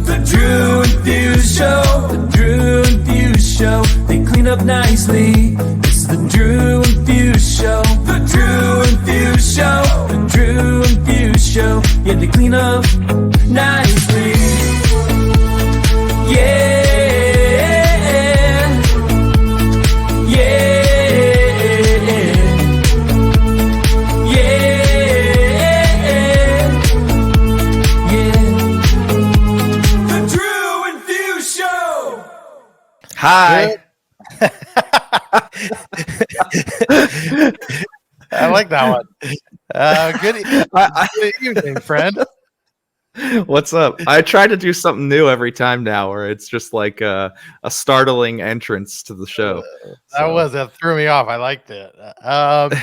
The Drew and Fuse Show. The Drew and Fuse Show. They clean up nicely. It's the Drew and Fuse Show. The Drew and Fuse Show. The Drew and Fuse Show. Yeah, they clean up nicely. Yeah. Hi. I like that one. Good evening, friend. What's up? I try to do something new every time now, where it's just like a startling entrance to the show. That threw me off. I liked it.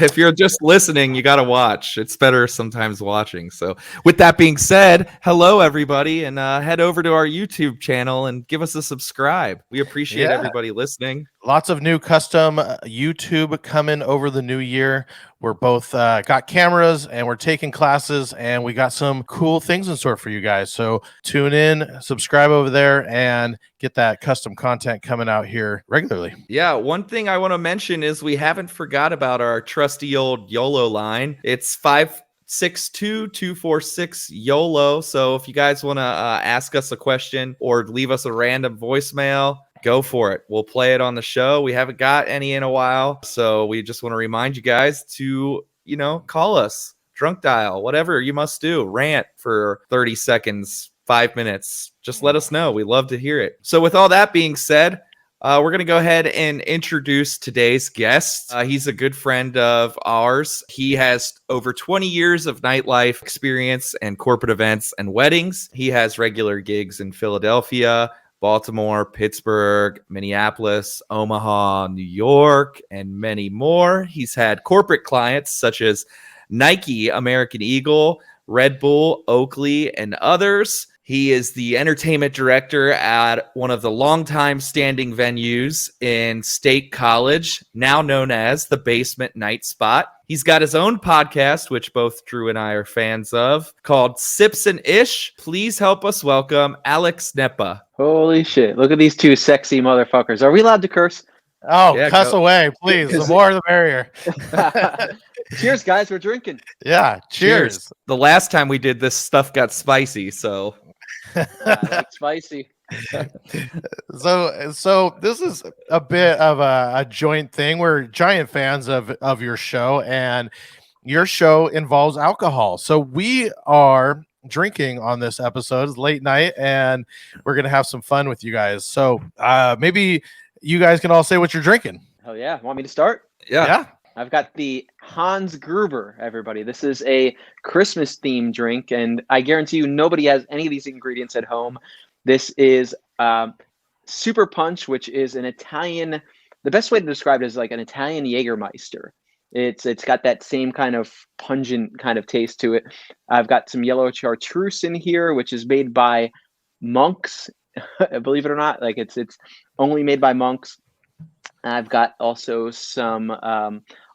If you're just listening, you got to watch. It's better sometimes watching. So with that being said, hello, everybody, and head over to our YouTube channel and give us a subscribe. We appreciate everybody listening. Lots of new custom YouTube coming over the new year. We're both got cameras and we're taking classes, and we got some cool things in store for you guys. So tune in, subscribe over there, and get that custom content coming out here regularly. Yeah, one thing I want to mention is we haven't forgot about our trusty old YOLO line. It's 562-246 YOLO. So if you guys want to ask us a question or leave us a random voicemail, go for it. We'll play it on the show. We haven't got any in a while, so we just want to remind you guys to, call us, drunk dial, whatever you must do, rant for 30 seconds, 5 minutes. Just let us know. We love to hear it. So with all that being said, we're going to go ahead and introduce today's guest. He's a good friend of ours. He has over 20 years of nightlife experience and corporate events and weddings. He has regular gigs in Philadelphia, Baltimore, Pittsburgh, Minneapolis, Omaha, New York, and many more. He's had corporate clients such as Nike, American Eagle, Red Bull, Oakley, and others. He is the entertainment director at one of the longtime standing venues in State College, now known as the Basement Night Spot. He's got his own podcast, which both Drew and I are fans of, called Sips and Ish. Please help us welcome Alex Nepa. Holy shit. Look at these two sexy motherfuckers. Are we allowed to curse? Oh, yeah, cuss away, please. The more the merrier. Cheers, guys. We're drinking. Yeah, cheers. The last time we did this, stuff got spicy, so... Like spicy. So this is a bit of a joint thing. We're giant fans of your show, and your show involves alcohol. So we are drinking on this episode. It's late night, and we're gonna have some fun with you guys. So maybe you guys can all say what you're drinking. Hell yeah. Want me to start? Yeah. I've got the Hans Gruber, everybody. This is a Christmas themed drink, and I guarantee you nobody has any of these ingredients at home. This is Super Punch, which is an Italian, the best way to describe it is like an Italian Jägermeister. It's got that same kind of pungent kind of taste to it. I've got some yellow chartreuse in here, which is made by monks, believe it or not. Like it's only made by monks. I've got also some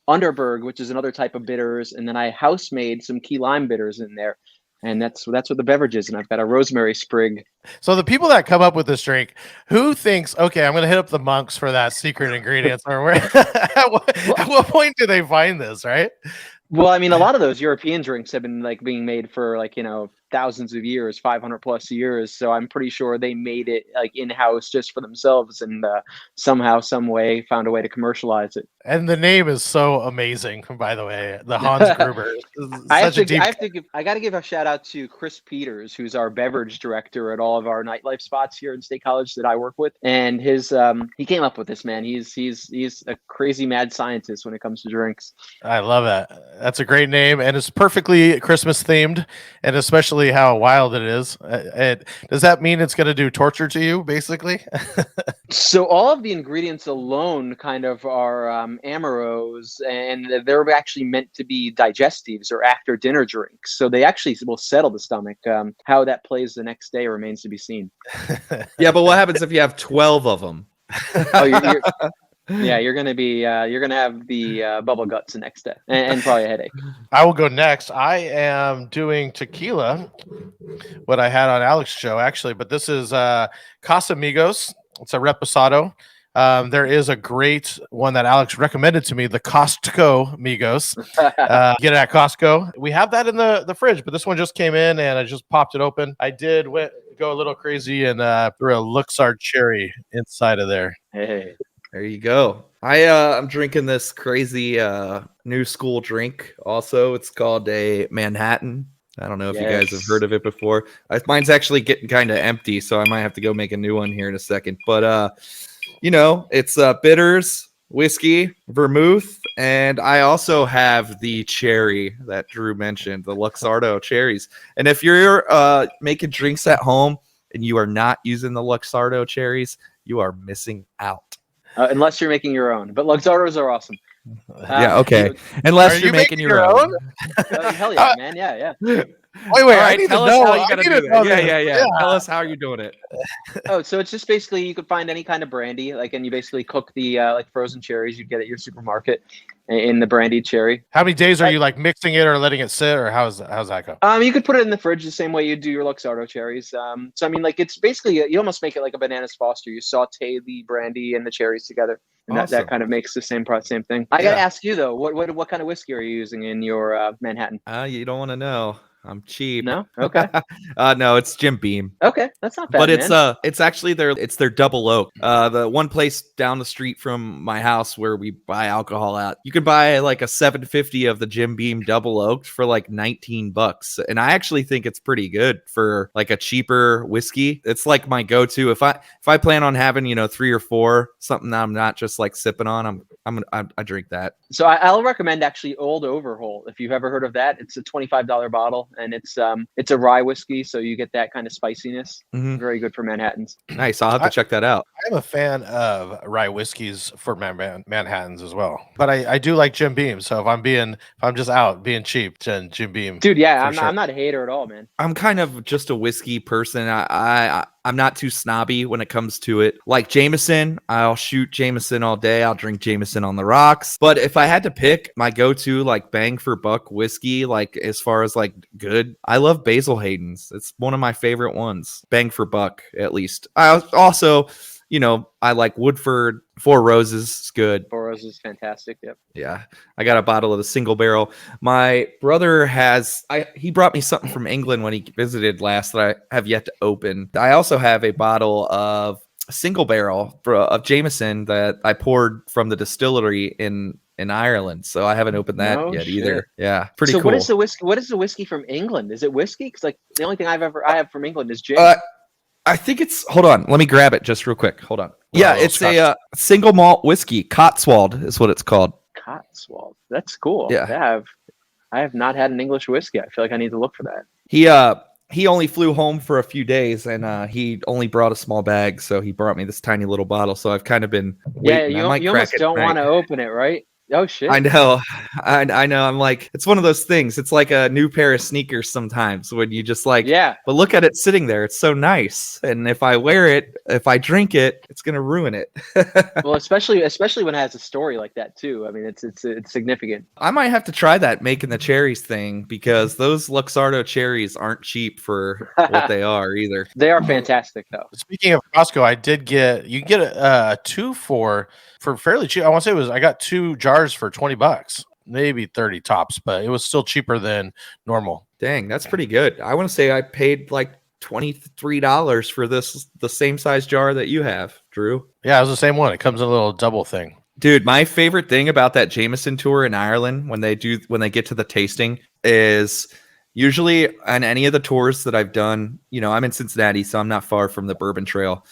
Underberg, which is another type of bitters, and then I house made some key lime bitters in there, and that's what the beverage is. And I've got a rosemary sprig. So the people that come up with this drink, who thinks, okay, I'm going to hit up the monks for that secret ingredients, or where? at what point do they find this, right? Well, I mean, a lot of those European drinks have been like being made for thousands of years, 500 plus years. So I'm pretty sure they made it like in-house just for themselves, and somehow, some way found a way to commercialize it. And the name is so amazing, by the way, the Hans Gruber. I got to give a shout out to Chris Peters, who's our beverage director at all of our nightlife spots here in State College that I work with. And his he came up with this, man. He's a crazy mad scientist when it comes to drinks. I love it. That's a great name, and it's perfectly Christmas themed, and especially how wild it is. Does that mean it's going to do torture to you, basically? So all of the ingredients alone kind of are Amaros, and they're actually meant to be digestives or after dinner drinks. So they actually will settle the stomach. How that plays the next day remains to be seen. Yeah, but what happens if you have 12 of them? Oh, Yeah, you're gonna have the bubble guts the next day, and probably a headache. I will go next. I am doing tequila, what I had on Alex's show actually, but this is Casamigos. It's a reposado. There is a great one that Alex recommended to me, the Costco Migos. Get it at Costco. We have that in the fridge, but this one just came in and I just popped it open. I did go a little crazy and threw a Luxard cherry inside of there. Hey, There you go. I'm drinking this crazy new school drink. Also, it's called a Manhattan. I don't know if you guys have heard of it before. Mine's actually getting kind of empty, so I might have to go make a new one here in a second. But it's bitters, whiskey, vermouth, and I also have the cherry that Drew mentioned, the Luxardo cherries. And if you're making drinks at home and you are not using the Luxardo cherries, you are missing out. unless you're making your own, but Luxardos are awesome. Yeah, okay. Unless you're making your own. Hell yeah, man. Yeah. Wait, All I right, need tell to us know. how you I gotta need do to know that. this. Yeah. Tell us how you're doing it. Oh, so it's just basically you could find any kind of brandy, and you basically cook the like frozen cherries you get at your supermarket in the brandied cherry. How many days are you like mixing it or letting it sit, or how's that go? You could put it in the fridge the same way you do your Luxardo cherries. So I mean, like it's basically you almost make it like a bananas foster. You saute the brandy and the cherries together, and Awesome. that kind of makes the same thing. I gotta ask you though, what kind of whiskey are you using in your Manhattan? You don't want to know. I'm cheap. No, okay, No, it's Jim Beam. okay, that's not bad. But man. it's actually their double oak. The one place down the street from my house where we buy alcohol at, you can buy like a 750 of the Jim Beam double oaked for like $19. And I actually think it's pretty good for like a cheaper whiskey. It's like my go-to. If I plan on having, 3 or 4, something that I'm not just like sipping on, I drink that. So I'll recommend actually Old Overhaul if you've ever heard of that. It's a $25 bottle, and it's a rye whiskey, so you get that kind of spiciness. Mhm. Very good for Manhattans. Nice. I'll have to check that out. I'm a fan of rye whiskeys for Manhattans as well, but I do like Jim Beam. So if I'm just out being cheap, then Jim Beam. Dude, yeah, For I'm sure. not a hater at all, man. I'm kind of just a whiskey person. I'm not too snobby when it comes to it. Like Jameson, I'll shoot Jameson all day. I'll drink Jameson on the rocks. But if I had to pick my go-to like bang for buck whiskey, like as far as like good, I love Basil Hayden's. It's one of my favorite ones. Bang for buck, at least. I also, I like Woodford. Four Roses is good. Four Roses is fantastic. Yep. Yeah, I got a bottle of the single barrel. My brother he brought me something from England when he visited last that I have yet to open. I also have a bottle of single barrel of Jameson that I poured from the distillery in Ireland. So I haven't opened that yet either. Yeah, pretty cool. So what is the whiskey from England? Is it whiskey? Because like the only thing I have from England is gin. I think hold on. Let me grab it just real quick. Hold on. Yeah, it's a single malt whiskey. Cotswold is what it's called. Cotswold. That's cool. Yeah. I have not had an English whiskey. I feel like I need to look for that. He only flew home for a few days and he only brought a small bag. So he brought me this tiny little bottle. So I've kind of been waiting. Yeah, you almost don't want to open it, right? Oh shit! I know. I'm like, it's one of those things. It's like a new pair of sneakers sometimes when you just like, but look at it sitting there. It's so nice. And if I wear it, if I drink it, it's gonna ruin it. Well, especially when it has a story like that too. I mean, it's significant. I might have to try that making the cherries thing because those Luxardo cherries aren't cheap for what they are either. They are fantastic though. Speaking of Costco, you can get 2 for fairly cheap. I want to say I got 2 jars for $20, maybe 30 tops, but it was still cheaper than normal. Dang, that's pretty good. I want to say I paid like $23 for the same size jar that you have, Drew. Yeah, it was the same one. It comes in a little double thing. Dude, my favorite thing about that Jameson tour in Ireland when they get to the tasting is usually on any of the tours that I've done, I'm in Cincinnati, so I'm not far from the Bourbon Trail.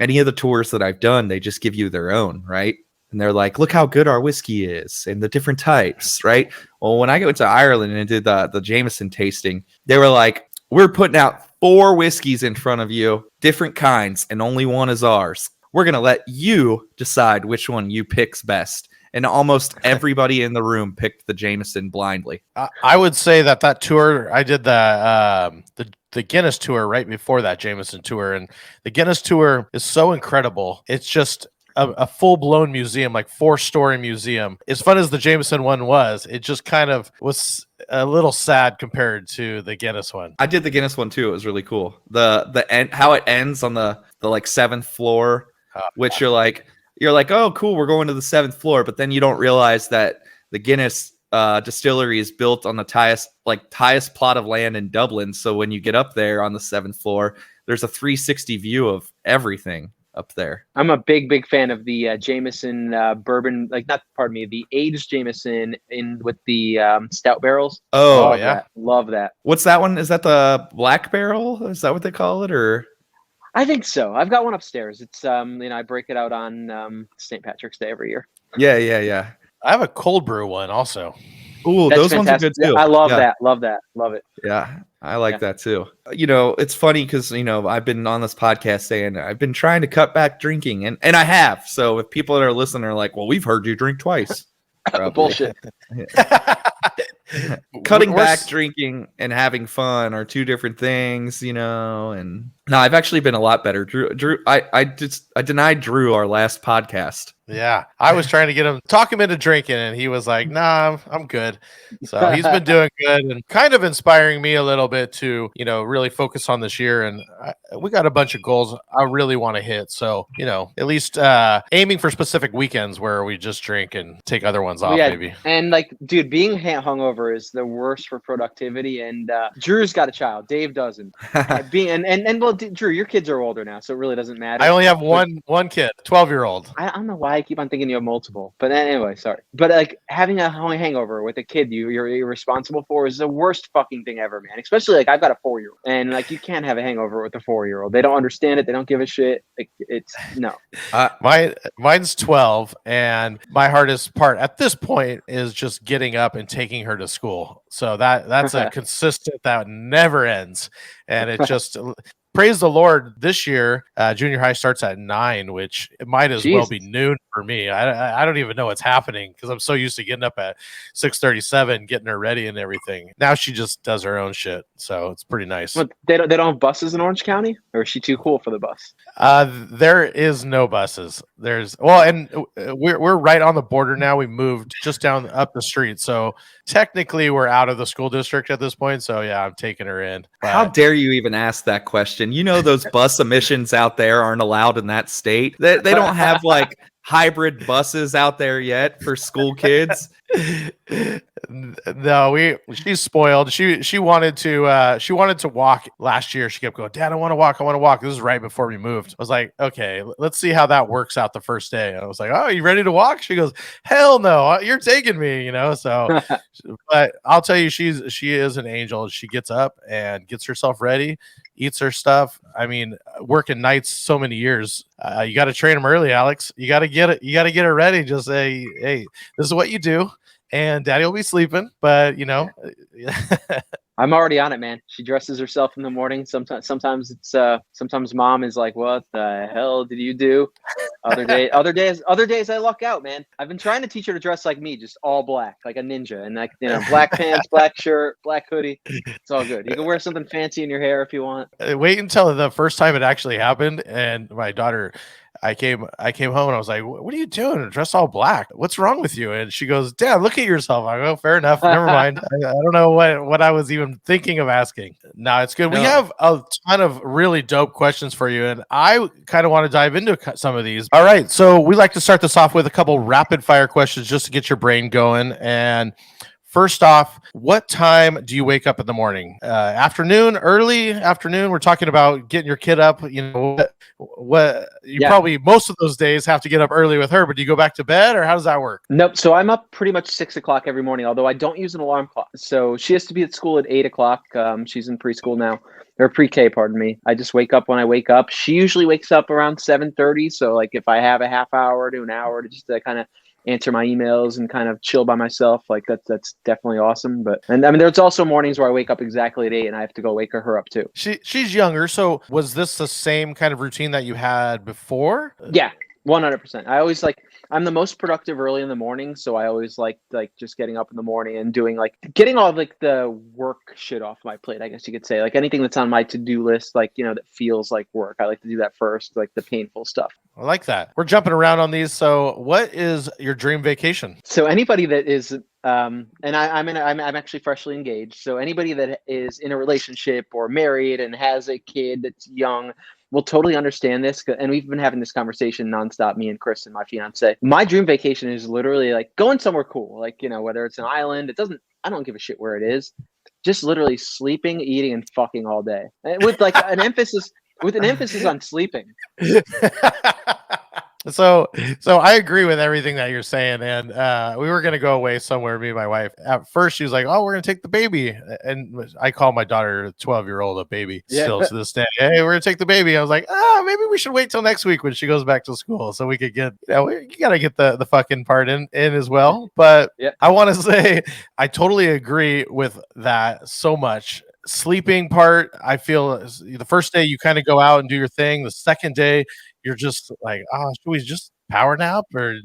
Any of the tours that I've done, they just give you their own, right? And they're like, look how good our whiskey is and the different types, right? Well, when I went to Ireland and did the Jameson tasting, they were like, we're putting out 4 whiskeys in front of you, different kinds, and only one is ours. We're going to let you decide which one you pick's best. And almost everybody in the room picked the Jameson blindly. I would say that tour, I did the Guinness tour right before that Jameson tour. And the Guinness tour is so incredible. It's just a full blown museum, like 4-story museum. As fun as the Jameson one was, it just kind of was a little sad compared to the Guinness one. I did the Guinness one too. It was really cool. The end, how it ends on the like 7th floor, which you're like, oh cool, we're going to the 7th floor, but then you don't realize that the Guinness distillery is built on the highest plot of land in Dublin. So when you get up there on the 7th floor, there's a 360 view of everything up there. I'm a big fan of the Jameson bourbon, the aged Jameson with the stout barrels. Oh, Love yeah. that. Love that. What's that one? Is that the black barrel? Is that what they call it? Or I think so. I've got one upstairs. It's I break it out on St. Patrick's Day every year. Yeah. I have a cold brew one also. Ooh, That's those fantastic. ones are good too. I love Yeah. that. Love that. Love it. Yeah, I like that too. It's funny because I've been on this podcast saying I've been trying to cut back drinking, and I have. So if people that are listening are like, "Well, we've heard you drink twice," Bullshit. Cutting back drinking and having fun are two different things, and no, I've actually been a lot better. Drew, I denied Drew our last podcast. Yeah, I was trying to talk him into drinking, and he was like, "Nah, I'm good." So he's been doing good and kind of inspiring me a little bit to, really focus on this year. And we got a bunch of goals I really want to hit. So, at least aiming for specific weekends where we just drink and take other ones off, maybe. And dude, being hungover is the worst for productivity. And Drew's got a child, Dave doesn't. Drew, your kids are older now, so it really doesn't matter. I only have one kid, 12-year-old. I don't know why I keep on thinking you have multiple, but anyway, sorry. But having a hangover with a kid you're responsible for is the worst fucking thing ever, man. Especially I've got a 4-year-old, and you can't have a hangover with a 4-year-old. They don't understand it. They don't give a shit. It's no. Mine's 12, and my hardest part at this point is just getting up and taking her to school. So that's a consistent that never ends, and it just. Praise the Lord, this year, junior high starts at 9, which it might as well be noon for me. I don't even know what's happening because I'm so used to getting up at 6:37, getting her ready and everything. Now she just does her own shit, so it's pretty nice. But they don't have buses in Orange County, or is she too cool for the bus? There is no buses. And we're right on the border now. We moved just down up the street, so technically we're out of the school district at this point. So yeah, I'm taking her in. But how dare you even ask that question? Those bus emissions out there aren't allowed in that state. They don't have hybrid buses out there yet for school kids. No, she's spoiled. She wanted to walk last year. She kept going, "Dad, I want to walk. This is right before we moved. I was like, okay, let's see how that works out the first day. I was like, oh, you ready to walk? She goes, hell no, you're taking me, so but I'll tell you, she is an angel. She gets up and gets herself ready, eats her stuff. I mean, working nights so many years, you got to train them early, Alex. You got to get her ready. Just say, hey, this is what you do. And Daddy will be sleeping, but I'm already on it, man. She dresses herself in the morning. Sometimes it's sometimes mom is like, "What the hell did you do?" Other days I luck out, man. I've been trying to teach her to dress like me, just all black, like a ninja, and black pants, black shirt, black hoodie. It's all good. You can wear something fancy in your hair if you want. Wait until the first time it actually happened, and my daughter. I came home and I was like, "What are you doing? Dressed all black? What's wrong with you?" And she goes, "Dad, look at yourself." I go, "Fair enough. Never mind. I don't know what I was even thinking of asking." No, it's good. No. We have a ton of really dope questions for you, and I kind of want to dive into some of these. All right, so we like to start this off with a couple rapid fire questions just to get your brain going. And first off, what time do you wake up in the morning? Afternoon, early afternoon? We're talking about getting your kid up. Probably most of those days have to get up early with her, but do you go back to bed or how does that work? Nope. So I'm up pretty much 6 o'clock every morning, although I don't use an alarm clock. So she has to be at school at 8 o'clock. She's in preschool now, or pre-K, pardon me. I just wake up when I wake up. She usually wakes up around 7:30. So if I have a half hour to an hour to just kind of answer my emails and kind of chill by myself, that's definitely awesome. But there's also mornings where I wake up exactly at 8 and I have to go wake her up too. She's younger, so was this the same kind of routine that you had before? Yeah, 100%. I'm the most productive early in the morning, so I always like just getting up in the morning and doing getting all like the work shit off my plate, I guess you could say. Like anything that's on my to-do list, like, that feels like work. I like to do that first, like the painful stuff. I like that. We're jumping around on these. So what is your dream vacation? So anybody that is and I'm actually freshly engaged. So anybody that is in a relationship or married and has a kid that's young will totally understand this. And we've been having this conversation nonstop, me and Chris and my fiance. My dream vacation is literally like going somewhere cool, like, whether it's an island. I don't give a shit where it is. Just literally sleeping, eating, and fucking all day, with like an emphasis on sleeping. So I agree with everything that you're saying. And we were going to go away somewhere, me and my wife. At first, she was like, oh, we're going to take the baby. And I call my daughter, 12-year-old, a baby still to this day. Hey, we're going to take the baby. I was like, maybe we should wait till next week when she goes back to school so we could get, you got to get the fucking part in as well. But I want to say I totally agree with that so much. Sleeping part, I feel the first day you kind of go out and do your thing. The second day, you're just like, should we just power nap or,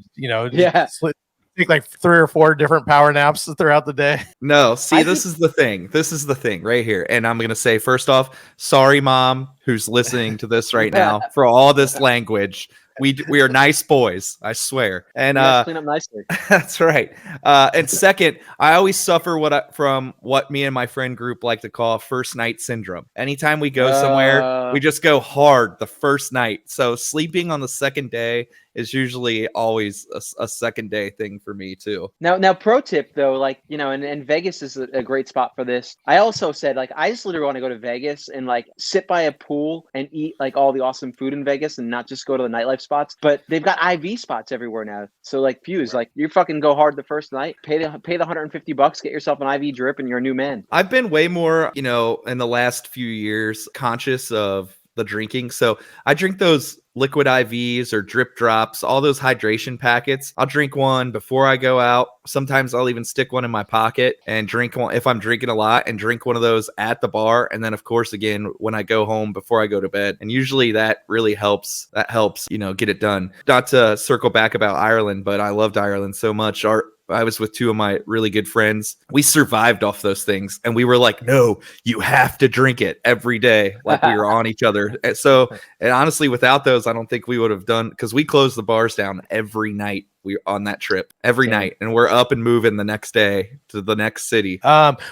take like 3 or 4 different power naps throughout the day? No, see, this is the thing. This is the thing right here. And I'm going to say, first off, sorry, Mom, who's listening to this right now, for all this language. We are nice boys, I swear. And clean up nicely. That's right. And second, I always suffer from what me and my friend group like to call first night syndrome. Anytime we go somewhere, we just go hard the first night. So sleeping on the second day is usually always a second day thing for me too. Now pro tip though, and Vegas is a great spot for this. I also said I just literally want to go to Vegas and sit by a pool and eat all the awesome food in Vegas and not just go to the nightlife spots. But they've got IV spots everywhere now. So Fuse, you fucking go hard the first night, pay the $150, get yourself an IV drip, and you're a new man. I've been way more, in the last few years conscious of the drinking. So I drink those liquid IVs or drip drops, all those hydration packets. I'll drink one before I go out. Sometimes I'll even stick one in my pocket and drink one if I'm drinking a lot, and drink one of those at the bar. And then of course, again, when I go home before I go to bed. And usually that really helps. That helps, get it done. Not to circle back about Ireland, but I loved Ireland so much. I was with 2 of my really good friends. We survived off those things. And we were like, no, you have to drink it every day. Like we were on each other. And honestly, without those, I don't think we would have done, because we closed the bars down every night. We were on that trip every night, and we're up and moving the next day to the next city.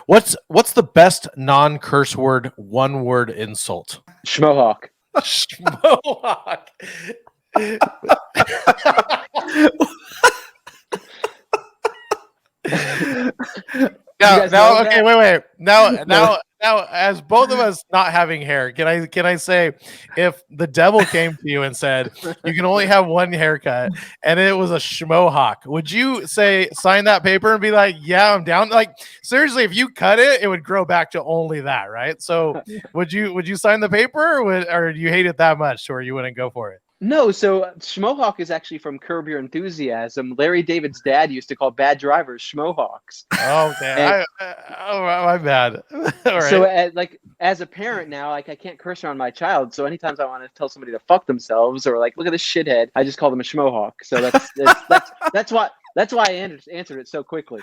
What's the best non-curse word, one word insult? Schmohawk. Schmohawk. Now, okay, wait. Now, as both of us not having hair, can I say, if the devil came to you and said you can only have one haircut and it was a schmohawk, would you sign that paper and be like, yeah, I'm down? Seriously, if you cut it, it would grow back to only that, right? So would you sign the paper, or do you hate it that much or you wouldn't go for it? No, so Schmohawk is actually from Curb Your Enthusiasm. Larry David's dad used to call bad drivers Schmohawks. Oh, man. My bad. All right. So, as a parent now, I can't curse around my child. So, anytime I want to tell somebody to fuck themselves or look at this shithead, I just call them a Schmohawk. So that's why I answered it so quickly.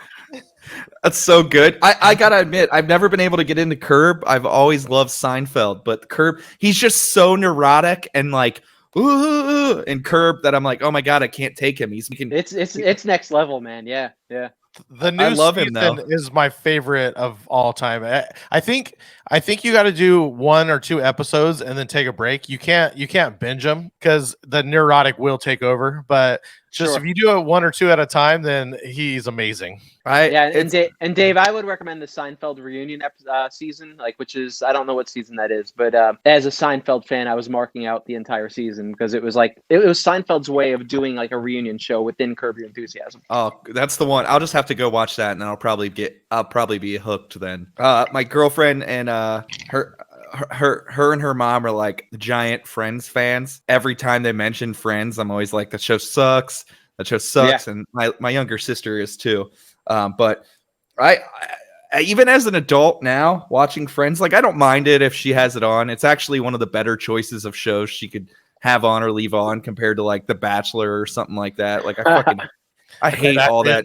That's so good. I gotta admit, I've never been able to get into Curb. I've always loved Seinfeld, but Curb, he's just so neurotic and ooh, and Curb that I'm like, oh my god, I can't take him. It's next level, man. Yeah. The new season is my favorite of all time. I think you got to do 1 or 2 episodes and then take a break. You can't binge them because the neurotic will take over. But if you do it 1 or 2 at a time, then he's amazing. Right? Yeah, and Dave, I would recommend the Seinfeld reunion season, which is, I don't know what season that is, but as a Seinfeld fan, I was marking out the entire season because it was Seinfeld's way of doing a reunion show within Curb Your Enthusiasm. Oh, that's the one. I'll just have to go watch that, and then I'll probably be hooked then. My girlfriend and her and her mom are giant Friends fans. Every time they mention Friends, I'm always like, that show sucks. Yeah. And my younger sister is too. But I even as an adult now watching Friends, I don't mind it if she has it on. It's actually one of the better choices of shows she could have on or leave on compared to like The Bachelor or something like that. Like I hate all that.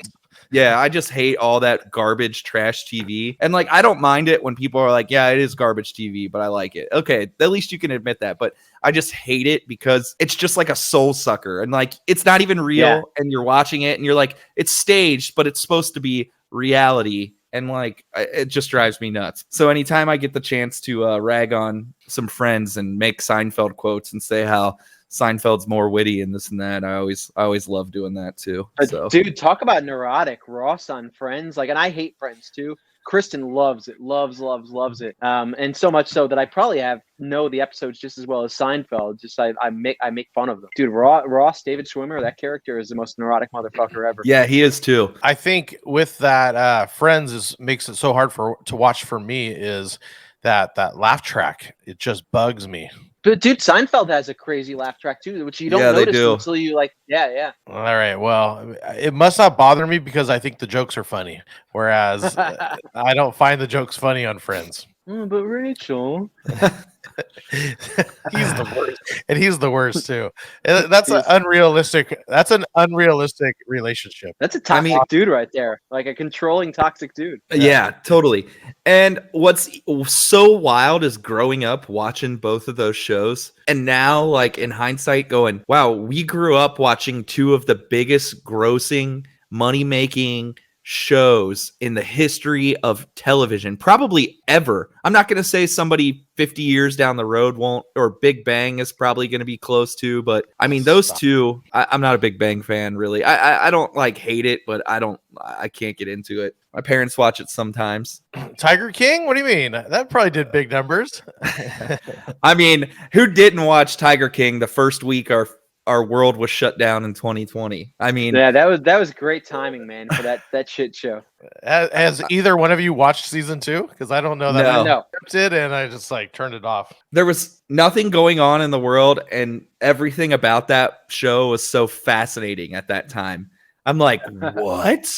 Yeah, I just hate all that garbage trash TV. And like I don't mind it when people are like, yeah, it is garbage TV, but I like it. Okay, at least you can admit that. But I just hate it because it's just like a soul sucker. And like it's not even real. And you're watching it and you're like, it's staged, but it's supposed to be reality. And like it just drives me nuts. So anytime I get the chance to rag on some friends and make Seinfeld quotes and say how Seinfeld's more witty and this and that, I always love doing that too. So. Dude, talk about neurotic. Ross on Friends, like, and I hate Friends too. Kristen loves it, loves it, and so much so that I probably know the episodes just as well as Seinfeld. Just I make fun of them, dude. Ross, David Schwimmer, that character is the most neurotic motherfucker ever. Yeah, he is too. I think with that, Friends makes it so hard to watch for me is that laugh track. It just bugs me. But dude, Seinfeld has a crazy laugh track too, which you don't notice until you like, yeah. All right, well, it must not bother me because I think the jokes are funny, whereas I don't find the jokes funny on Friends. But Rachel, he's the worst, and he's the worst too. That's an unrealistic. That's an unrealistic relationship. That's a toxic dude right there, like a controlling toxic dude. Yeah, totally. And what's so wild is growing up watching both of those shows, and now, like in hindsight, going, "Wow, we grew up watching two of the biggest grossing, money-making shows in the history of television, probably ever." I'm not going to say somebody 50 years down the road won't, or Big Bang is probably going to be close to, but I mean, those two, I'm not a Big Bang fan, really. I don't like hate it, but I can't get into it. My parents watch it sometimes. Tiger King? What do you mean? That probably did big numbers. I mean, who didn't watch Tiger King the first week our world was shut down in 2020? I mean, yeah, that was great timing, man, for that shit show. Has either one of you watched season 2? Because I don't know that. No. I did, and I just like turned it off. There was nothing going on in the world, and everything about that show was so fascinating at that time. I'm like, what?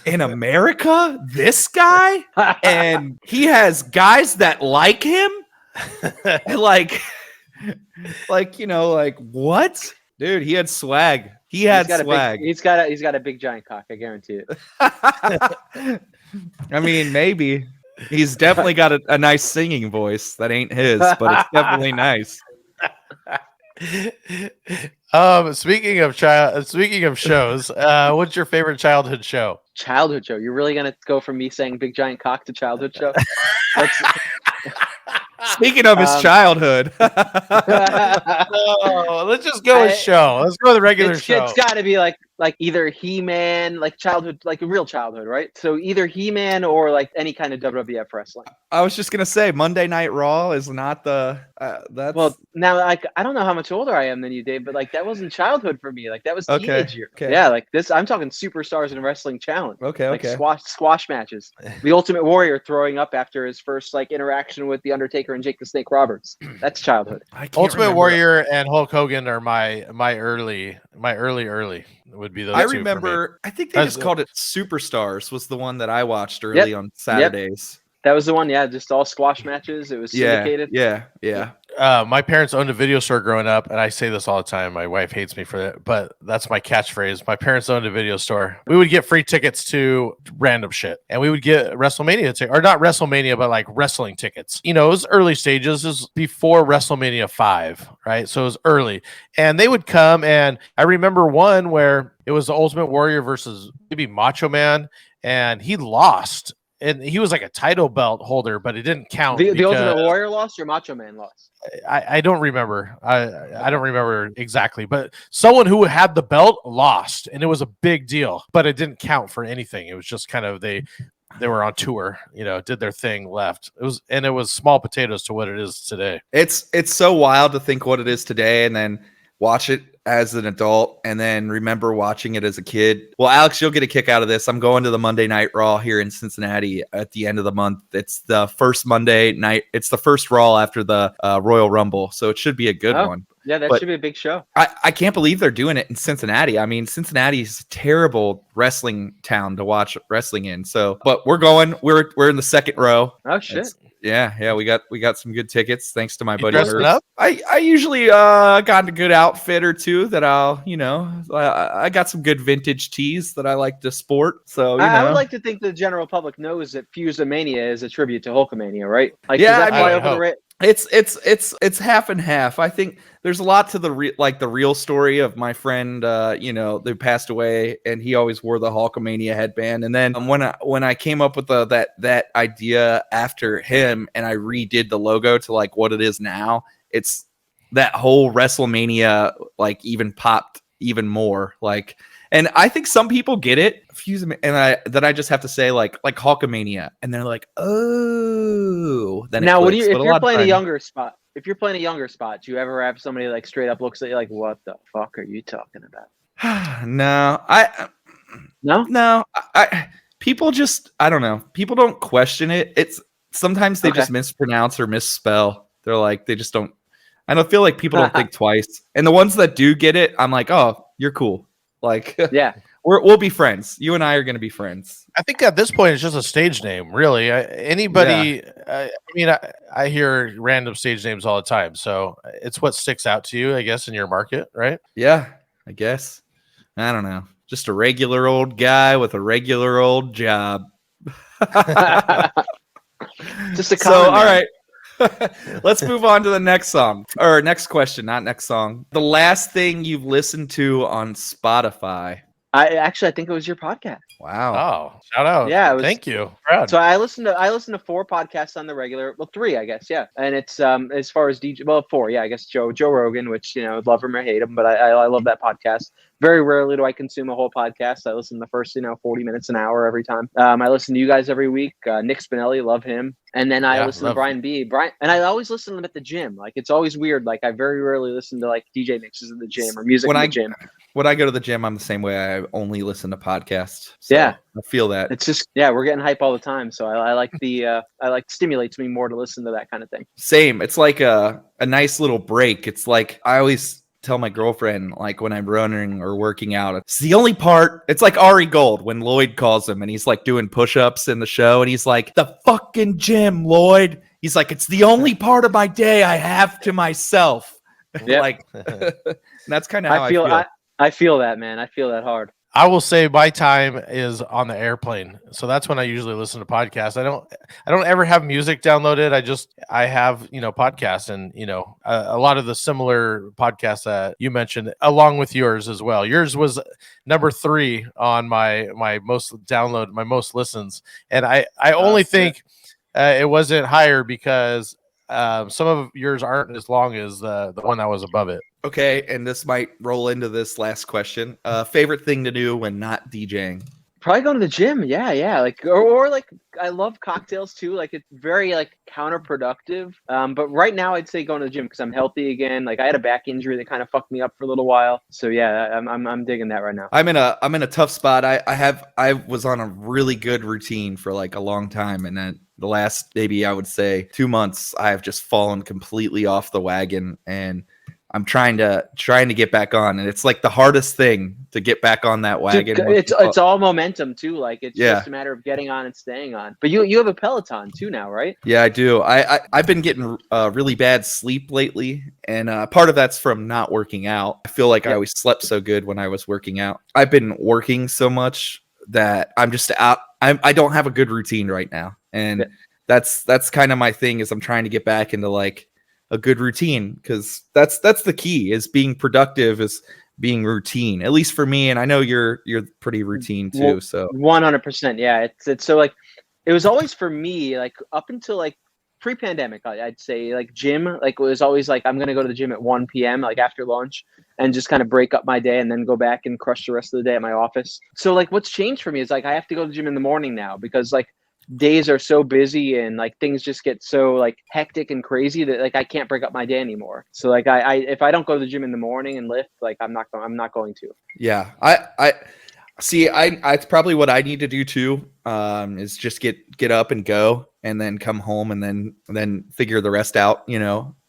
In America, this guy? And he has guys that like him? like what? Dude, he had swag. He's got a big giant cock, I guarantee it. I mean, maybe. He's definitely got a nice singing voice that ain't his, but it's definitely nice. Speaking of shows, what's your favorite childhood show? Childhood show. You're really gonna go from me saying big giant cock to childhood show? Speaking of his childhood, let's just go with show. Let's go with the regular show. It's got to be like either He-Man, like childhood, like a real childhood, right? So either He-Man or like any kind of WWF wrestling. I was just gonna say Monday Night Raw is not the. That's... Well, now like I don't know how much older I am than you, Dave, but like that wasn't childhood for me. Like that was teenage year. Okay. Yeah, like this. I'm talking Superstars in Wrestling Challenge. Okay. Squash matches. The Ultimate Warrior throwing up after his first like interaction with the Undertaker and Jake the Snake Roberts. That's childhood. Ultimate Warrior and Hulk Hogan are my early would be those. I remember. I think they just called it Superstars. Was the one that I watched early on Saturdays. Yep. That was the one, yeah. Just all squash matches. It was syndicated. Yeah. My parents owned a video store growing up, and I say this all the time. My wife hates me for that, but that's my catchphrase. My parents owned a video store. We would get free tickets to random shit, and we would get WrestleMania or not WrestleMania, but like wrestling tickets. You know, it was early stages. It was before WrestleMania 5, right? So it was early, and they would come, and I remember one where it was the Ultimate Warrior versus maybe Macho Man, and he lost. And he was like a title belt holder, but it didn't count. The Ultimate Warrior lost or Macho Man lost? I don't remember. I don't remember exactly, but someone who had the belt lost, and it was a big deal, but it didn't count for anything. It was just kind of they were on tour, did their thing, left. It was small potatoes to what it is today. It's so wild to think what it is today, and then watch it as an adult and then remember watching it as a kid. Well, Alex, you'll get a kick out of this. I'm going to the Monday Night Raw here in Cincinnati at the end of the month. It's the first Monday night. It's the first Raw after the Royal Rumble. So it should be a good one. Yeah, should be a big show. I can't believe they're doing it in Cincinnati. I mean, Cincinnati is a terrible wrestling town to watch wrestling in. So, but we're going. We're in the second row. Oh shit! Yeah, we got some good tickets thanks to my buddy dressing Nerds. up? I usually got a good outfit or two that I'll, I got some good vintage tees that I like to sport. So, I would like to think the general public knows that Fusemania is a tribute to Hulkamania, right? Like, Yeah, does that I fly would over the hope. it's half and half. I think there's a lot to the real story of my friend, they passed away, and he always wore the Hulkamania headband. And then when I came up with that idea after him, and I redid the logo to like what it is now, it's that whole WrestleMania like even popped even more like. And I think some people get it, and I just have to say like Hulkamania, and they're like, oh. Then now, it clicks. if But you're playing a time, younger spot, do you ever have somebody like straight up looks at you like, "What the fuck are you talking about?" no, No. people just, I don't know. People don't question it. It's sometimes they Okay. just mispronounce or misspell. They're like, they just don't. I don't feel like people don't think twice. And the ones that do get it, I'm like, oh, you're cool. Like, Yeah. we'll be friends. You and I are going to be friends. I think at this point it's just a stage name, really. Anybody, I hear random stage names all the time, so it's what sticks out to you, I guess, in your market, right? Yeah, I guess. I don't know. Just a regular old guy with a regular old job. Just a So, common all man. right. Let's move on to the next song, or next question, not next song. The last thing you've listened to on Spotify. I think it was your podcast. Wow. Oh, shout out! Yeah, it was- Thank you. Proud. So I listened to 4 podcasts on the regular. Well, 3, I guess. Yeah, and it's as far as DJ, well, 4. Yeah, I guess Joe Rogan, which love him or hate him, but I love that podcast. Very rarely do I consume a whole podcast. I listen to the first 40 minutes, an hour every time. I listen to you guys every week. Nick Spinelli, love him. And then I Yeah, listen to love Brian B. And I always listen to them at the gym. Like, it's always weird. Like, I very rarely listen to like DJ mixes in the gym or music in the gym. When I go to the gym, I'm the same way. I only listen to podcasts. So Yeah. I feel that. It's just, we're getting hype all the time. So I like stimulates me more to listen to that kind of thing. Same. It's like a nice little break. It's like I always tell my girlfriend, like when I'm running or working out, it's the only part. It's like Ari Gold when Lloyd calls him and he's like doing push-ups in the show, and he's like, the fucking gym, Lloyd. He's like, it's the only part of my day I have to myself. Yeah. Like, that's kind of how I feel. I feel that, man. I feel that hard. I will say my time is on the airplane, so that's when I usually listen to podcasts. I don't ever have music downloaded. I have podcasts, and a lot of the similar podcasts that you mentioned, along with yours as well. Yours was number 3 on my most listens, and I only think it wasn't higher because some of yours aren't as long as the one that was above it. Okay, and this might roll into this last question. Favorite thing to do when not DJing? Probably going to the gym. Yeah. Like, or like, I love cocktails too. Like, it's very like counterproductive. But right now I'd say going to the gym because I'm healthy again. Like, I had a back injury that kind of fucked me up for a little while. So yeah, I'm digging that right now. I'm in a tough spot. I was on a really good routine for like a long time, and then the last maybe I would say 2 months, I have just fallen completely off the wagon, and I'm trying to get back on, and it's like the hardest thing to get back on that wagon. It's all momentum too. Like, it's Yeah. just a matter of getting on and staying on. But you have a Peloton too now, right? Yeah, I do. I've been getting really bad sleep lately, and part of that's from not working out. I feel like I always slept so good when I was working out. I've been working so much that I'm just out. I don't have a good routine right now, and that's kind of my thing. Is I'm trying to get back into like a good routine, because that's the key, is being productive, is being routine, at least for me. And I know you're pretty routine too. So 100%. Yeah. It's so like, it was always for me, like up until like pre-pandemic, I'd say like gym, like it was always like, I'm going to go to the gym at 1 p.m. like after lunch and just kind of break up my day and then go back and crush the rest of the day at my office. So like what's changed for me is like, I have to go to the gym in the morning now because like days are so busy and like things just get so like hectic and crazy that like I can't break up my day anymore. So like I if I don't go to the gym in the morning and lift, like I'm not going to. Yeah, I see. It's probably what I need to do too. Is just get up and go, and then come home, and then figure the rest out.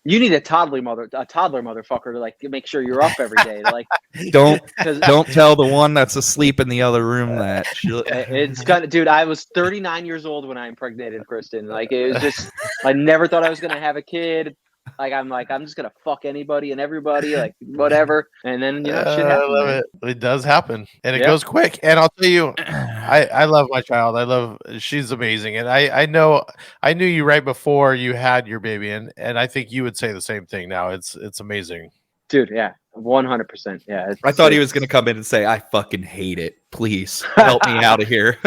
You need a toddler motherfucker to like make sure you're up every day. Like, Don't 'cause tell the one that's asleep in the other room that. it's gonna, dude. I was 39 years old when I impregnated Kristen. Like, it was just, I never thought I was gonna have a kid. I'm just gonna fuck anybody and everybody, like whatever. And then shit I happened. love Man. it. It does happen, and it Yep. goes quick. And I'll tell you, I love my child. She's amazing, and I know I knew you right before you had your baby, and I think you would say the same thing. Now it's amazing, Dude. Yeah, 100%. Yeah. I thought he was going to come in and say, "I fucking hate it. Please help me out of here."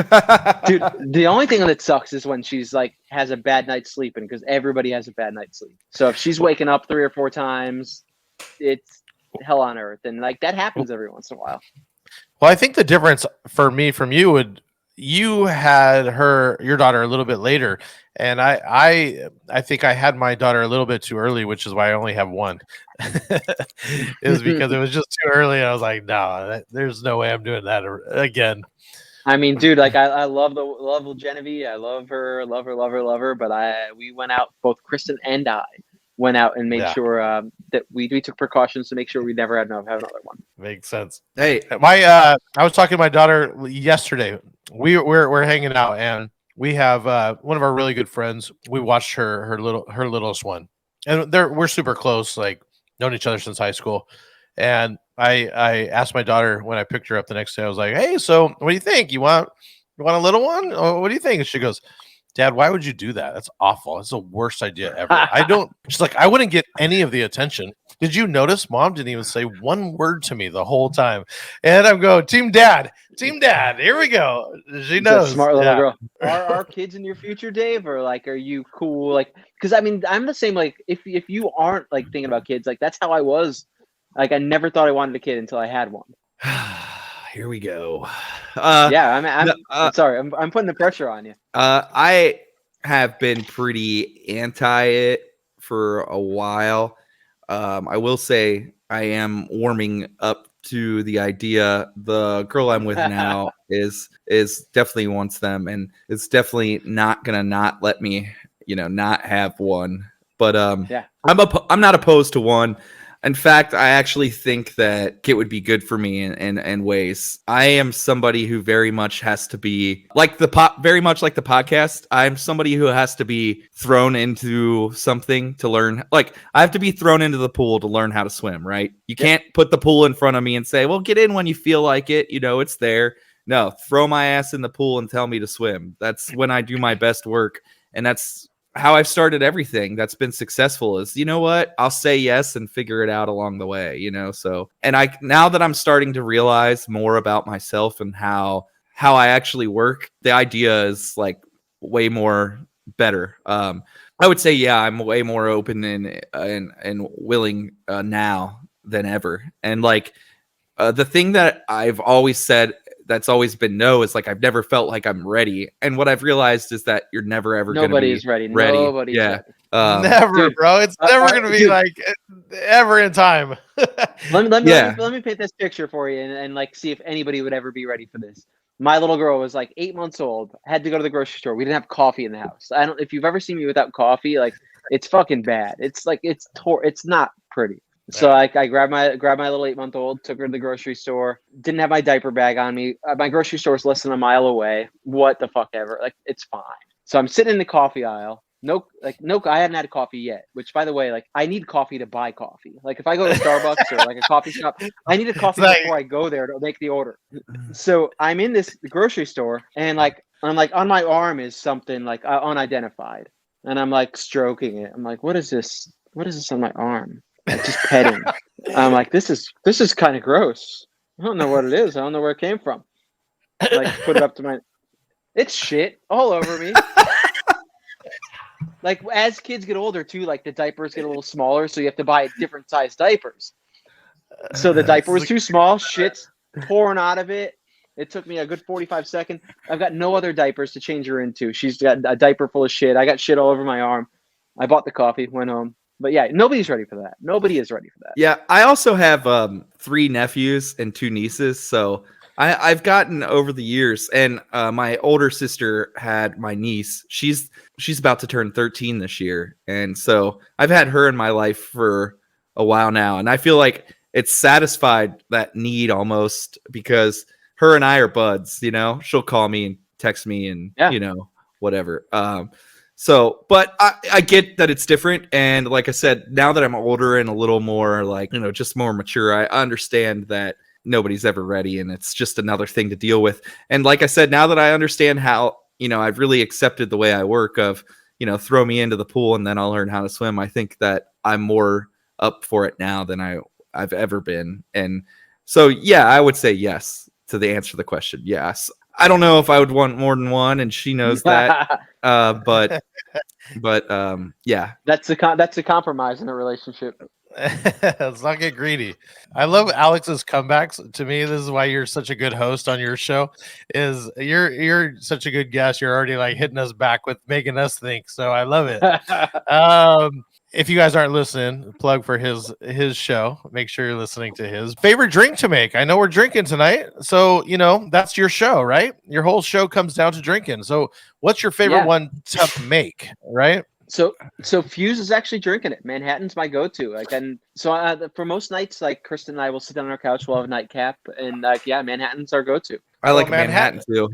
Dude, the only thing that sucks is when she's like has a bad night's sleeping, because everybody has a bad night's sleep. So if she's waking up 3 or 4 times, it's hell on earth, and like that happens every once in a while. Well, I think the difference for me from you you had your daughter a little bit later, and I think I had my daughter a little bit too early, which is why I only have one. Is because it was just too early. And I was like, no, there's no way I'm doing that again. I mean, dude, like I love Genevieve. I love her. But we went out, both Kristen and I went out and made sure that we took precautions to make sure we never have another one. Makes sense. Hey, I was talking to my daughter yesterday. We're hanging out, and we have one of our really good friends. We watched her littlest one, and we're super close, like known each other since high school. And I asked my daughter when I picked her up the next day. I was like, "Hey, so what do you think? You want a little one? Or what do you think?" And she goes, "Dad, why would you do that? That's awful. It's the worst idea ever." I don't. She's like, "I wouldn't get any of the attention." Did you notice? Mom didn't even say one word to me the whole time, and I'm going, Team Dad. Here we go. She knows. Smart little girl. Are kids in your future, Dave, or like, are you cool? Like, because I mean, I'm the same. Like, if you aren't like thinking about kids, like that's how I was. Like, I never thought I wanted a kid until I had one. Here we go. I'm sorry. I'm putting the pressure on you. I have been pretty anti it for a while. I will say I am warming up to the idea. The girl I'm with now is definitely wants them, and it's definitely not gonna not let me, not have one. But I'm not opposed to one. In fact, I actually think that it would be good for me in ways. I am somebody who very much has to be like very much like the podcast. I'm somebody who has to be thrown into something to learn. Like, I have to be thrown into the pool to learn how to swim, right? You can't put the pool in front of me and say, "Well, get in when you feel like it. It's there." No, throw my ass in the pool and tell me to swim. That's when I do my best work. And that's how I've started everything that's been successful is, you know what? I'll say yes and figure it out along the way, so, and now that I'm starting to realize more about myself and how I actually work, the idea is like way more better. I would say, yeah, I'm way more open and willing now than ever. And like the thing that I've always said that's always been no is like I've never felt like I'm ready, and what I've realized is that you're never ever nobody's ready. Nobody's ready. Never, dude, bro. It's never gonna be like ever in time. let me paint this picture for you and like see if anybody would ever be ready for this. My little girl was like 8 months old, had to go to the grocery store. We didn't have coffee in the house. If you've ever seen me without coffee, like it's fucking bad. It's like it's not pretty. So I grabbed my little 8-month-old, took her to the grocery store. Didn't have my diaper bag on me. My grocery store is less than a mile away. What the fuck ever? Like, it's fine. So I'm sitting in the coffee aisle. No, I hadn't had coffee yet. Which, by the way, like I need coffee to buy coffee. Like if I go to Starbucks or like a coffee shop, I need a coffee before I go there to make the order. So I'm in this grocery store, and like I'm like on my arm is something like unidentified, and I'm like stroking it. I'm like, what is this? What is this on my arm? Like, just petting. I'm like, this is kind of gross. I don't know what it is. I don't know where it came from. Like, put it up to it's shit all over me. Like, as kids get older too, like the diapers get a little smaller, so you have to buy different size diapers. So the diaper was too small. Shit's pouring out of it. It took me a good 45 seconds. I've got no other diapers to change her into. She's got a diaper full of shit. I got shit all over my arm. I bought the coffee, went home. But yeah, nobody's ready for that. Nobody is ready for that. Yeah, I also have 3 nephews and 2 nieces, so I've gotten over the years, and my older sister had my niece. She's about to turn 13 this year, and so I've had her in my life for a while now, and I feel like it's satisfied that need almost because her and I are buds. You know, she'll call me and text me, and whatever. So, but I get that it's different, and like I said, now that I'm older and a little more like just more mature, I understand that nobody's ever ready, and it's just another thing to deal with. And like I said, now that I understand how, I've really accepted the way I work of, throw me into the pool and then I'll learn how to swim. I think that I'm more up for it now than I've ever been. And so, yeah, I would say yes to the answer to the question. Yes. I don't know if I would want more than one, and she knows that. But yeah. That's a compromise in a relationship. Let's not get greedy. I love Alex's comebacks. To me, this is why you're such a good host on your show. Is you're such a good guest. You're already like hitting us back with making us think. So I love it. If you guys aren't listening, plug for his show. Make sure you're listening to his favorite drink to make. I know we're drinking tonight, so that's your show, right? Your whole show comes down to drinking. So what's your favorite one to make, right? So Fuse is actually drinking it. Manhattan's my go-to. For most nights, like Kristen and I will sit down on our couch, we'll have a nightcap, and Manhattan's our go-to. I like Manhattan too.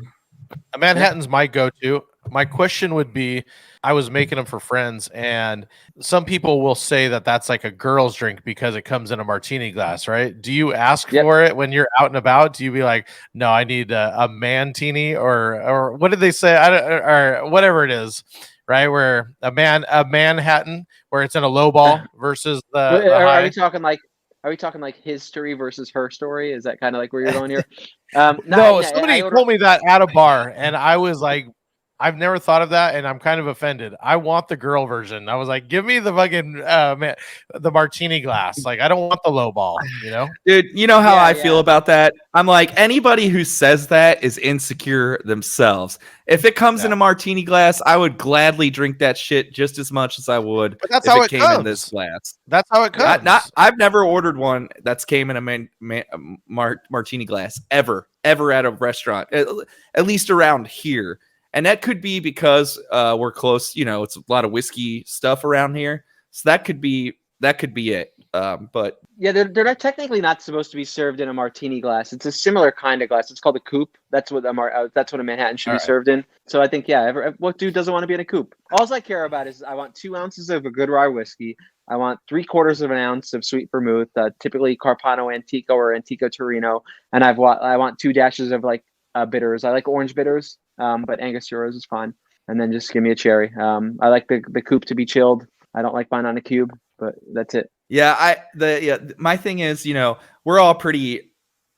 Manhattan's my go-to. My question would be, I was making them for friends, and some people will say that that's like a girl's drink because it comes in a martini glass, right? Do you ask for it when you're out and about? Do you be like, no, I need a man-tini, or what did they say? Or whatever it is, right? Where a Manhattan, where it's in a low ball versus the high. Are we talking like his story versus her story? Is that kind of like where you're going here? Somebody told me that at a bar, and I was like, I've never thought of that, and I'm kind of offended. I want the girl version. I was like, give me the fucking the martini glass. Like, I don't want the low ball, Dude, you know how I feel about that? I'm like, anybody who says that is insecure themselves. If it comes in a martini glass, I would gladly drink that shit just as much as I would if it came in this glass. That's how it comes. I've never ordered one that's came in a martini glass ever at a restaurant, at least around here. And that could be because we're close, it's a lot of whiskey stuff around here. So that could be it. But yeah, they're not technically not supposed to be served in a martini glass. It's a similar kind of glass. It's called a coupe. That's what a Manhattan should be served in. So I think, what dude doesn't want to be in a coupe? All I care about is I want 2 ounces of a good rye whiskey. I want 3/4 of an ounce of sweet vermouth, typically Carpano Antico or Antico Torino, and I want 2 dashes of bitters. I like orange bitters, but Angustiaras is fine. And then just give me a cherry. I like the coupe to be chilled. I don't like mine on a cube, but that's it. Yeah, my thing is, we're all pretty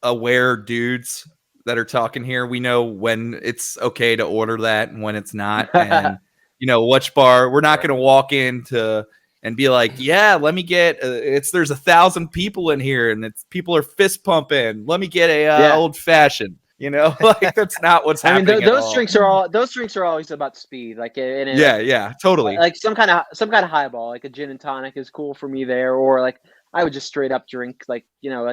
aware dudes that are talking here. We know when it's okay to order that and when it's not, and which bar. We're not going to walk into and be like, yeah, let me get there's 1,000 people in here and people are fist pumping. Let me get a old fashioned. That's not what's happening. I mean, those drinks are always about speed. Totally. Like some kind of highball, like a gin and tonic is cool for me there, or like I would just straight up drink a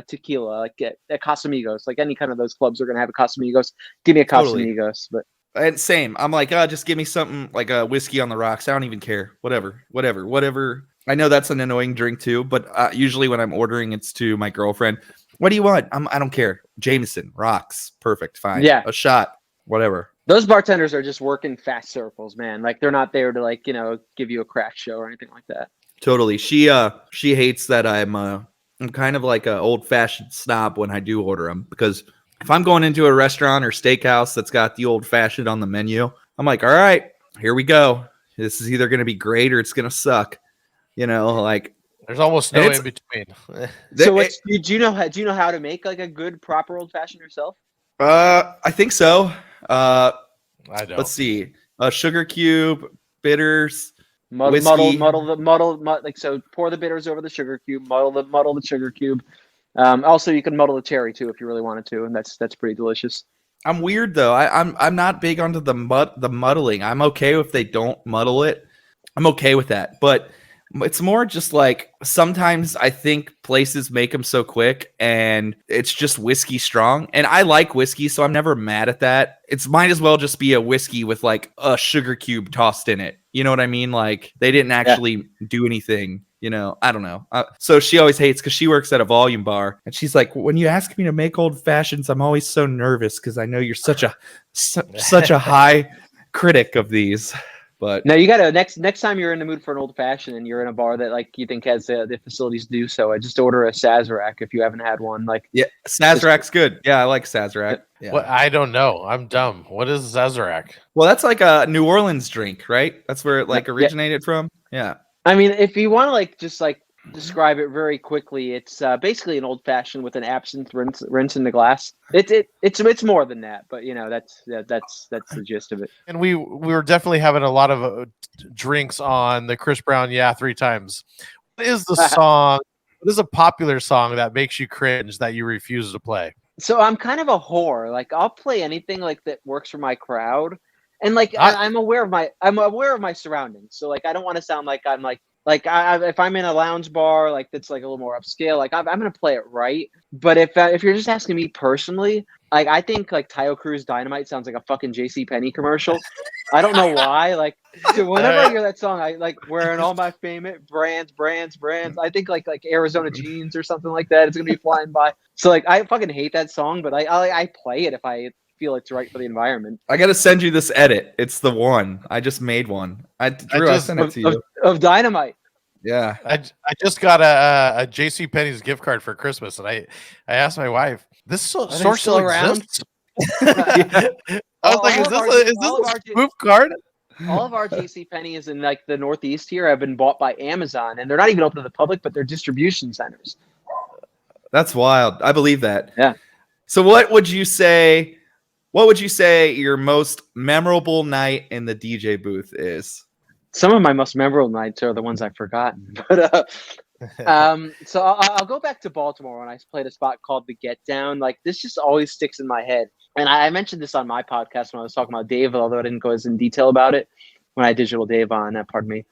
tequila, like at Casamigos. Like any kind of those clubs are gonna have a Casamigos. Give me a Casamigos, but. And same. I'm like, just give me something like a whiskey on the rocks. I don't even care. Whatever. I know that's an annoying drink too, but usually when I'm ordering, it's to my girlfriend. What do you want? I don't care. Jameson, rocks, perfect, fine. Yeah, a shot, whatever. Those bartenders are just working fast circles, man. Like they're not there to give you a crack show or anything like that. Totally. She hates that I'm kind of like an old fashioned snob when I do order them, because if I'm going into a restaurant or steakhouse that's got the old fashioned on the menu, I'm like, all right, here we go. This is either going to be great or it's going to suck. There's almost no in between. So do you know how to make like a good proper old fashioned yourself? I think so. I don't. Let's see. Sugar cube, bitters, whiskey. So pour the bitters over the sugar cube, muddle the sugar cube. Also you can muddle the cherry too if you really wanted to, and that's pretty delicious. I'm weird though. I'm not big onto the muddling. I'm okay if they don't muddle it. I'm okay with that. But It's more just like sometimes I think places make them so quick and it's just whiskey strong. And I like whiskey, so I'm never mad at that. It's might as well just be a whiskey with like a sugar cube tossed in it. You know what I mean? Like they didn't actually do anything. You know, I don't know. So she always hates because she works at a volume bar, and she's like, "When you ask me to make old fashions, I'm always so nervous because I know you're such a high critic of these." But now you gotta next time you're in the mood for an old fashioned and you're in a bar that like you think has the facilities to do so, I just order a Sazerac if you haven't had one. Like Sazerac's good. Yeah, I like Sazerac. Yeah. What? I don't know. I'm dumb. What is Sazerac? Well, that's like a New Orleans drink, right? That's where it like originated from. Yeah. I mean, if you want to like just like describe it very quickly, it's basically an old fashioned with an absinthe rinse in the glass. It's more than that, but you know that's the gist of it. And we were definitely having a lot of drinks on the Chris Brown Three Times. What is the song? What is a popular song that makes you cringe that you refuse to play? So I'm kind of a whore. Like I'll play anything like that works for my crowd, and like I'm aware of my surroundings. So like I don't want to sound like I'm like if I'm in a lounge bar like that's like a little more upscale, like I'm gonna play it right. But if you're just asking me personally, like I think like Tayo Cruz Dynamite sounds like a fucking JCPenney commercial. I don't know why. Like so whenever I hear that song, I like wearing all my favorite brands. I think like Arizona jeans or something like that. It's gonna be flying by. So like I fucking hate that song, but I play it if I feel it's right for the environment. I gotta send you this edit. It's the one. I just made one. I sent it to you. Of Dynamite. Yeah. I just got a JCPenney's gift card for Christmas, and I asked my wife, "This store still exists?" I was like, "Is this a spoof card?" All of our JCPenney's in like the Northeast here have been bought by Amazon, and they're not even open to the public, but they're distribution centers. That's wild. I believe that. Yeah. So what would you say your most memorable night in the DJ booth is? Some of my most memorable nights are the ones I've forgotten. But so I'll go back to Baltimore when I played a spot called the Get Down. Like this just always sticks in my head. And I mentioned this on my podcast when I was talking about Dave, although I didn't go as in detail about it when I had Digital Dave on. Pardon me.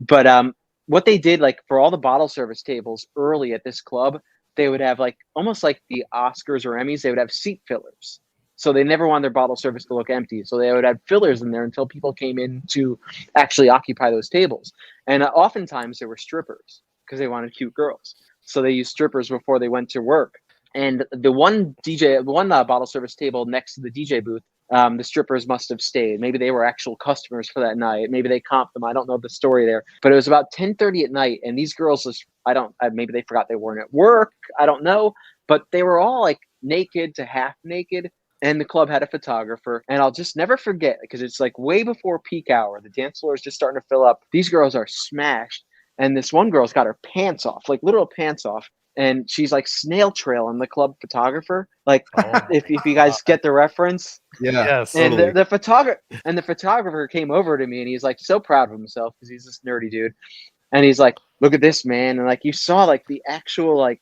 But what they did, like for all the bottle service tables early at this club, they would have like almost like the Oscars or Emmys. They would have seat fillers. So they never wanted their bottle service to look empty. So they would have fillers in there until people came in to actually occupy those tables. And oftentimes there were strippers because they wanted cute girls. So they used strippers before they went to work. And the one bottle service table next to the DJ booth, the strippers must have stayed. Maybe they were actual customers for that night. Maybe they comped them. I don't know the story there. But it was about 10:30 at night. And these girls, maybe they forgot they weren't at work. I don't know. But they were all like naked to half naked. And the club had a photographer, and I'll just never forget because it's like way before peak hour. The dance floor is just starting to fill up. These girls are smashed, and this one girl's got her pants off, like literal pants off, and she's like snail trailing the club photographer. Like if you guys get the reference, yeah. Yes. And Totally. the photographer came over to me, and he's like so proud of himself because he's this nerdy dude, and he's like, "Look at this, man!" And like you saw like the actual like,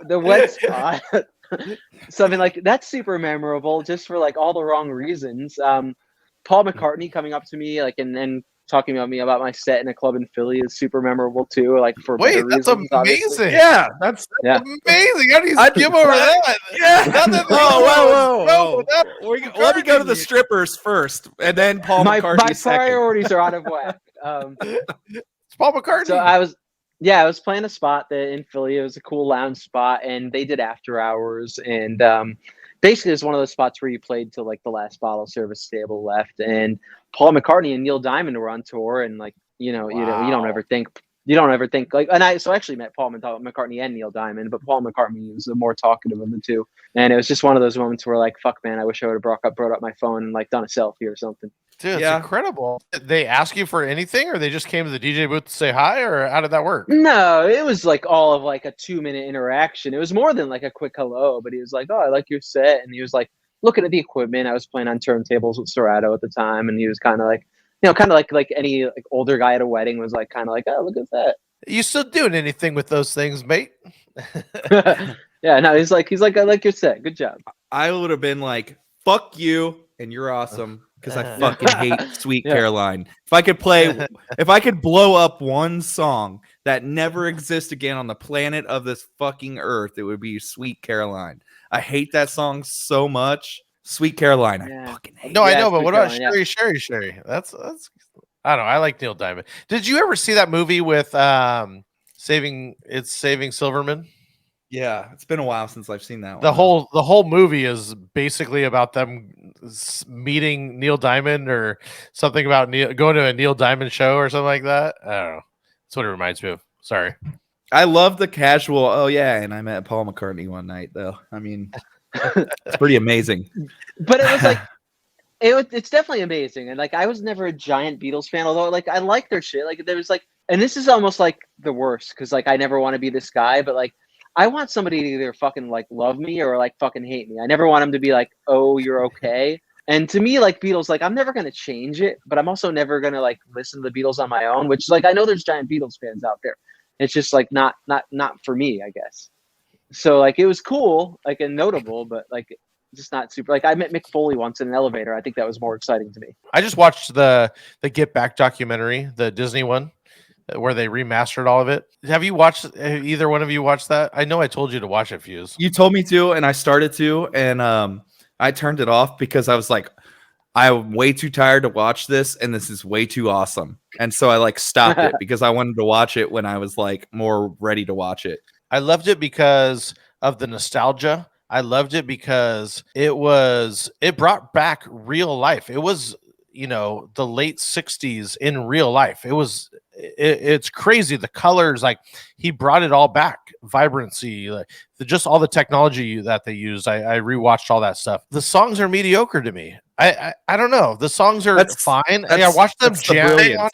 the wet spot. So I mean, like that's super memorable, just for like all the wrong reasons. Paul McCartney coming up to me, like, and then talking about me about my set in a club in Philly is super memorable too. Like for Wait, better that's reasons, amazing. obviously. Yeah, that's Amazing. How do you skip over that? yeah. Whoa. Whoa. Let me go to the strippers first, and then Paul My McCartney second. priorities are out of whack. It's Paul McCartney. So I was playing a spot in Philly. It was a cool lounge spot, and they did after hours. And basically, it's one of those spots where you played till like the last bottle service table left. And Paul McCartney and Neil Diamond were on tour, and like you don't ever think like. And I actually met Paul McCartney and Neil Diamond, but Paul McCartney was the more talkative of the two. And it was just one of those moments where like, fuck, man, I wish I would have brought up my phone and like done a selfie or something. Dude, it's incredible. Did they ask you for anything, or they just came to the DJ booth to say hi, or how did that work? No, it was like all of like a 2-minute interaction. It was more than like a quick hello, but he was like, "Oh, I like your set," and he was like looking at the equipment. I was playing on turntables with Serato at the time, and he was kind of like, like any like older guy at a wedding was like kind of like, "Oh, look at that." You still doing anything with those things, mate? Yeah, no, he's like, "I like your set. Good job." I would have been like, "Fuck you," and you're awesome. because I fucking hate Sweet Yeah. Caroline. If I could blow up one song that never exists again on the planet of this fucking earth, it would be Sweet Caroline. I hate that song so much. Sweet Caroline, I Yeah. fucking hate. No, I Yeah, know, but Sweet what about Caroline, yeah. Sherry? That's I don't know. I like Neil Diamond. Did you ever see that movie with Saving Silverman? Yeah, it's been a while since I've seen that The one. whole movie is basically about them meeting Neil Diamond or something about going to a Neil Diamond show or something like that. I don't know. That's what it reminds me of. Sorry. I love the casual. Oh yeah, and I met Paul McCartney one night though. I mean, it's pretty amazing. But it was like it's definitely amazing. And like I was never a giant Beatles fan, although like I like their shit. Like there was like, and this is almost like the worst because like I never want to be this guy, but like I want somebody to either fucking like love me or like fucking hate me. I never want them to be like, oh, you're okay. And to me, like Beatles, like I'm never gonna change it, but I'm also never gonna like listen to the Beatles on my own. Which like I know there's giant Beatles fans out there. It's just like not for me, I guess. So like it was cool, like and notable, but like just not super. Like I met Mick Foley once in an elevator. I think that was more exciting to me. I just watched the Get Back documentary, the Disney one, where they remastered all of it. Have either one of you watched that? I know I told you to watch it, Fuse. You told me to, and I started to, and I turned it off because I was like, I'm way too tired to watch this, and this is way too awesome. And so I like stopped it because I wanted to watch it when I was like more ready to watch it. I loved it because of the nostalgia. I loved it because it brought back real life. It was, the late 60s in real life. It's crazy. The colors, like he brought it all back. Vibrancy, like just all the technology that they used. I rewatched all that stuff. The songs are mediocre to me. I don't know. The songs are fine. I watched them jamming on it.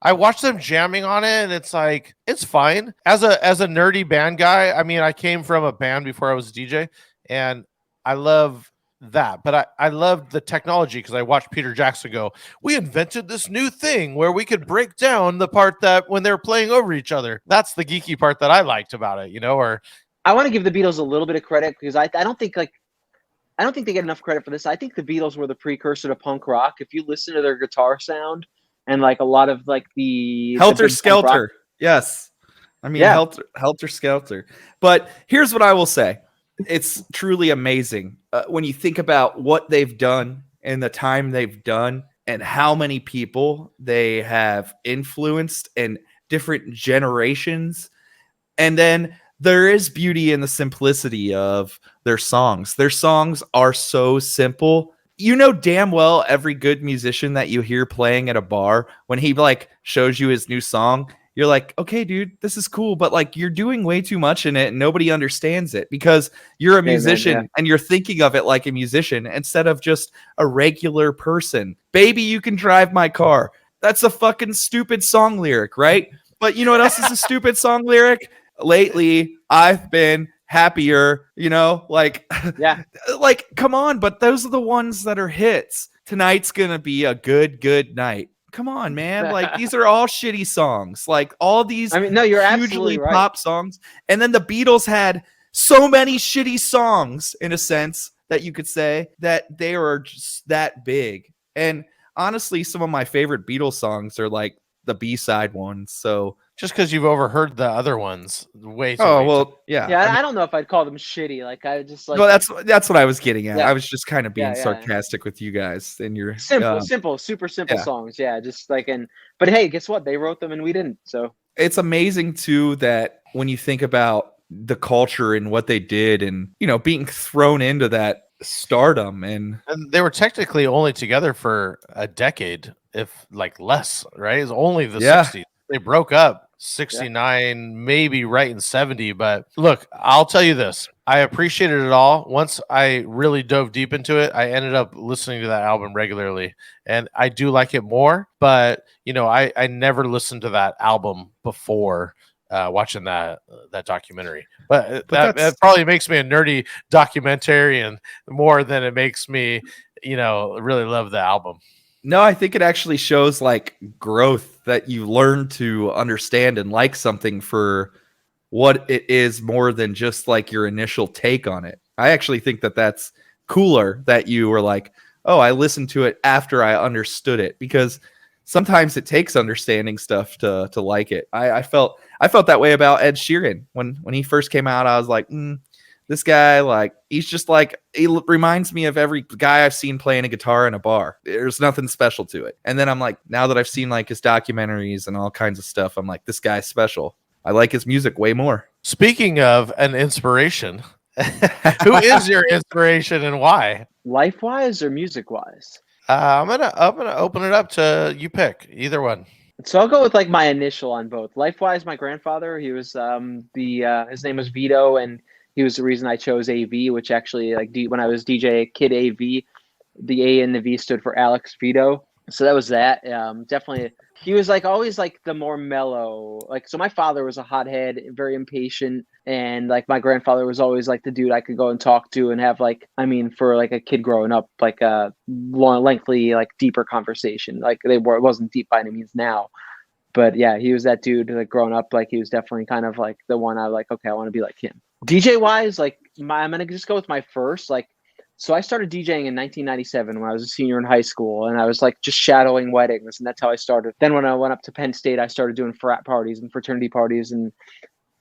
I watched them jamming on it, and it's like it's fine. As a nerdy band guy, I mean, I came from a band before I was a DJ, and I love that. But I loved the technology because I watched Peter Jackson go, we invented this new thing where we could break down the part that when they're playing over each other. That's the geeky part that I liked about it, or I want to give the Beatles a little bit of credit because I don't think they get enough credit for this. I think the Beatles were the precursor to punk rock. If you listen to their guitar sound and like a lot of like the Helter Skelter. Yes. I mean, Yeah. Helter Skelter. But here's what I will say. It's truly amazing when you think about what they've done and the time they've done and how many people they have influenced and different generations. And then there is beauty in the simplicity of their songs. Their songs are so simple. You know damn well every good musician that you hear playing at a bar, when he like shows you his new song, you're like, okay, dude, this is cool, but like you're doing way too much in it and nobody understands it because you're a musician and you're thinking of it like a musician instead of just a regular person. Baby, you can drive my car. That's a fucking stupid song lyric, right? But you know what else is a stupid song lyric? Lately, I've been happier, like, like, come on, but those are the ones that are hits. Tonight's gonna be a good night. Come on, man. Like, these are all shitty songs. Like, all these no, you're hugely absolutely right. pop songs. And then the Beatles had so many shitty songs, in a sense, that you could say that they were just that big. And honestly, some of my favorite Beatles songs are like the B-side ones. So just because you've overheard the other ones way too yeah. Yeah, I don't know if I'd call them shitty. Like I just like well, that's what I was getting at. Yeah. I was just kind of being Yeah. sarcastic with you guys and your simple, super simple songs. Yeah, just like but hey, guess what? They wrote them and we didn't. So it's amazing too that when you think about the culture and what they did and being thrown into that stardom and they were technically only together for a decade, if like less, right? It's only the 60s. They broke up 69, maybe right in 70. But look, I'll tell you this. I appreciated it all. Once I really dove deep into it, I ended up listening to that album regularly. And I do like it more. But, I never listened to that album before watching that documentary. But that probably makes me a nerdy documentarian more than it makes me, really love the album. No, I think it actually shows like growth that you learn to understand and like something for what it is more than just like your initial take on it. I actually think that that's cooler that you were like, oh, I listened to it after I understood it, because sometimes it takes understanding stuff to like it. I felt that way about Ed Sheeran when he first came out. I was like, this guy, like, he's just like, he reminds me of every guy I've seen playing a guitar in a bar. There's nothing special to it. And then I'm like, now that I've seen like his documentaries and all kinds of stuff, I'm like, this guy's special. I like his music way more. Speaking of an inspiration, who is your inspiration and why? Life wise or music wise? I'm gonna open it up to you. Pick either one. So I'll go with like my initial on both. Life wise, my grandfather, he was his name was Vito, and he was the reason I chose AV, which actually like when I was DJ Kid AV, the A and the V stood for Alex Vito. So that was that. Definitely, he was like always like the more mellow. Like, so my father was a hothead, very impatient, and like my grandfather was always like the dude I could go and talk to and have like, I mean, for like a kid growing up, like a long, lengthy, like deeper conversation. Like it wasn't deep by any means now, but yeah, he was that dude. Like growing up, like he was definitely kind of like the one I like. Okay, I want to be like him. DJ wise, like I'm gonna just go with my first like. So I started DJing in 1997 when I was a senior in high school, and I was like just shadowing weddings, and that's how I started. Then when I went up to Penn State, I started doing frat parties and fraternity parties and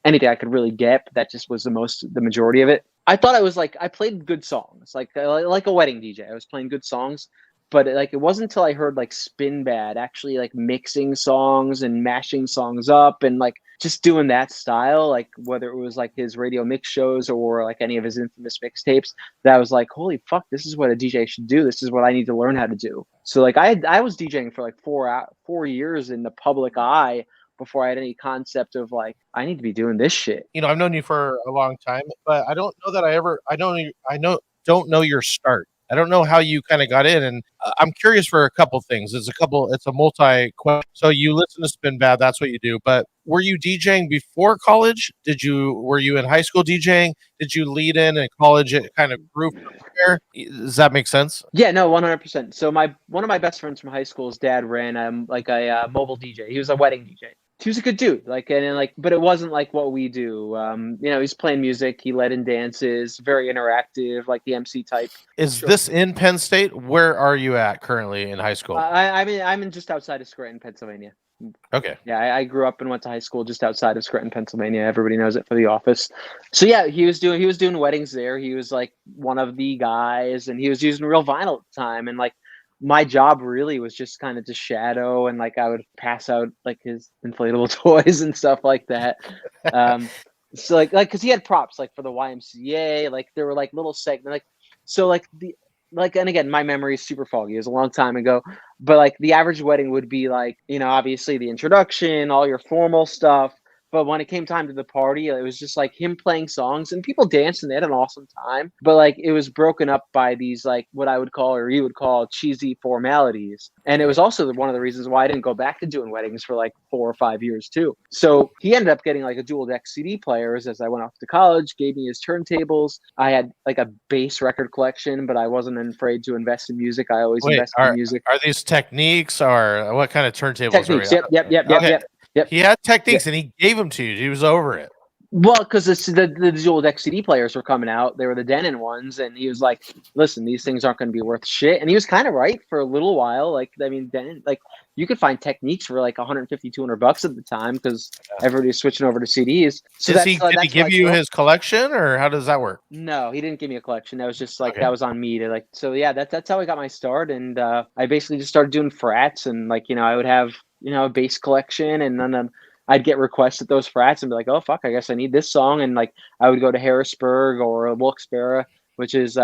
anything I could really get. But that just was the majority of it. I thought I was like, I played good songs, like a wedding DJ. I was playing good songs, but it wasn't until I heard like Spin Bad actually like mixing songs and mashing songs up and like just doing that style, like whether it was like his radio mix shows or like any of his infamous mixtapes, that I was like, holy fuck, this is what a DJ should do. This is what I need to learn how to do. So like I was DJing for like 4 years in the public eye before I had any concept of like, I need to be doing this shit. You know, I've known you for a long time, but I don't know that don't know your start. I don't know how you kind of got in, and I'm curious for a couple things. It's a multi-question. So you listen to Spin Bad, that's what you do. But were you DJing before college? Were you in high school DJing? Did you lead in college? It kind of grew from there. Does that make sense? Yeah, no, 100%. So one of my best friends from high school's dad ran like a mobile DJ. He was a wedding DJ. He was a good dude, like, and like, but it wasn't like what we do. You know, he's playing music, he led in dances, very interactive, like the MC type. Is this in Penn State? Where are you at currently in high school? I'm in just outside of Scranton, Pennsylvania. Okay. Yeah, I grew up and went to high school just outside of Scranton, Pennsylvania. Everybody knows it for the office. So yeah, he was doing weddings there. He was like one of the guys, and he was using real vinyl at the time, and like. My job really was just kind of to shadow, and like I would pass out like his inflatable toys and stuff like that. So like because he had props like for the YMCA, like there were like little segments, like so like and again my memory is super foggy. It was a long time ago, but like the average wedding would be like, you know, obviously the introduction, all your formal stuff. But when it came time to the party, it was just like him playing songs and people danced and they had an awesome time. But like it was broken up by these like what I would call or you would call cheesy formalities. And it was also one of the reasons why I didn't go back to doing weddings for like 4 or 5 years too. So he ended up getting like a dual deck CD players as I went off to college, gave me his turntables. I had like a bass record collection, but I wasn't afraid to invest in music. I always invest in music. Are these techniques or what kind of turntables? Techniques, are you? Yep. He had techniques and he gave them to you. He was over it. Well, because the dual deck CD players were coming out. They were the Denon ones. And he was like, listen, these things aren't going to be worth shit. And he was kind of right for a little while. Like, I mean, Denon, like you could find techniques for like $150, $200 at the time because everybody was switching over to CDs. So did he give you his collection or how does that work? No, he didn't give me a collection. That was just like, that was on me to like, so yeah, that's how I got my start. And I basically just started doing frats and like, you know, I would have, you know, a bass collection and then I'd get requests at those frats and be like, oh, fuck, I guess I need this song. And like, I would go to Harrisburg or Wilkes-Barre, which is,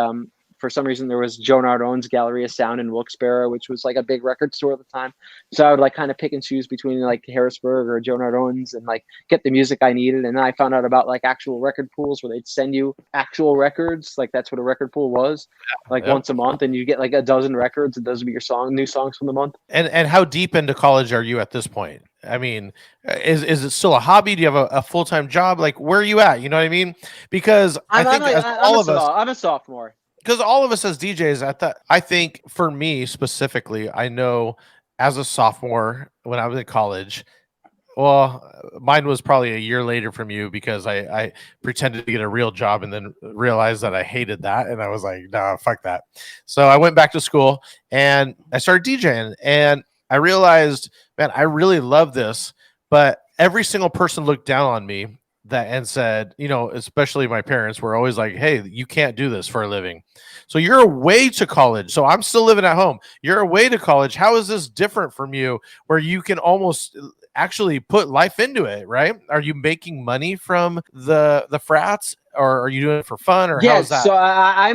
for some reason, there was Joe Nardone's Gallery of Sound in Wilkes-Barre, which was like a big record store at the time. So I would like kind of pick and choose between like Harrisburg or Joe Nardone's and like get the music I needed. And then I found out about like actual record pools where they'd send you actual records. Like that's what a record pool was, like once a month. And you get like a dozen records and those would be your new songs from the month. And how deep into college are you at this point? I mean, is it still a hobby? Do you have a full-time job? Like, where are you at? You know what I mean? Because I'm a sophomore. Because all of us as DJs, I think for me specifically, I know as a sophomore when I was in college, Well, mine was probably a year later from you because I pretended to get a real job and then realized that I hated that. And I was like, nah, fuck that. So I went back to school and I started DJing. And I realized, man, I really love this. But every single person looked down on me that and said, especially my parents were always like, hey, you can't do this for a living. So you're away to college. So I'm still living at home. You're away to college. How is this different from you where you can almost actually put life into it, right? Are you making money from the frats, or are you doing it for fun, or how's that? So I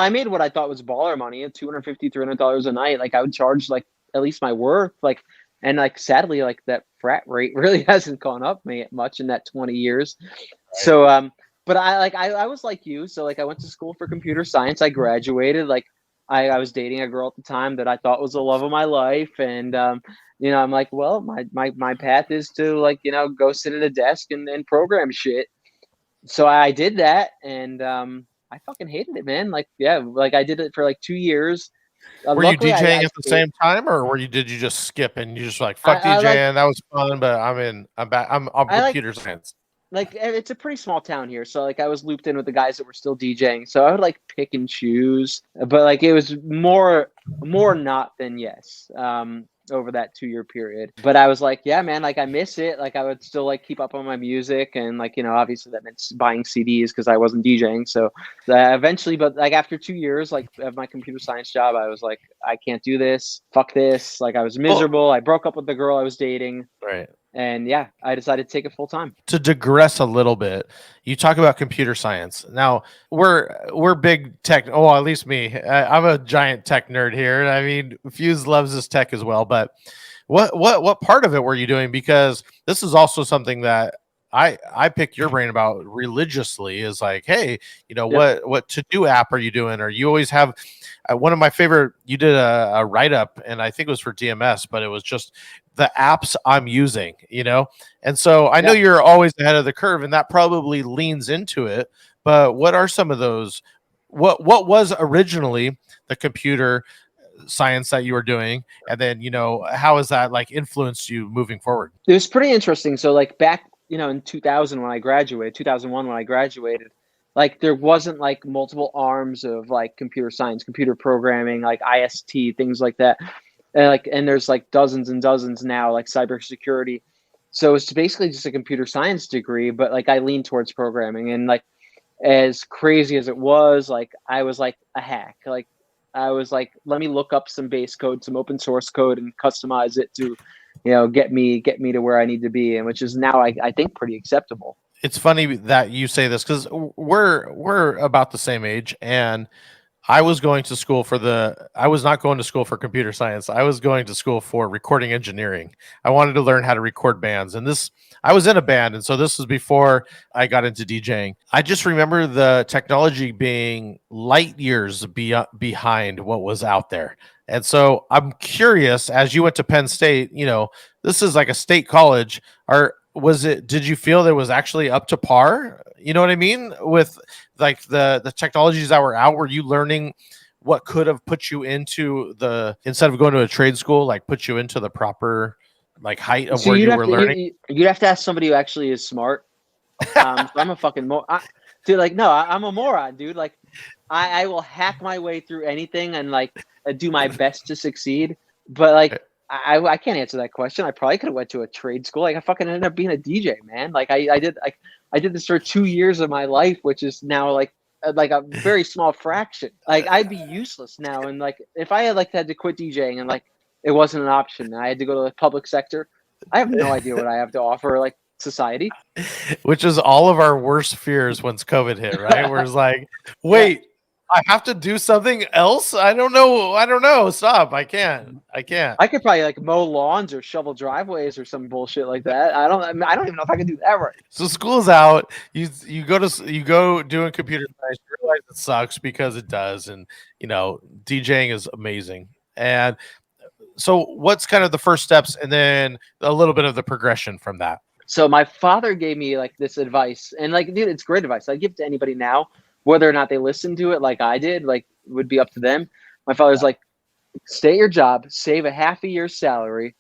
made what I thought was baller money at $250-$300 a night. Like I would charge like at least my worth, like, and like sadly like that frat rate really hasn't gone up much in that 20 years. Right. So but I was like you, so like I went to school for computer science. I graduated. Like I was dating a girl at the time that I thought was the love of my life, and I'm like, well, my path is to like go sit at a desk and program shit. So I did that, and I fucking hated it, man. Like, yeah, like I did it for like 2 years. Were you DJing at the same time, or did you just skip and you just like fuck DJing? That was fun, but I'm on computer science. Like it's a pretty small town here, so like I was looped in with the guys that were still DJing, so I would like pick and choose, but like it was more not than yes. Over that 2-year period. But I was like, yeah, man, like I miss it. Like I would still like keep up on my music, and like, obviously that meant buying CDs because I wasn't DJing. So eventually, but like after 2 years like of my computer science job, I was like, I can't do this. Fuck this. Like I was miserable. I broke up with the girl I was dating. Right. And yeah, I decided to take it full time. To digress a little bit, you talk about computer science. Now we're big tech. Oh, at least me. I'm a giant tech nerd here. I mean, Fuse loves this tech as well. But what part of it were you doing? Because this is also something that I pick your brain about religiously. Is like, hey, what to do app are you doing? Or you always have one of my favorite. You did a write up, and I think it was for DMS, but it was just the apps I'm using, and so I know you're always ahead of the curve, and that probably leans into it. But what are some of those? What was originally the computer science that you were doing, and then how has that like influenced you moving forward? It was pretty interesting. So like back in 2001 when I graduated, like there wasn't like multiple arms of like computer science, computer programming, like IST, things like that. And there's like dozens and dozens now, like cybersecurity. So it's basically just a computer science degree, but like I lean towards programming. And like as crazy as it was, like I was like a hack. Like I was like, let me look up some base code, some open source code, and customize it to, get me to where I need to be, and which is now I think pretty acceptable. It's funny that you say this because we're about the same age, and I was going to school I was not going to school for computer science. I was going to school for recording engineering. I wanted to learn how to record bands. And I was in a band. And so this was before I got into DJing. I just remember the technology being light years behind what was out there. And so I'm curious, as you went to Penn State, this is like a state college. Did you feel that it was actually up to par? You know what I mean? With like the technologies that were out, were you learning what could have put you into instead of going to a trade school, like put you into the proper like height of where you were learning? You'd have to ask somebody who actually is smart. So I'm a fucking dude. Like, no, I'm a moron, dude. Like, I will hack my way through anything and like do my best to succeed. But like, I can't answer that question. I probably could have went to a trade school. Like I fucking ended up being a DJ, man. Like I did this for 2 years of my life, which is now like a very small fraction. Like I'd be useless now. And like if I had to quit DJing and like it wasn't an option, I had to go to the public sector, I have no idea what I have to offer like society. Which is all of our worst fears once COVID hit, right? Where it's like, wait. I have to do something else. I don't know. Stop. I can't. I could probably like mow lawns or shovel driveways or some bullshit like that. I don't even know if I can do that right. So school's out. You go doing computer science. You realize it sucks because it does, and DJing is amazing. And so, what's kind of the first steps, and then a little bit of the progression from that? So my father gave me like this advice, and like, dude, it's great advice. I give it to anybody now. Whether or not they listen to it like I did, like it would be up to them. My father's like, stay at your job, save a half a year's salary,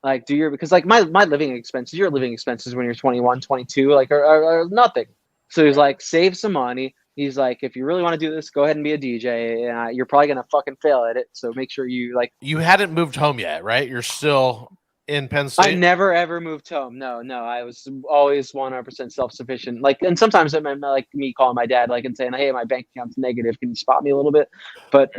Like, because like my living expenses, your living expenses when you're 21, 22, like are nothing. So he's like, save some money. He's like, if you really want to do this, go ahead and be a DJ. And you're probably gonna fucking fail at it. So make sure you like. You hadn't moved home yet, right? You're still in Penn I State. never ever moved home. No, I was always 100% self-sufficient. Like, and sometimes it meant like me calling my dad, like, and saying, "Hey, my bank account's negative. Can you spot me a little bit?" But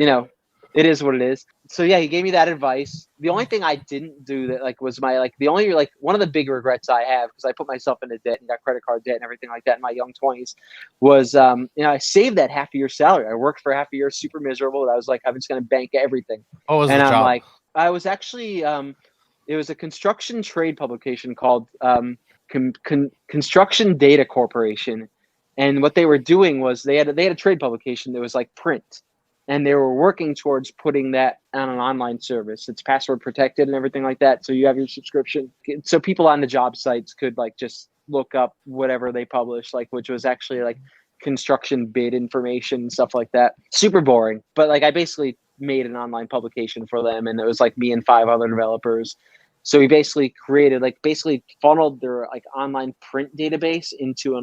it is what it is. So yeah, he gave me that advice. The only thing I didn't do that like was the only like one of the big regrets I have, because I put myself into debt and got credit card debt and everything like that in my young 20s, was I saved that half a year salary. I worked for half a year, super miserable. I was like, I'm just gonna bank everything. What was And the I'm job? like, I was actually it was a construction trade publication called Construction Data Corporation, and what they were doing was they had a trade publication that was like print, and they were working towards putting that on an online service. It's password protected and everything like that, so you have your subscription, so people on the job sites could like just look up whatever they published, like, which was actually like construction bid information and stuff like that. Super boring, but like I basically made an online publication for them, and it was like me and 5 other developers. So we basically funneled their like online print database into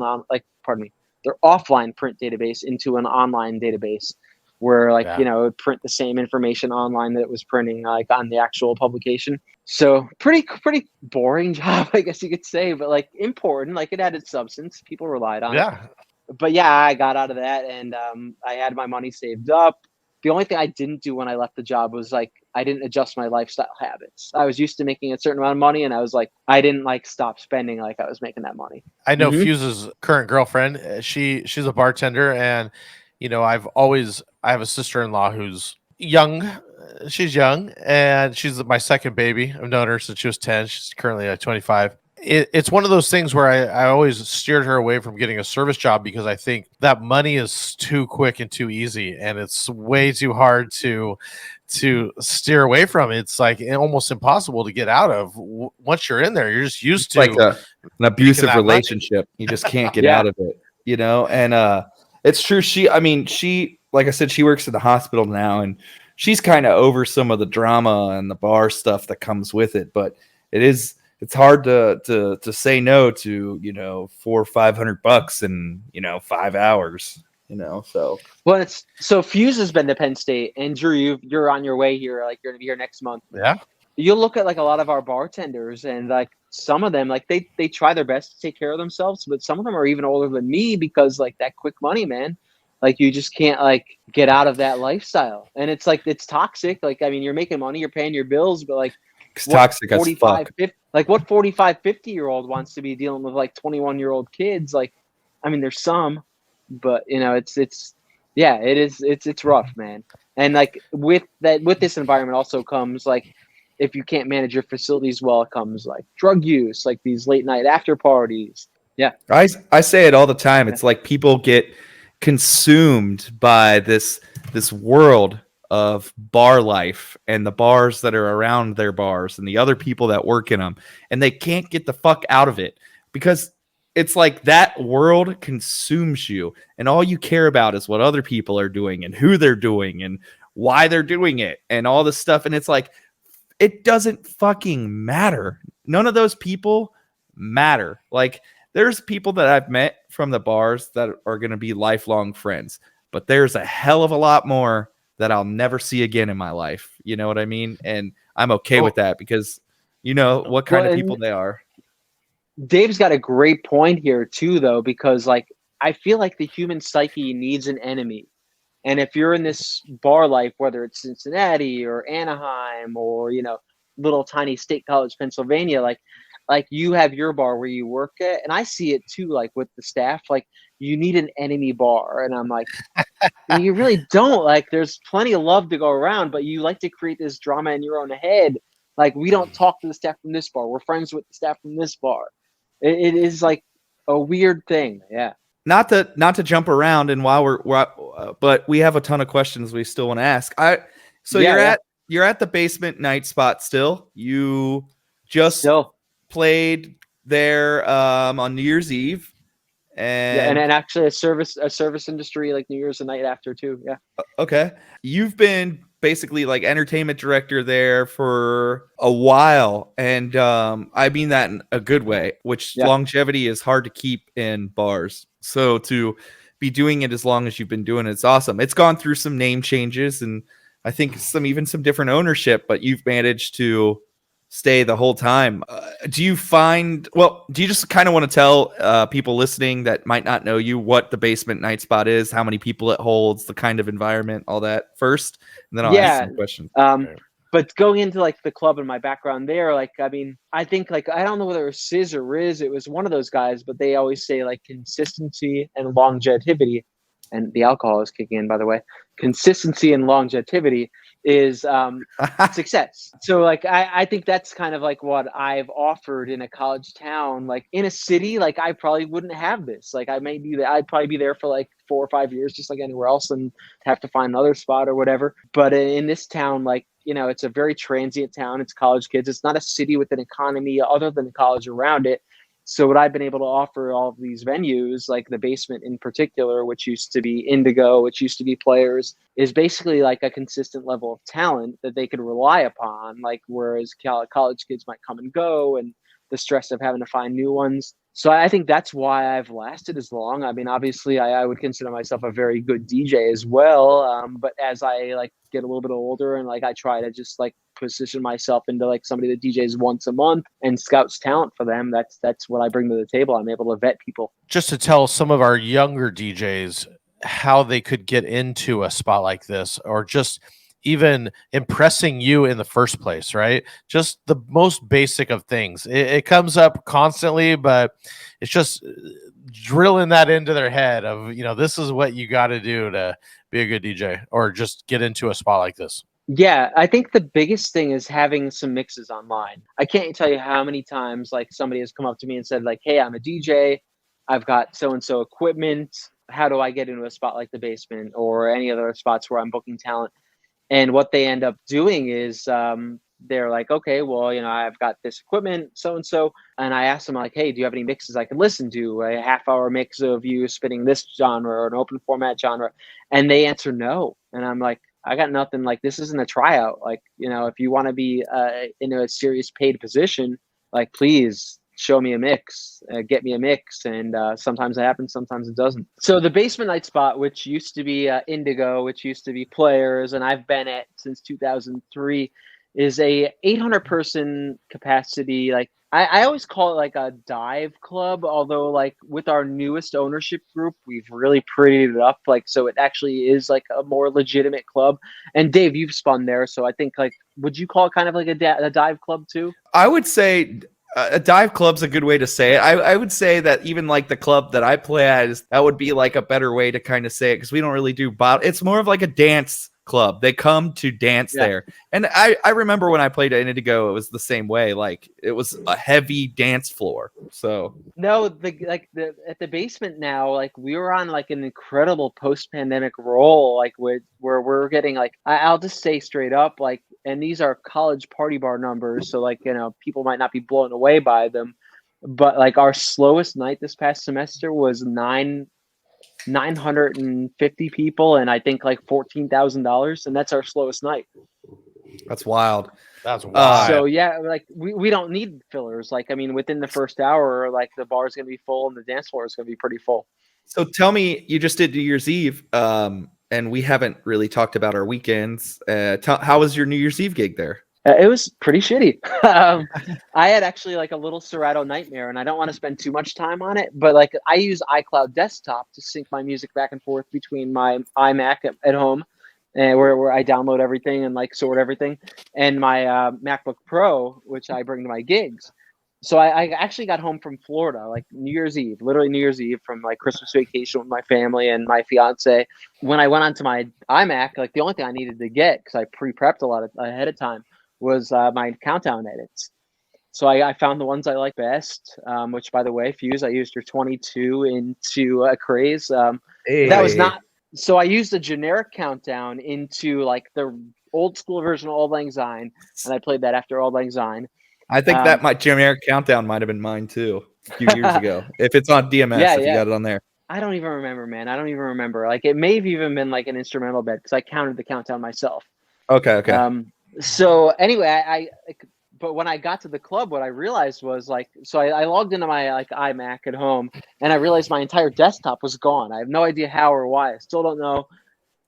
their offline print database into an online database where like it would print the same information online that it was printing like on the actual publication. So pretty boring job, I guess you could say, but like important. Like, it had its substance. People relied on it. But yeah, I got out of that, and I had my money saved up. The only thing I didn't do when I left the job was like I didn't adjust my lifestyle habits. I was used to making a certain amount of money, and I was like, I didn't like stop spending like I was making that money. I know Fuse's current girlfriend. She's a bartender, and I have a sister-in-law who's young. She's young, and she's my second baby. I've known her since she was 10. She's currently at 25. It's one of those things where I always steered her away from getting a service job, because I think that money is too quick and too easy, and it's way too hard to steer away from. It's like almost impossible to get out of. Once you're in there, you're just used to like an abusive relationship. You just can't get out of it, and it's true. She, like I said, she works at the hospital now, and she's kind of over some of the drama and the bar stuff that comes with it, but it's hard to say no to, $400 or $500 in 5 hours, so. Well, so Fuse has been to Penn State, and Drew, you're on your way here. Like, you're gonna be here next month. Yeah. You'll look at like a lot of our bartenders, and like some of them, like they try their best to take care of themselves, but some of them are even older than me, because like that quick money, man. Like, you just can't like get out of that lifestyle, and it's like it's toxic. Like, you're making money, you're paying your bills, but like it's toxic as fuck. 50, like what 45, 50-year-old wants to be dealing with like 21-year-old kids? Like, there's some, but it's rough, man. And like with this environment also comes like, if you can't manage your facilities well, it comes like drug use, like these late night after parties. Yeah. I say it all the time. It's like people get consumed by this world of bar life and the bars that are around their bars and the other people that work in them, and they can't get the fuck out of it, because it's like that world consumes you, and all you care about is what other people are doing and who they're doing and why they're doing it and all this stuff. And it's like, it doesn't fucking matter. None of those people matter. Like, there's people that I've met from the bars that are going to be lifelong friends, but there's a hell of a lot more that I'll never see again in my life. You know what I mean? And I'm okay with that, because what kind of people they are. Dave's got a great point here too, though, because like, I feel like the human psyche needs an enemy. And if you're in this bar life, whether it's Cincinnati or Anaheim or, little tiny State College, Pennsylvania, like you have your bar where you work at, and I see it too, like with the staff, like you need an enemy bar. And I'm like, you really don't. Like, there's plenty of love to go around, but you like to create this drama in your own head. Like, we don't talk to the staff from this bar. We're friends with the staff from this bar. It is like a weird thing. Yeah. Not to jump around, and while but we have a ton of questions we still want to ask. You're at the basement night spot still. You just played there on New Year's Eve, and actually a service industry like New Year's the night after too. Yeah. Okay. You've been basically like entertainment director there for a while, and I mean that in a good way, which Yeah. longevity is hard to keep in bars. So to be doing it as long as you've been doing it's awesome. It's gone through some name changes and I think some different ownership, but you've managed to stay the whole time. Do you just kind of want to tell people listening that might not know you what the Basement Night Spot is, how many people it holds, the kind of environment, all that first, and then I'll ask some questions. But going into like the club and my background there, like, I mean, I think like, I don't know whether it was Sis or Riz, it was one of those guys, but they always say like consistency and longevity, and the alcohol is kicking in, by the way. Consistency and longevity is success. So like, I think that's kind of like what I've offered in a college town. Like in a city, like I probably wouldn't have this. Like I'd probably be there for like 4 or 5 years, just like anywhere else, and have to find another spot or whatever. But in this town, like, you know, it's a very transient town. It's college kids. It's not a city with an economy other than college around it. So what I've been able to offer all of these venues, like the Basement in particular, which used to be Indigo, which used to be Players, is basically like a consistent level of talent that they could rely upon. Like, whereas college kids might come and go and the stress of having to find new ones. So I think that's why I've lasted as long. I mean, obviously I would consider myself a very good DJ as well. But as I like get a little bit older and like I try to just like position myself into like somebody that DJs once a month and scouts talent for them, that's what I bring to the table. I'm able to vet people. Just to tell some of our younger DJs how they could get into a spot like this, or just even impressing you in the first place, right? Just the most basic of things. It comes up constantly, but it's just drilling that into their head of, you know, this is what you got to do to be a good DJ or just get into a spot like this. Yeah, I think the biggest thing is having some mixes online. I can't tell you how many times like somebody has come up to me and said like, hey, I'm a DJ. I've got so-and-so equipment. How do I get into a spot like the Basement or any other spots where I'm booking talent? And what they end up doing is they're like, okay, well, you know, I've got this equipment, so-and-so. And I ask them like, hey, do you have any mixes I can listen to? A half-hour mix of you spinning this genre or an open format genre? And they answer no. And I'm like, I got nothing. Like, this isn't a tryout. Like, you know, if you want to be in a serious paid position, like, please show me a mix, get me a mix. And sometimes it happens, sometimes it doesn't. So the Basement Night Spot, which used to be Indigo, which used to be Players, and I've been at since 2003, is a 800 person capacity. Like, I always call it like a dive club, although like with our newest ownership group, we've really prettied it up. Like, so it actually is like a more legitimate club. And Dave, you've spun there. So I think like, would you call it kind of like a dive club too? I would say a dive club's a good way to say it. I would say that even like the club that I play at, that would be like a better way to kind of say it, because we don't really do it's more of like a dance club. They come to dance there. And I remember when I played at Indigo, it was the same way. Like, it was a heavy dance floor. So no, at the Basement now, like we were on like an incredible post-pandemic roll, like where we're getting like, I'll just say straight up, like, and these are college party bar numbers, so like, you know, people might not be blown away by them, but like our slowest night this past semester was 950 people, and I think like $14,000, and that's our slowest night. That's wild. That's wild. So yeah, like we don't need fillers. Like, I mean, within the first hour, like the bar is gonna be full and the dance floor is gonna be pretty full. So tell me, you just did New Year's Eve, and we haven't really talked about our weekends. How was your New Year's Eve gig there? It was pretty shitty. I had actually like a little Serato nightmare, and I don't want to spend too much time on it, but like I use iCloud Desktop to sync my music back and forth between my iMac at home, and where I download everything and like sort everything, and my MacBook Pro, which I bring to my gigs. So I actually got home from Florida, like New Year's Eve, literally New Year's Eve, from like Christmas vacation with my family and my fiance. When I went onto my iMac, like the only thing I needed to get, because I pre-prepped a lot ahead of time, was my countdown edits. So I found the ones I like best, which, by the way, Fuse, I used your 22 into Craze. That was not, so I used a generic countdown into like the old school version of Auld Lang Syne, and I played that after Auld Lang Syne. I think that my generic countdown might have been mine too a few years ago. If it's on DMS, you got it on there. I don't even remember, man. I don't even remember. Like, it may have even been like an instrumental bed, because I counted the countdown myself. Okay. So anyway, but when I got to the club, what I realized was like, so I logged into my like iMac at home, and I realized my entire desktop was gone. I have no idea how or why. I still don't know.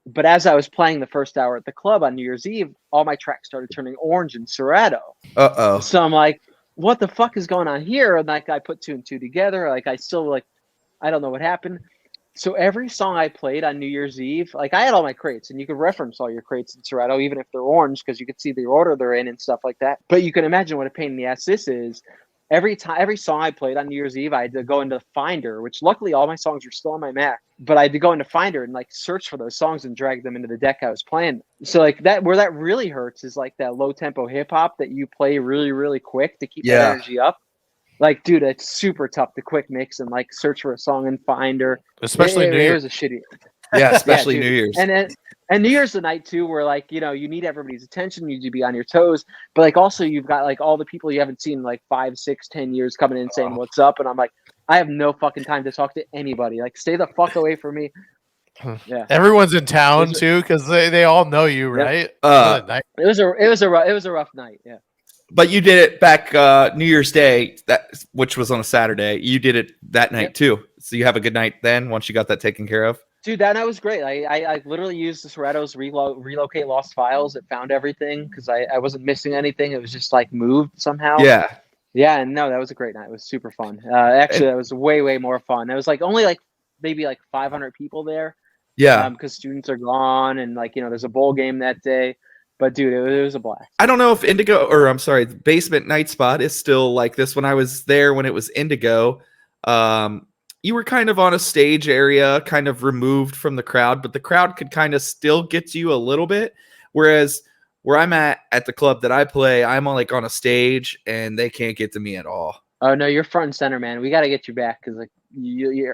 But as I was playing the first hour at the club on New Year's Eve, all my tracks started turning orange in Serato. Uh-oh. So I'm like, what the fuck is going on here? And like I put two and two together. Like I still like, I don't know what happened. So every song I played on New Year's Eve, like I had all my crates, and you could reference all your crates in Serato, even if they're orange, because you could see the order they're in and stuff like that. But you can imagine what a pain in the ass this is. Every song I played on New Year's Eve, I had to go into Finder, which luckily all my songs were still on my Mac. But I had to go into Finder and like search for those songs and drag them into the deck I was playing. So like that, where that really hurts is like that low tempo hip hop that you play really, really quick to keep that energy up. Like, dude, it's super tough to quick mix and like search for a song in Finder. Especially New Year's. It was a shitty. Yeah, especially New Year's. And New Year's the night too, where like, you know, you need everybody's attention, you need to be on your toes, but like also you've got like all the people you haven't seen in like 5, 6, 10 years coming in saying what's up, and I'm like, I have no fucking time to talk to anybody. Like, stay the fuck away from me. Yeah, everyone's in town too because they all know you, right? It was a rough night. Yeah. But you did it back New Year's Day, which was on a Saturday. You did it that night too. So you have a good night then once you got that taken care of. Dude, that night was great. I literally used the Serato's relocate lost files. It found everything because I wasn't missing anything. It was just like moved somehow. Yeah. Yeah, and no, that was a great night. It was super fun. Actually, that was way more fun. It was like only like maybe like 500 people there. Yeah. Because students are gone, and like, you know, there's a bowl game that day. But dude, it was a blast. I don't know if the Basement Night Spot is still like this. When I was there, when it was Indigo, you were kind of on a stage area, kind of removed from the crowd, but the crowd could kind of still get to you a little bit. Whereas where I'm at the club that I play, I'm on a stage and they can't get to me at all. Oh no, you're front and center, man. We got to get you back because like you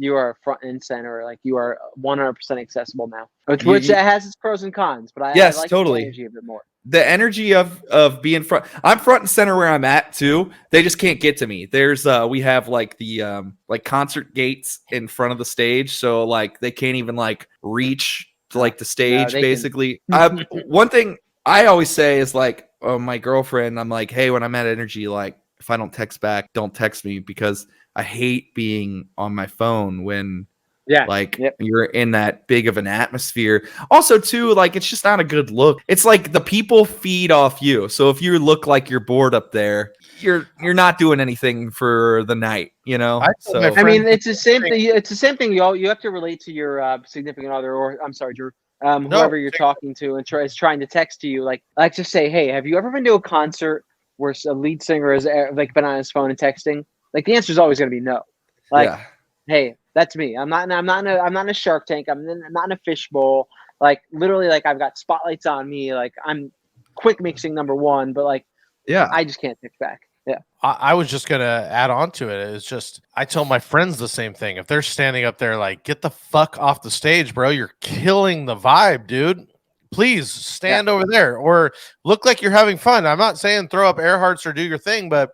are front and center. Like you are 100% accessible now, which has its pros and cons. But I like totally. the energy a bit more. The energy of being front. I'm front and center where I'm at too. They just can't get to me. There's we have like the like concert gates in front of the stage, so like they can't even like reach to like the stage. Basically, one thing I always say is like, my girlfriend, I'm like, hey, when I'm at Energy, like if I don't text back, don't text me because I hate being on my phone when you're in that big of an atmosphere. Also, too, like it's just not a good look. It's like the people feed off you. So if you look like you're bored up there, you're not doing anything for the night, you know. I mean, it's the same thing. It's the same thing. You have to relate to your significant other, or I'm sorry, your whoever you're talking to, and is trying to text to you. Like just say, hey, have you ever been to a concert where a lead singer has like been on his phone and texting? Like the answer is always going to be no. Like, hey, that's me. I'm not in a Shark Tank. I'm not in a fishbowl. Like literally, like I've got spotlights on me. Like I'm quick mixing number one, but like, I just can't text back. Yeah. I was just going to add on to it. It's just, I tell my friends the same thing. If they're standing up there, like, get the fuck off the stage, bro. You're killing the vibe, dude. Please stand over there or look like you're having fun. I'm not saying throw up air hearts or do your thing, but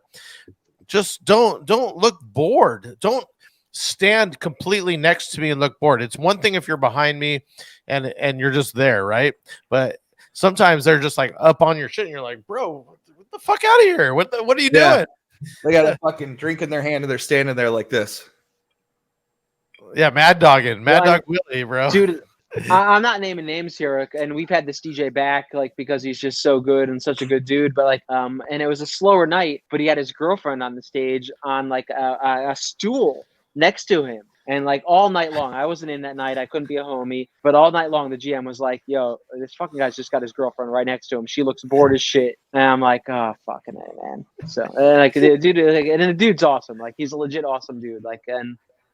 just don't look bored. Don't stand completely next to me and look bored. It's one thing if you're behind me and you're just there, right? But sometimes they're just like up on your shit and you're like, bro, what the fuck out of here? What are you doing? They got a fucking drink in their hand and they're standing there like this. Yeah, Mad Dog Willie, bro. Dude, I'm not naming names here, and we've had this DJ back like because he's just so good and such a good dude. But like, and it was a slower night, but he had his girlfriend on the stage on like a stool next to him, and like all night long. I wasn't in that night. I couldn't be a homie, but all night long the GM was like, "Yo, this fucking guy's just got his girlfriend right next to him. She looks bored as shit." And I'm like, "Oh fucking A, man." So like, the dude, and the dude's awesome. Like he's a legit awesome dude. Like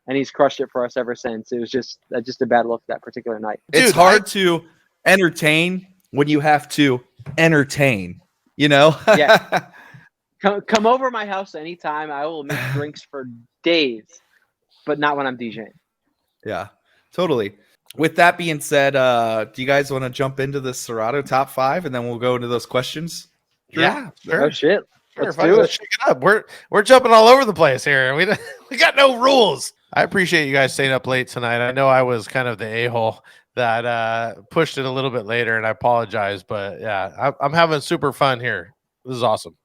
and he's crushed it for us ever since. It was just a bad look that particular night. It's hard to entertain when you have to entertain, you know? Yeah. Come over my house anytime. I will make drinks for days, but not when I'm DJing. Yeah, totally. With that being said, do you guys want to jump into the Serato top 5 and then we'll go into those questions? Sure. Yeah, sure. Oh shit. Sure, Let's do it. Shake it up. We're jumping all over the place here. We got no rules. I appreciate you guys staying up late tonight. I know I was kind of the a-hole that pushed it a little bit later, and I apologize. But yeah, I'm having super fun here. This is awesome.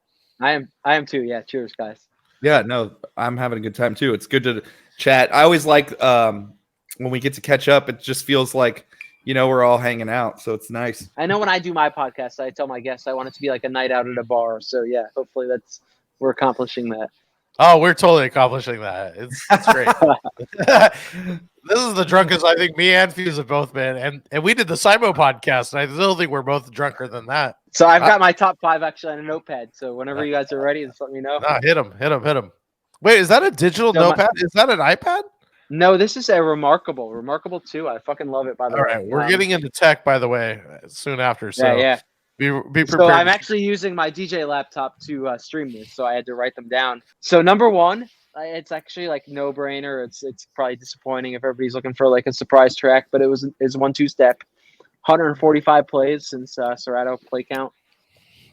I am too. Yeah. Cheers, guys. Yeah, no, I'm having a good time too. It's good to chat. I always like when we get to catch up. It just feels like we're all hanging out, so it's nice. I know when I do my podcast, I tell my guests I want it to be like a night out at a bar. So yeah, hopefully we're accomplishing that. Oh, we're totally accomplishing that. It's great. This is the drunkest I think me and Fuse have both been, and we did the Simo podcast, and I still think we're both drunker than that. So I've got my top 5 actually on a notepad. So whenever you guys are ready, just let me know. Nah, hit him. Wait, is that a digital notepad? Is that an iPad? No, this is a Remarkable 2. I fucking love it, by the way. All right, we're getting into tech, by the way, soon after. So yeah. Be prepared. So I'm actually using my DJ laptop to stream this, so I had to write them down. So number 1, it's actually like no brainer. It's probably disappointing if everybody's looking for like a surprise track, but it's 1-2 Step, 145 plays since Serato play count.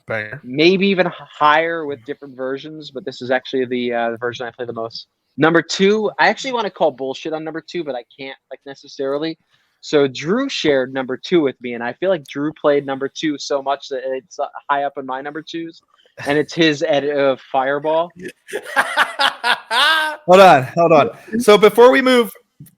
Banger. Maybe even higher with different versions, but this is actually the version I play the most. Number 2, I actually want to call bullshit on number 2, but I can't necessarily. So Drew shared number 2 with me, and I feel like Drew played number 2 so much that it's high up in my number 2s, and it's his edit of Fireball. Hold on. So before we move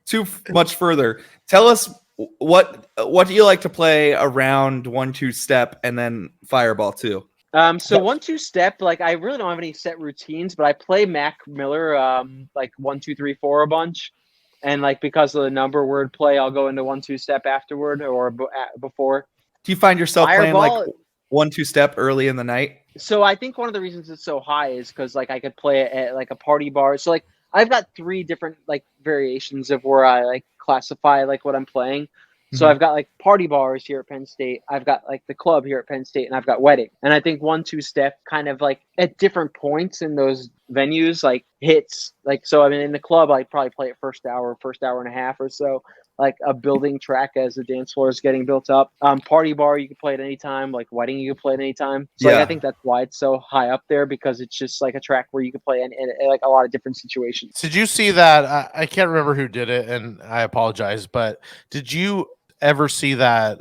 too much further, tell us what do you like to play around 1-2 Step and then Fireball too? So 1-2 Step, like I really don't have any set routines, but I play Mac Miller like 1, 2, 3, 4 a bunch. And like because of the number word play, I'll go into 1-2 Step afterward or before. Do you find yourself Fireball, playing like 1-2 Step early in the night? So I think one of the reasons it's so high is because like I could play it at like a party bar. So like I've got 3 different like variations of where I like classify like what I'm playing. So I've got like party bars here at Penn State. I've got like the club here at Penn State, and I've got wedding. And I think 1-2 Step kind of like at different points in those venues like hits. Like so, I mean, in the club, I probably play it first hour and a half or so, like a building track as the dance floor is getting built up. Party bar, you can play it anytime. Like wedding, you can play it anytime. So like, I think that's why it's so high up there because it's just like a track where you can play in like a lot of different situations. Did you see that? I can't remember who did it, and I apologize, but did you ever see that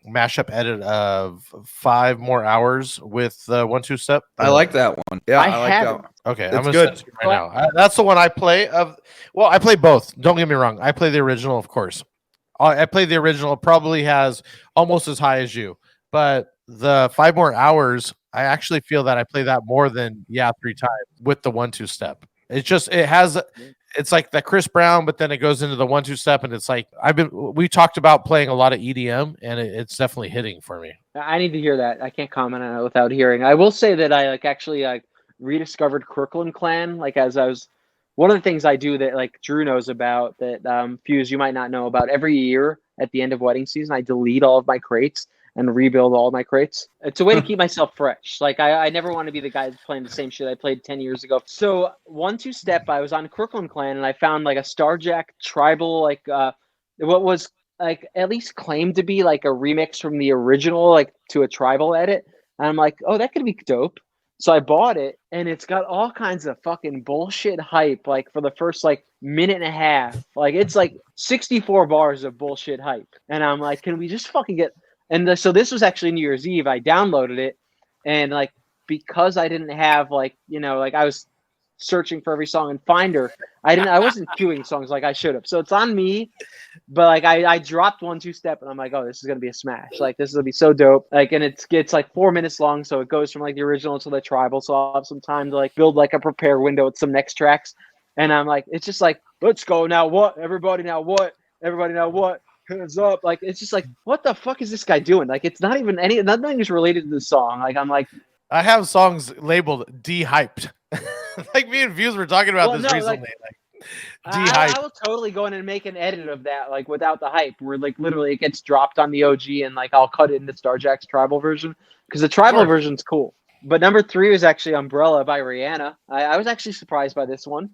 mashup edit of 5 more hours with the 1-2 Step? I like that one. Yeah, I like haven't. that one. Okay, It's I'm gonna good. send it to you right now. That's the one I play. I play both. Don't get me wrong. I play the original, of course. I play the original. It probably has almost as high as you, but the 5 more hours, I actually feel that I play that more than 3 times with the 1-2 Step. It's like the Chris Brown, but then it goes into the 1-2 Step, and it's like we talked about playing a lot of EDM, and it's definitely hitting for me. I need to hear that. I can't comment on it without hearing. I will say that I actually rediscovered Kirkland Clan. Like as I was, one of the things I do that like Drew knows about that Fuse you might not know about. Every year at the end of wedding season, I delete all of my crates and rebuild all of my crates. It's a way to keep myself fresh. Like I never want to be the guy that's playing the same shit I played 10 years ago. So 1-2 Step, I was on Kirkland Clan and I found like a Starjack tribal, like what was like at least claimed to be like a remix from the original, like to a tribal edit. And I'm like, oh, that could be dope. So I bought it and it's got all kinds of fucking bullshit hype. Like for the first like minute and a half, like it's like 64 bars of bullshit hype. And I'm like, can we just fucking get, so this was actually New Year's Eve. I downloaded it, and like because I didn't have like like I was searching for every song in Finder. I wasn't queuing songs like I should have. So it's on me, but like I dropped 1-2 Step, and I'm like, oh, this is gonna be a smash. Like this is gonna be so dope. Like and it's like 4 minutes long, so it goes from like the original to the tribal. So I'll have some time to like build like a prepare window with some next tracks. And I'm like, it's just like, let's go now. What everybody now? What everybody now? What? Hands up. Like it's just like, what the fuck is this guy doing? Like it's not even nothing is related to the song. Like I'm like, I have songs labeled de-hyped. Like me and Views were talking about this recently. Like de-hyped. I will totally go in and make an edit of that, like without the hype, where like literally it gets dropped on the OG and like I'll cut it into Starjack's tribal version because the tribal version's cool. But number 3 was actually Umbrella by Rihanna. I was actually surprised by this one,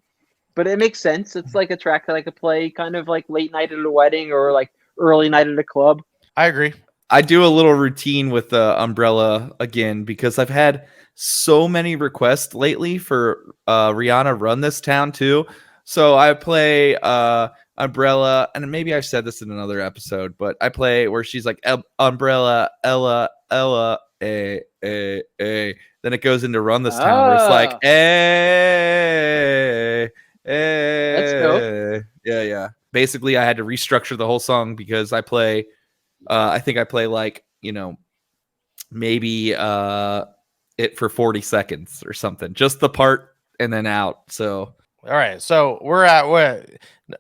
but it makes sense. It's like a track that I could play kind of like late night at a wedding or like early night at a club. I agree. I do a little routine with the Umbrella again because I've had so many requests lately for Rihanna Run This Town too. So I play Umbrella, and maybe I've said this in another episode, but I play where she's like Umbrella, Ella, a. Then it goes into Run This Town, where it's like, That's dope. yeah. Basically, I had to restructure the whole song because I play, I think I play like, maybe it for 40 seconds or something, just the part and then out. So, all right. So we're at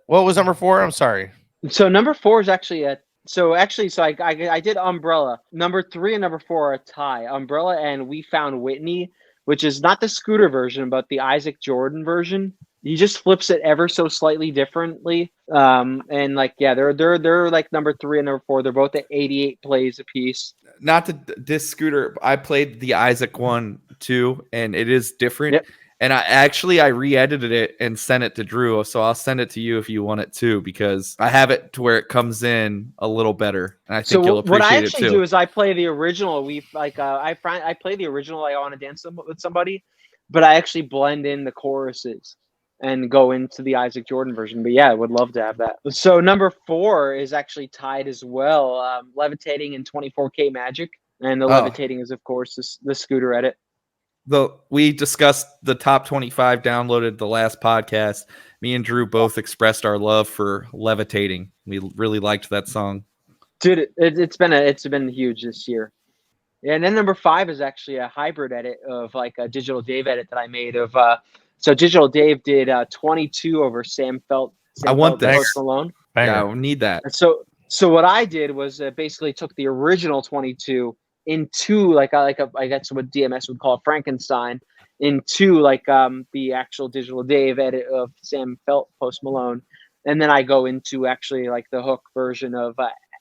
what was number 4? I'm sorry. So number 4 is actually so I did Umbrella. Number 3 and number 4 are a tie. Umbrella and We Found Whitney, which is not the Scooter version, but the Isaac Jordan version. He just flips it ever so slightly differently. And like, yeah, they're like number 3 and number 4. They're both at 88 plays apiece. Not to this Scooter, I played the Isaac one too, and it is different. Yep. And I re-edited it and sent it to Drew, so I'll send it to you if you want it too, because I have it to where it comes in a little better, and I think you'll appreciate it too. What I actually do is I play the original. I play the original. I want to dance with somebody, but I actually blend in the choruses and go into the Isaac Jordan version. But yeah, I would love to have that. So number 4 is actually tied as well. Levitating in 24K Magic, and the Levitating is of course the Scooter edit. We discussed the top 25 downloaded the last podcast. Me and Drew both expressed our love for Levitating. We really liked that song. Dude, it's been huge this year. Yeah, and then number 5 is actually a hybrid edit of like a Digital Dave edit that I made of so Digital Dave did 22 over Sam Felt. I want that. Post Malone. Yeah, I need that. And so what I did was basically took the original 22 into I guess what DMS would call Frankenstein, into like the actual Digital Dave edit of Sam Felt Post Malone, and then I go into actually like the hook version of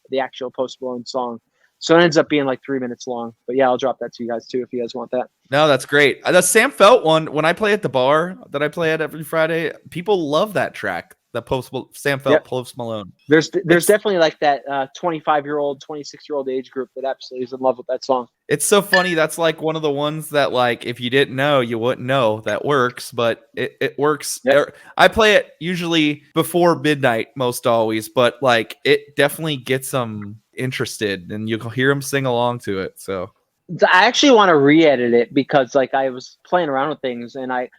the actual Post Malone song. So it ends up being like 3 minutes long. But yeah, I'll drop that to you guys too if you guys want that. No, that's great. The Sam Felt one, when I play at the bar that I play at every Friday, people love that track. The Sam Felt Post Malone. There's definitely like that 25-year-old, 26-year-old age group that absolutely is in love with that song. It's so funny. That's like one of the ones that like if you didn't know, you wouldn't know that works, but it works. Yep. I play it usually before midnight, most always, but like it definitely gets them interested, and you'll hear them sing along to it. So I actually want to re-edit it because like I was playing around with things, and I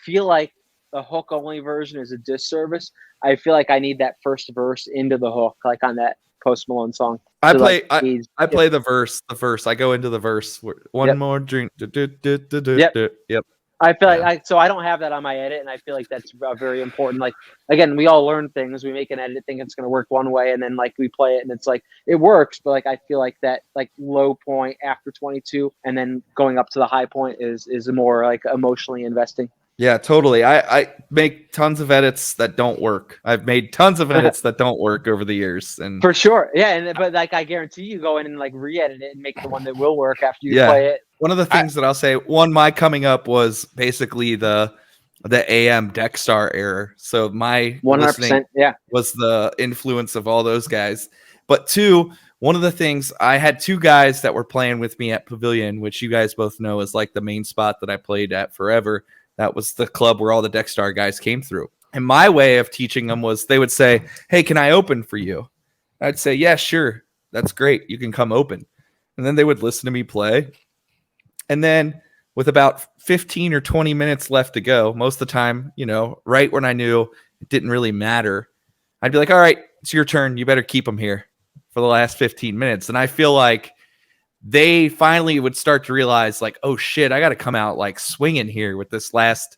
feel like the hook only version is a disservice. I feel like I need that first verse into the hook, like on that Post Malone song. I play the verse. I go into the verse. One more drink. Yep. I feel like I don't have that on my edit, and I feel like that's very important. Like again, we all learn things. We make an edit, think it's going to work one way, and then like we play it, and it's like it works. But like I feel like that like low point after 22, and then going up to the high point is more like emotionally investing. Yeah, totally. I make tons of edits that don't work. I've made tons of edits that don't work over the years, and for sure, yeah. But like, I guarantee you go in and like re-edit it and make the one that will work after you play it. One of the things that I'll say, my coming up was basically the AM Deckstar era. So my 100%, was the influence of all those guys. But 2, one of the things, I had 2 guys that were playing with me at Pavilion, which you guys both know is like the main spot that I played at forever. That was the club where all the Deckstar guys came through. And my way of teaching them was they would say, "Hey, can I open for you?" I'd say, "Yeah, sure. That's great. You can come open." And then they would listen to me play. And then with about 15 or 20 minutes left to go, most of the time, right when I knew it didn't really matter, I'd be like, "All right, it's your turn. You better keep them here for the last 15 minutes." And I feel like they finally would start to realize like, oh shit, I got to come out like swinging here with this last.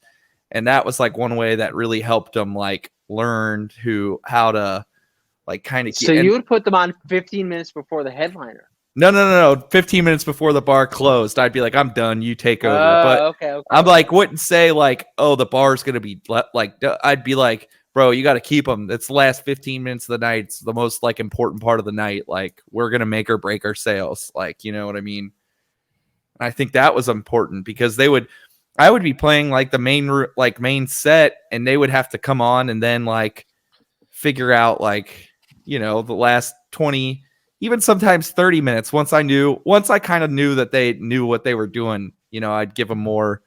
And that was like one way that really helped them like learn how to like kind of. So you would put them on 15 minutes before the headliner. No. 15 minutes before the bar closed, I'd be like, "I'm done. You take over." But okay. I'm like, wouldn't say like, "Oh, the bar's going to be like," I'd be like, "Bro, you got to keep them. It's the last 15 minutes of the night. It's the most like important part of the night. Like we're going to make or break our sales." Like, you know what I mean? And I think that was important because I would be playing like the main set, and they would have to come on and then like figure out like, the last 20, even sometimes 30 minutes. Once I kind of knew that they knew what they were doing, I'd give them more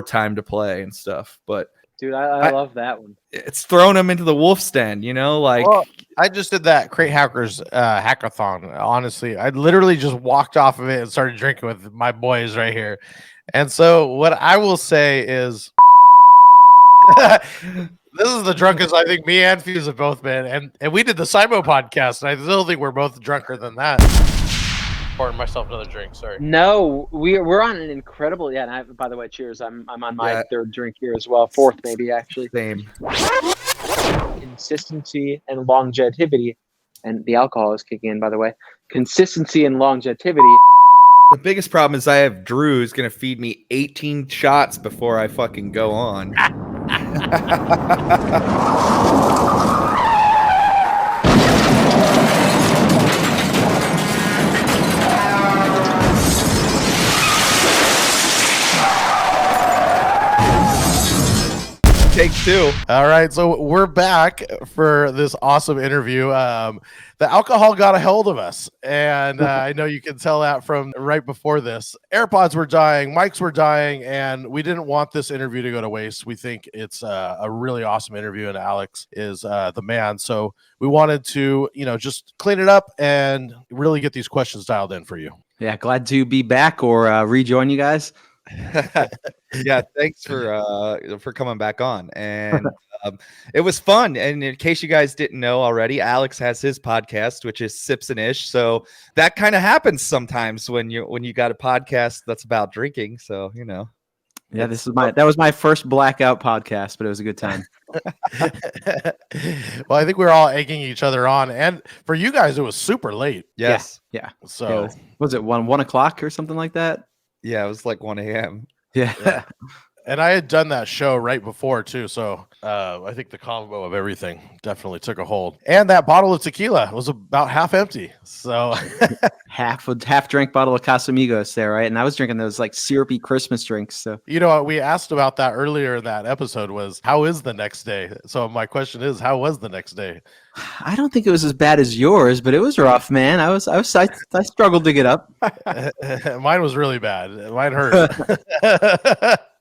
time to play and stuff. But dude. I love that one. It's throwing them into the wolf's den, you know, like Well, I just did that Crate Hackers hackathon. Honestly, I literally just walked off of it and started drinking with my boys right here. And so, what I will say is, this is the drunkest I think me and Fuse have both been, and we did the Simo podcast, and I still think we're both drunker than that. Pouring myself another drink. Sorry. No, we're on an incredible. Yeah, and by the way, cheers. I'm on my third drink here as well, fourth maybe actually. same. Consistency and longevity, and the alcohol is kicking in. By the way, consistency and longevity. The biggest problem is I have Drew who's gonna feed me 18 shots before I fucking go on. Take two. All right, so we're back for this awesome interview. The alcohol got a hold of us, and I know you can tell that from right before this. AirPods were dying, mics were dying, and we didn't want this interview to go to waste. We think it's a really awesome interview, and Alex is the man. So we wanted to, just clean it up and really get these questions dialed in for you. Yeah, glad to be back or rejoin you guys. Yeah, thanks for coming back on, and it was fun. And in case you guys didn't know already, Alex has his podcast, which is Sips and Ish. So that kind of happens sometimes when you got a podcast that's about drinking. So Yeah, that was my first blackout podcast, but it was a good time. Well, I think we were all egging each other on, and for you guys, it was super late. Yes, Yeah. So Was it 1 o'clock or something like that? yeah, it was like 1 a.m. Yeah. and I had done that show right before too, so I think the combo of everything definitely took a hold. And that bottle of tequila was about half empty, so half drank bottle of Casamigos there, right? And I was drinking those like syrupy Christmas drinks. So we asked about that earlier in that episode was how is the next day? So my question is, how was the next day? I don't think it was as bad as yours, but it was rough, man. I struggled to get up. Mine was really bad. Mine hurt.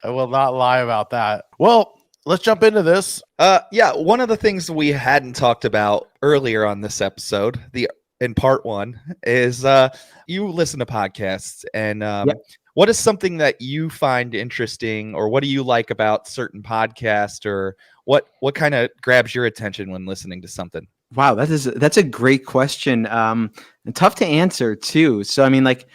I will not lie about that. Well, let's jump into this. Yeah, one of the things we hadn't talked about earlier on this episode, in part one, is you listen to podcasts, and Yep. What is something that you find interesting, or what do you like about certain podcasts, or what kind of grabs your attention when listening to something? Wow, that's a great question. And tough to answer too. So I mean, like,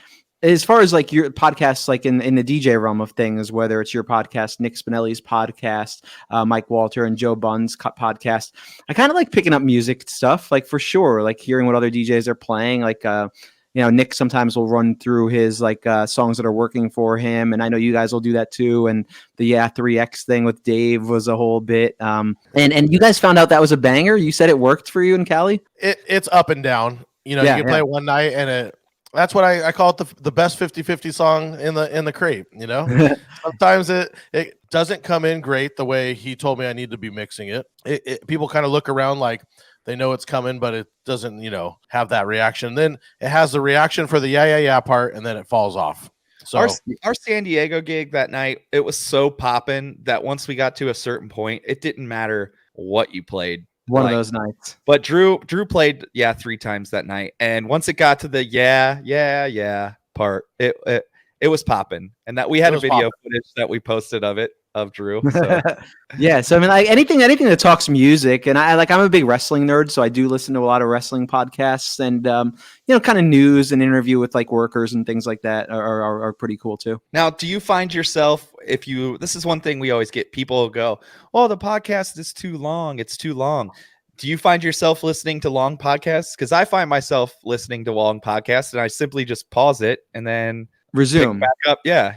as far as like your podcasts, like in the DJ realm of things, whether it's your podcast, Nick Spinelli's podcast, Mike Walter and Joe Bunn's podcast, I kind of like picking up music stuff, like for sure, like hearing what other DJs are playing. Like, Nick sometimes will run through his like songs that are working for him, and I know you guys will do that too. And the 3X thing with Dave was a whole bit. And you guys found out that was a banger. You said it worked for you in Cali. It's up and down. You can play it one night and that's what I call it, the best 50-50 song in the crate. Sometimes it doesn't come in great the way he told me I need to be mixing it. People kind of look around like they know it's coming, but it doesn't, have that reaction. Then it has the reaction for the yeah part, and then it falls off. So our San Diego gig that night, it was so poppin' that once we got to a certain point, it didn't matter what you played. One of those nights. But Drew played 3 times that night, and once it got to the yeah part, it was popping, and that we had a video footage that we posted of Drew. So. Yeah, so I mean, like anything that talks music, and I'm a big wrestling nerd, so I do listen to a lot of wrestling podcasts, and kind of news and interview with like workers and things like that are pretty cool too. Now, do you find yourself, this is one thing we always get, people go, oh, the podcast is too long, it's too long. Do you find yourself listening to long podcasts? Because I find myself listening to long podcasts, and I simply just pause it and then resume back up. Yeah.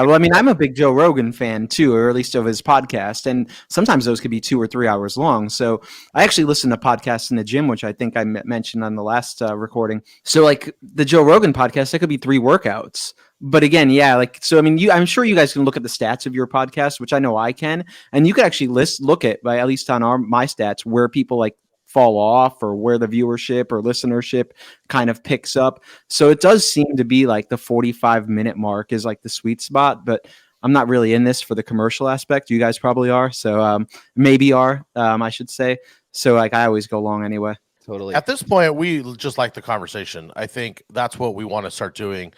Well, I mean, I'm a big Joe Rogan fan too, or at least of his podcast, and sometimes those could be 2 or 3 hours long. So I actually listen to podcasts in the gym, which I think I mentioned on the last recording. So like the Joe Rogan podcast, that could be 3 workouts. But again, so I mean, I'm sure you guys can look at the stats of your podcast, which I know I can, and you could actually look at, by at least on my stats, where people like fall off or where the viewership or listenership kind of picks up. So it does seem to be like the 45-minute mark is like the sweet spot. But I'm not really in this for the commercial aspect. You guys probably are. So maybe are, I should say. So like I always go along anyway. Totally. At this point, we just like the conversation. I think that's what we want to start doing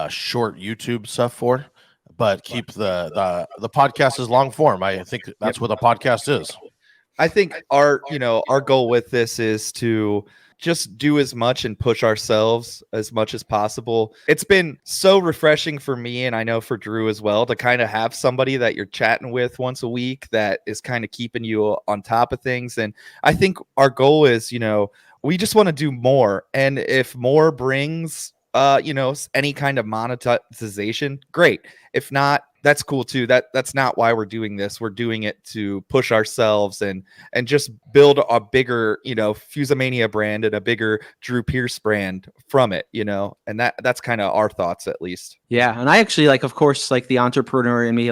short YouTube stuff for, but keep the podcast as long form. I think that's what a podcast is. I think our goal with this is to just do as much and push ourselves as much as possible. It's been so refreshing for me, and I know for Drew as well, to kind of have somebody that you're chatting with once a week that is kind of keeping you on top of things. And I think our goal is, we just want to do more. And if more brings, any kind of monetization, great. If not, that's cool too. That's not why we're doing this. We're doing it to push ourselves and just build a bigger, Fusamania brand and a bigger Drew Pierce brand from it, and that's kind of our thoughts, at least. Yeah. And I actually of course, the entrepreneur in me,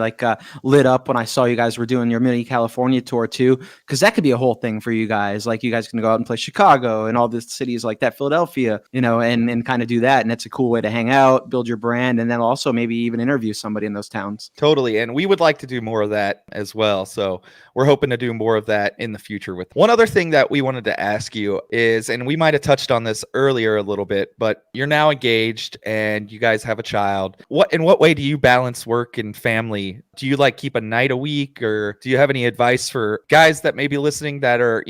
lit up when I saw you guys were doing your mini California tour too, because that could be a whole thing for you guys. Like you guys can go out and play Chicago and all the cities like that, Philadelphia, and kind of do that. And it's a cool way to hang out, build your brand, and then also maybe even interview somebody in those towns. Totally. And we would like to do more of that as well. So we're hoping to do more of that in the future. With one other thing that we wanted to ask you is, and we might have touched on this earlier a little bit, but you're now engaged and you guys have a child. In what way do you balance work and family? Do you keep a night a week, or do you have any advice for guys that may be listening that are,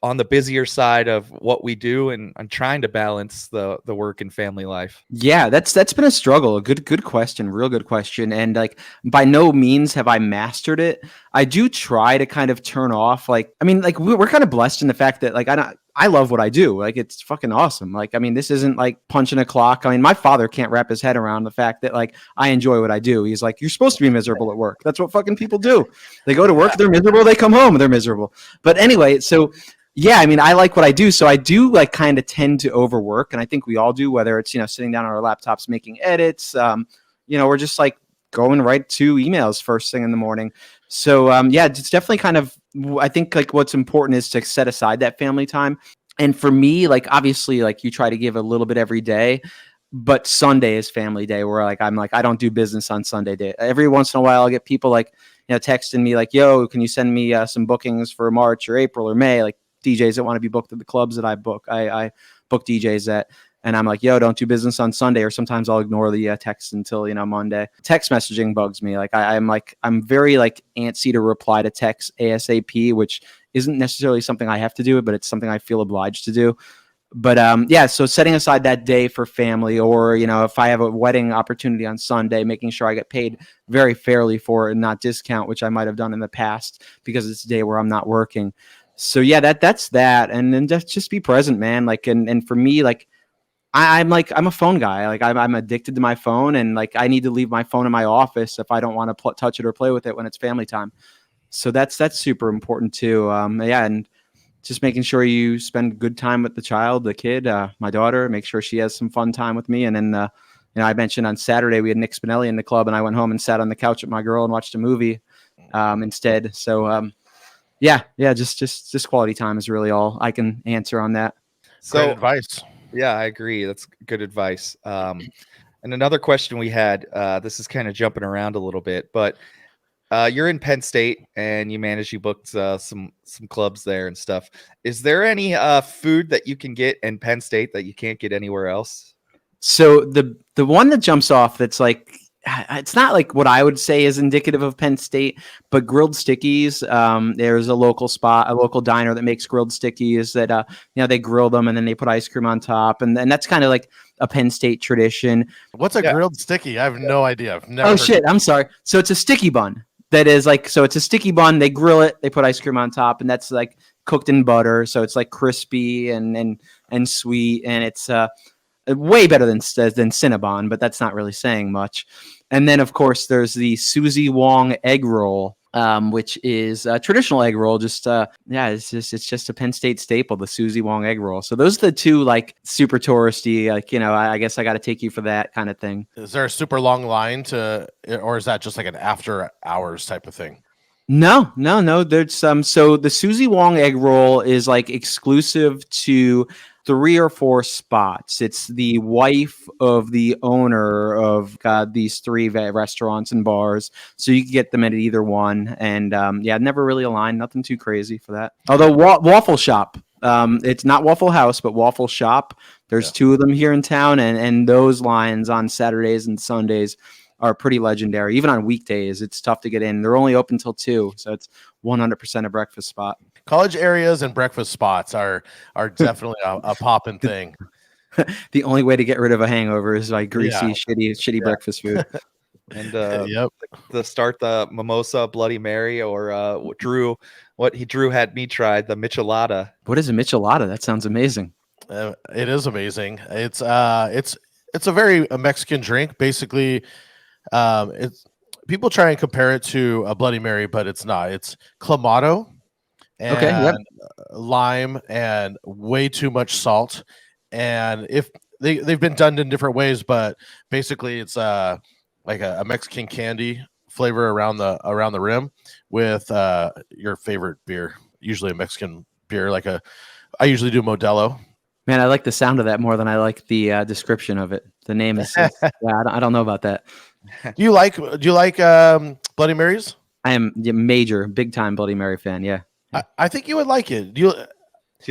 on the busier side of what we do and trying to balance the work and family life? Yeah, that's been a struggle. A good question, real good question. And by no means have I mastered it. I do try to kind of turn off. We're kind of blessed in the fact that I love what I do. It's fucking awesome. This isn't punching a clock. My father can't wrap his head around the fact that I enjoy what I do. He's like, you're supposed to be miserable at work. That's what fucking people do. They go to work, they're miserable. They come home, they're miserable. But anyway, so yeah, I like what I do. So I do kind of tend to overwork. And I think we all do, whether it's, sitting down on our laptops, making edits, we're just going right to emails first thing in the morning. So yeah, it's definitely kind of, I think what's important is to set aside that family time. And for me, obviously you try to give a little bit every day, but Sunday is family day where I'm I don't do business on Sunday day. Every once in a while I'll get people texting me yo, can you send me some bookings for March or April or May? DJs that want to be booked at the clubs that I book. I book DJs at, and I'm yo, don't do business on Sunday. Or sometimes I'll ignore the text until, Monday. Text messaging bugs me. I'm very antsy to reply to text ASAP, which isn't necessarily something I have to do, but it's something I feel obliged to do. But yeah, so setting aside that day for family, or, if I have a wedding opportunity on Sunday, making sure I get paid very fairly for it and not discount, which I might have done in the past because it's a day where I'm not working. So yeah, that's that. And then just be present, man. And for me, I'm a phone guy. I'm addicted to my phone, and I need to leave my phone in my office if I don't want to touch it or play with it when it's family time. So that's super important too. Yeah. And just making sure you spend good time with the child, the kid, my daughter, make sure she has some fun time with me. And then, I mentioned on Saturday we had Nick Spinelli in the club, and I went home and sat on the couch with my girl and watched a movie instead. So, yeah, just quality time is really all I can answer on that. So great advice. Yeah, I agree. That's good advice. And another question we had, this is kind of jumping around a little bit, but you're in Penn State and you booked some clubs there and stuff. Is there any food that you can get in Penn State that you can't get anywhere else? So the one that jumps off that's it's not what I would say is indicative of Penn State, but grilled stickies. There's a local diner that makes grilled stickies that, they grill them and then they put ice cream on top. And that's kind of a Penn State tradition. What's a grilled sticky? I have no idea. I've never Oh shit. I'm sorry. So it's a sticky bun that is so it's a sticky bun. They grill it, they put ice cream on top, and that's cooked in butter. So it's crispy and sweet. And it's, way better than Cinnabon, but that's not really saying much. And then, of course, there's the Susie Wong egg roll, which is a traditional egg roll. It's just a Penn State staple, the Susie Wong egg roll. So those are the two super touristy. I guess I got to take you for that kind of thing. Is there a super long line or is that just an after hours type of thing? No. There's so the Susie Wong egg roll is exclusive to 3 or 4 spots. It's the wife of the owner of these 3 restaurants and bars, so you can get them at either one. And yeah, never really aligned, nothing too crazy for that. Although Waffle Shop, it's not Waffle House, but Waffle Shop. There's 2 of them here in town, and those lines on Saturdays and Sundays are pretty legendary. Even on weekdays, it's tough to get in. They're only open till 2, so it's 100% a breakfast spot. College areas and breakfast spots are definitely a poppin' thing. The only way to get rid of a hangover is like greasy, shitty breakfast food. And Yep. to start the mimosa Bloody Mary, or Drew had me try the michelada. What is a michelada? That sounds amazing. It is amazing. It's a very Mexican drink. Basically, it's people try and compare it to a Bloody Mary, but it's not. It's clamato and lime and way too much salt. And if they've been done in different ways, but basically it's like a Mexican candy flavor around the rim with your favorite beer, usually a Mexican beer. I usually do Modelo. Man, I like the sound of that more than I like the description of it. The name is I don't know about that. Do you like Bloody Marys? I am a major, big time Bloody Mary fan. Yeah, I think you would like it. Do you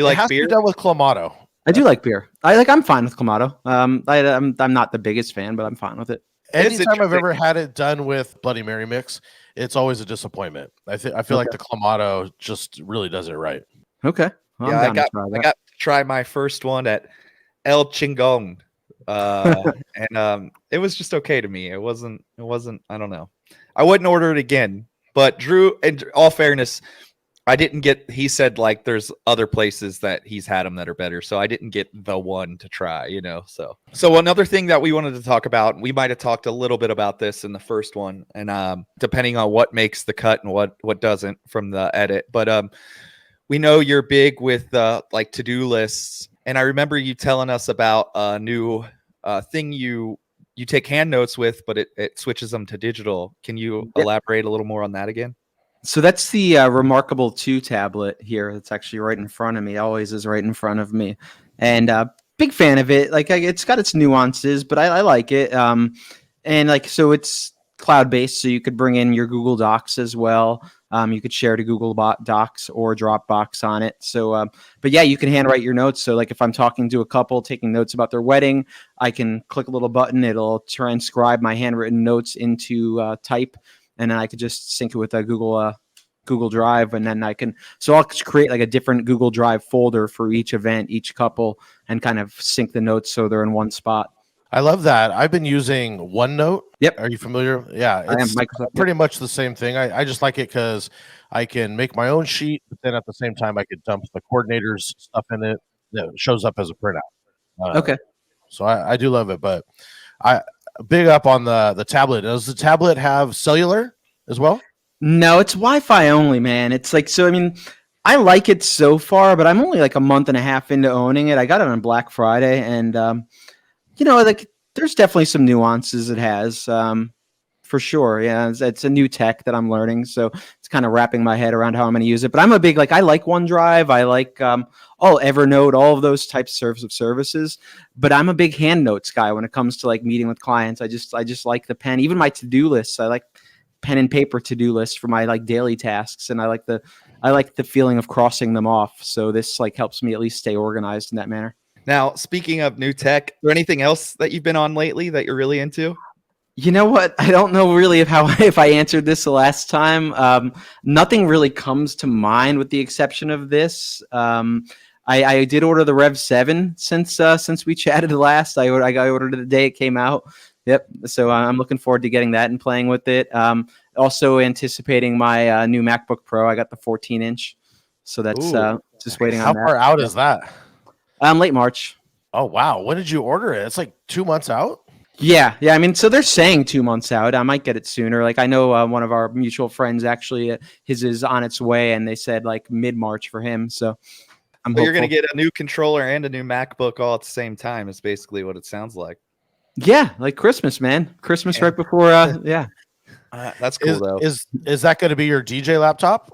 like it has beer? To be done with clamato. I do like beer. I'm fine with clamato. I'm not the biggest fan, but I'm fine with it. Anytime I've ever had it done with Bloody Mary mix, it's always a disappointment. I feel like the clamato just really does it right. Okay. Well, Yeah, I got to try my first one at El Chingon, and it was just okay to me. It wasn't. I don't know. I wouldn't order it again. But Drew, in all fairness, I didn't get. He said like there's other places that he's had them that are better, so I didn't get the one to try. So another thing that we wanted to talk about, we might have talked a little bit about this in the first one, and depending on what makes the cut and what doesn't from the edit, but we know you're big with like to-do lists, and I remember you telling us about a new thing you take hand notes with, but it switches them to digital. Can you elaborate a little more on that again? So that's the Remarkable 2 tablet here. It's actually right in front of me. Always is right in front of me, and big fan of it. Like it's got its nuances, but I like it. And like so, it's cloud-based, so you could bring in your Google Docs as well. You could share to Google Docs or Dropbox on it. So, but yeah, you can handwrite your notes. So like if I'm talking to a couple, taking notes about their wedding, I can click a little button. It'll transcribe my handwritten notes into type, and then I could just sync it with a Google Drive, and then so I'll create like a different Google Drive folder for each event, each couple, and kind of sync the notes so they're in one spot. I love that. I've been using OneNote. Yep. Are you familiar? Yeah, it's Microsoft, pretty much the same thing. I just like it because I can make my own sheet, but then at the same time, I could dump the coordinator's stuff in it that shows up as a printout. Okay. So I do love it, but I big up on the tablet. Does the tablet have cellular as well? No, it's Wi-Fi only, man. It's like, so, I mean, I like it so far, but I'm only like a month and a half into owning it. I got it on Black Friday, and like there's definitely some nuances it has, for sure. Yeah, it's a new tech that I'm learning, so it's kind of wrapping my head around how I'm going to use it. But I'm a big, I like OneDrive, I like Evernote, all of those types of services. But I'm a big hand notes guy when it comes to like meeting with clients. I just like the pen. Even my to-do lists, I like pen and paper to-do lists for my like daily tasks, and I like the feeling of crossing them off. So this like helps me at least stay organized in that manner. Now, speaking of new tech, is there anything else that you've been on lately that you're really into? You know what? I don't know really if I answered this the last time. Nothing really comes to mind with the exception of this. I did order the Rev 7 since we chatted last. I ordered it the day it came out. Yep. So I'm looking forward to getting that and playing with it. Also anticipating my new MacBook Pro. I got the 14-inch. So that's just waiting on that. How far out is that? Late March. Oh, wow. When did you order it? It's like 2 months out? Yeah. I mean, so they're saying 2 months out. I might get it sooner. Like I know one of our mutual friends actually, his is on its way, and they said like mid-March for him. So you're going to get a new controller and a new MacBook all at the same time is basically what it sounds like. Yeah, like Christmas, man. Christmas right before, yeah. That's cool, though. Is that going to be your DJ laptop?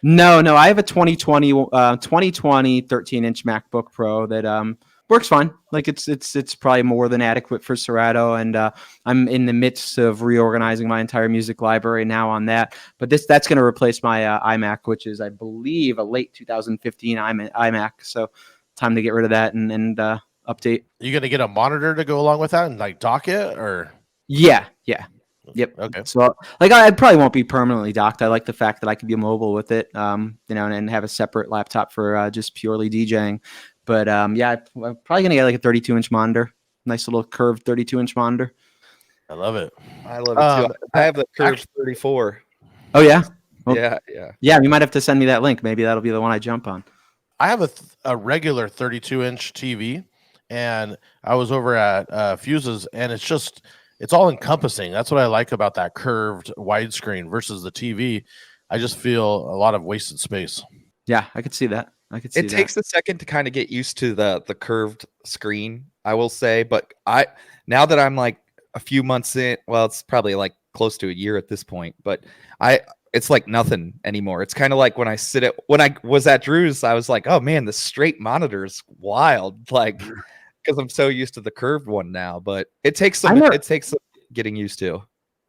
No, I have a 2020 13-inch MacBook Pro that works fine. Like it's probably more than adequate for Serato, and I'm in the midst of reorganizing my entire music library now on that. But that's going to replace my iMac, which is, I believe, a late 2015 iMac. So time to get rid of that and update. You gonna get a monitor to go along with that and like dock it, or? Yeah. Yep. Okay. So like I probably won't be permanently docked. I like the fact that I can be mobile with it, and have a separate laptop for just purely DJing. But yeah, I'm probably gonna get like a 32-inch monitor, nice little curved 32-inch monitor. I love it. I love it too. I have the curved 34. Oh yeah. Well, Yeah. Yeah, you might have to send me that link. Maybe that'll be the one I jump on. I have a regular 32-inch TV, and I was over at Fuses, and it's all encompassing. That's what I like about that curved widescreen versus the TV. I just feel a lot of wasted space. Yeah, I could see that. It takes a second to kind of get used to the curved screen, I will say. But now that I'm like a few months in, well, it's probably like close to a year at this point, but it's like nothing anymore. It's kind of like when I was at Drew's, I was like, oh man, the straight monitor is wild. Like, because I'm so used to the curved one now, but it takes some getting used to.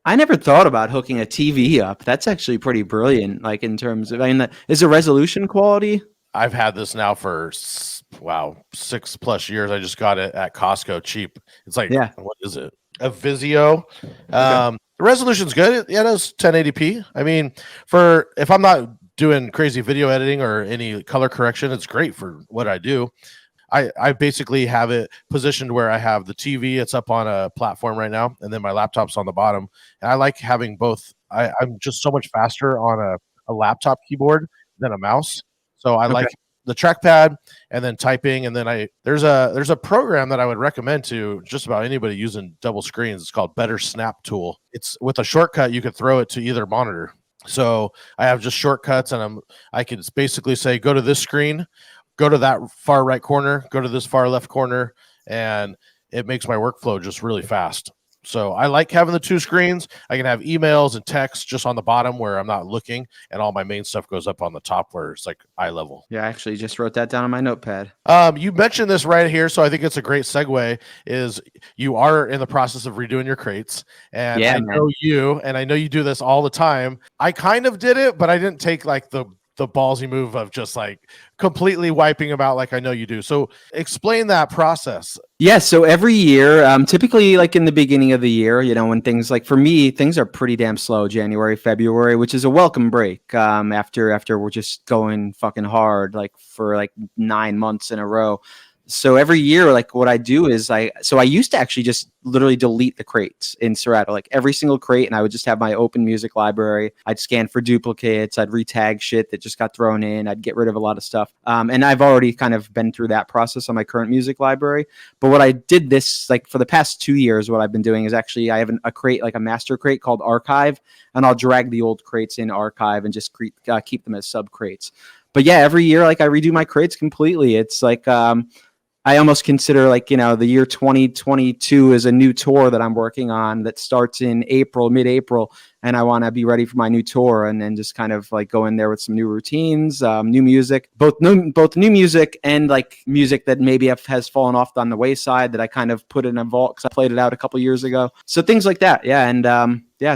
I never thought about hooking a TV up. That's actually pretty brilliant. Like in terms of, is the resolution quality? I've had this now for 6+ years. I just got it at Costco cheap. It's like, what is it? A Vizio. The resolution's good. It does 1080p. I mean, if I'm not doing crazy video editing or any color correction, it's great for what I do. I basically have it positioned where I have the TV. It's up on a platform right now, and then my laptop's on the bottom. And I like having both. I'm just so much faster on a laptop keyboard than a mouse. So I like the trackpad and then typing. And then there's a program that I would recommend to just about anybody using double screens. It's called Better Snap Tool. It's with a shortcut. You could throw it to either monitor. So I have just shortcuts, and I can basically say, go to this screen, go to that far right corner, go to this far left corner, and it makes my workflow just really fast. So I like having the two screens. I can have emails and texts just on the bottom where I'm not looking, and all my main stuff goes up on the top where it's like eye level. Yeah, I actually just wrote that down on my notepad. You mentioned this right here, so I think it's a great segue. Is you are in the process of redoing your crates, and I know you do this all the time. I kind of did it, but I didn't take like the ballsy move of just like completely wiping them out like I know you do. So explain that process. Yeah, so every year, typically like in the beginning of the year, when things like, for me, things are pretty damn slow, January, February, which is a welcome break after we're just going fucking hard like for like 9 months in a row. So every year, like what I do is I used to actually just literally delete the crates in Serato, like every single crate, and I would just have my open music library. I'd scan for duplicates. I'd retag shit that just got thrown in. I'd get rid of a lot of stuff. And I've already kind of been through that process on my current music library. But what I did this, like for the past 2 years, what I've been doing is actually I have a crate, like a master crate called Archive, and I'll drag the old crates in Archive and just keep them as sub crates. But yeah, every year, like I redo my crates completely. It's like, I almost consider like, the year 2022 is a new tour that I'm working on that starts in mid-April. And I want to be ready for my new tour and then just kind of like go in there with some new routines, new music, both new music and like music that maybe has fallen off on the wayside that I kind of put in a vault because I played it out a couple years ago. So things like that. Yeah. And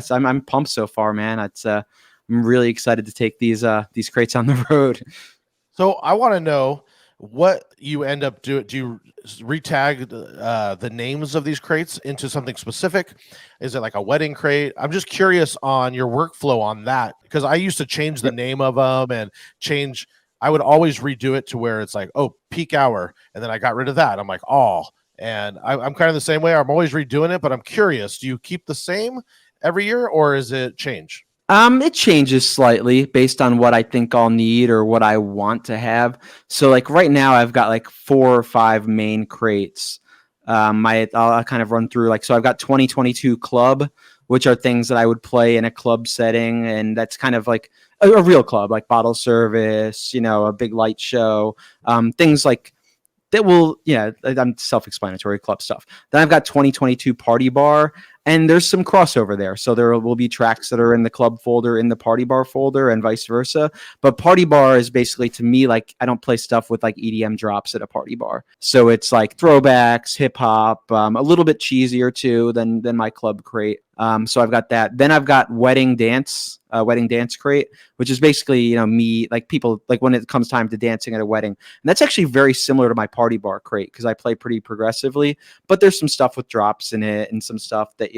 so I'm pumped so far, man. I'm really excited to take these crates on the road. So I want to know what you end up doing. Do you retag the names of these crates into something specific? Is it like a wedding crate? I'm just curious on your workflow on that, because I used to change the name of them and I would always redo it to where it's like, oh, peak hour. And then I got rid of that. I'm like, and I'm kind of the same way. I'm always redoing it, but I'm curious, do you keep the same every year or is it change? It changes slightly based on what I think I'll need or what I want to have. So like right now I've got like 4 or 5 main crates. I'll kind of run through so I've got 2022 club, which are things that I would play in a club setting. And that's kind of like a real club, like bottle service, a big light show, things like that will, I'm self-explanatory club stuff. Then I've got 2022 Party Bar, and there's some crossover there. So there will be tracks that are in the club folder, in the Party Bar folder, and vice versa. But Party Bar is basically, to me, like, I don't play stuff with like EDM drops at a party bar. So it's like throwbacks, hip hop, a little bit cheesier too than my club crate. So I've got that. Then I've got wedding dance crate, which is basically, me, like people, like when it comes time to dancing at a wedding. And that's actually very similar to my Party Bar crate because I play pretty progressively, but there's some stuff with drops in it and some stuff that,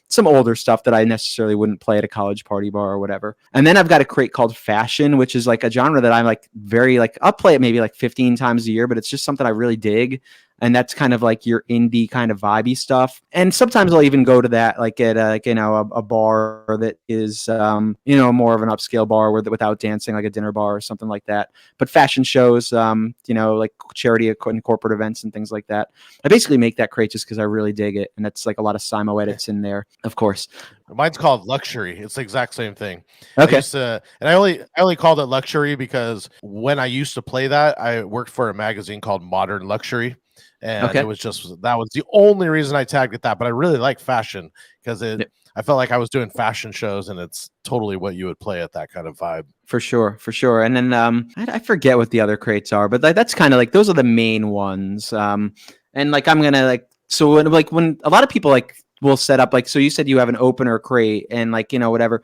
some older stuff that I necessarily wouldn't play at a college party bar or whatever. And then I've got a crate called fashion, which is like a genre that I'm like very like, I'll play it maybe like 15 times a year, but it's just something I really dig. And that's kind of like your indie kind of vibey stuff. And sometimes I'll even go to that like at a bar that is, more of an upscale bar without dancing, like a dinner bar or something like that. But fashion shows, like charity and corporate events and things like that. I basically make that crate just because I really dig it. And that's like a lot of Simo edits in there, of course. Mine's called luxury. It's the exact same thing. Okay. I only called it luxury because when I used to play that, I worked for a magazine called Modern Luxury. And it was that was the only reason I tagged it that. But I really like fashion because I felt like I was doing fashion shows, and it's totally what you would play at that kind of vibe. For sure. And then I forget what the other crates are, but that's kind of like those are the main ones. And like I'm gonna like so when a lot of people like will set up like so you said you have an opener crate and like whatever.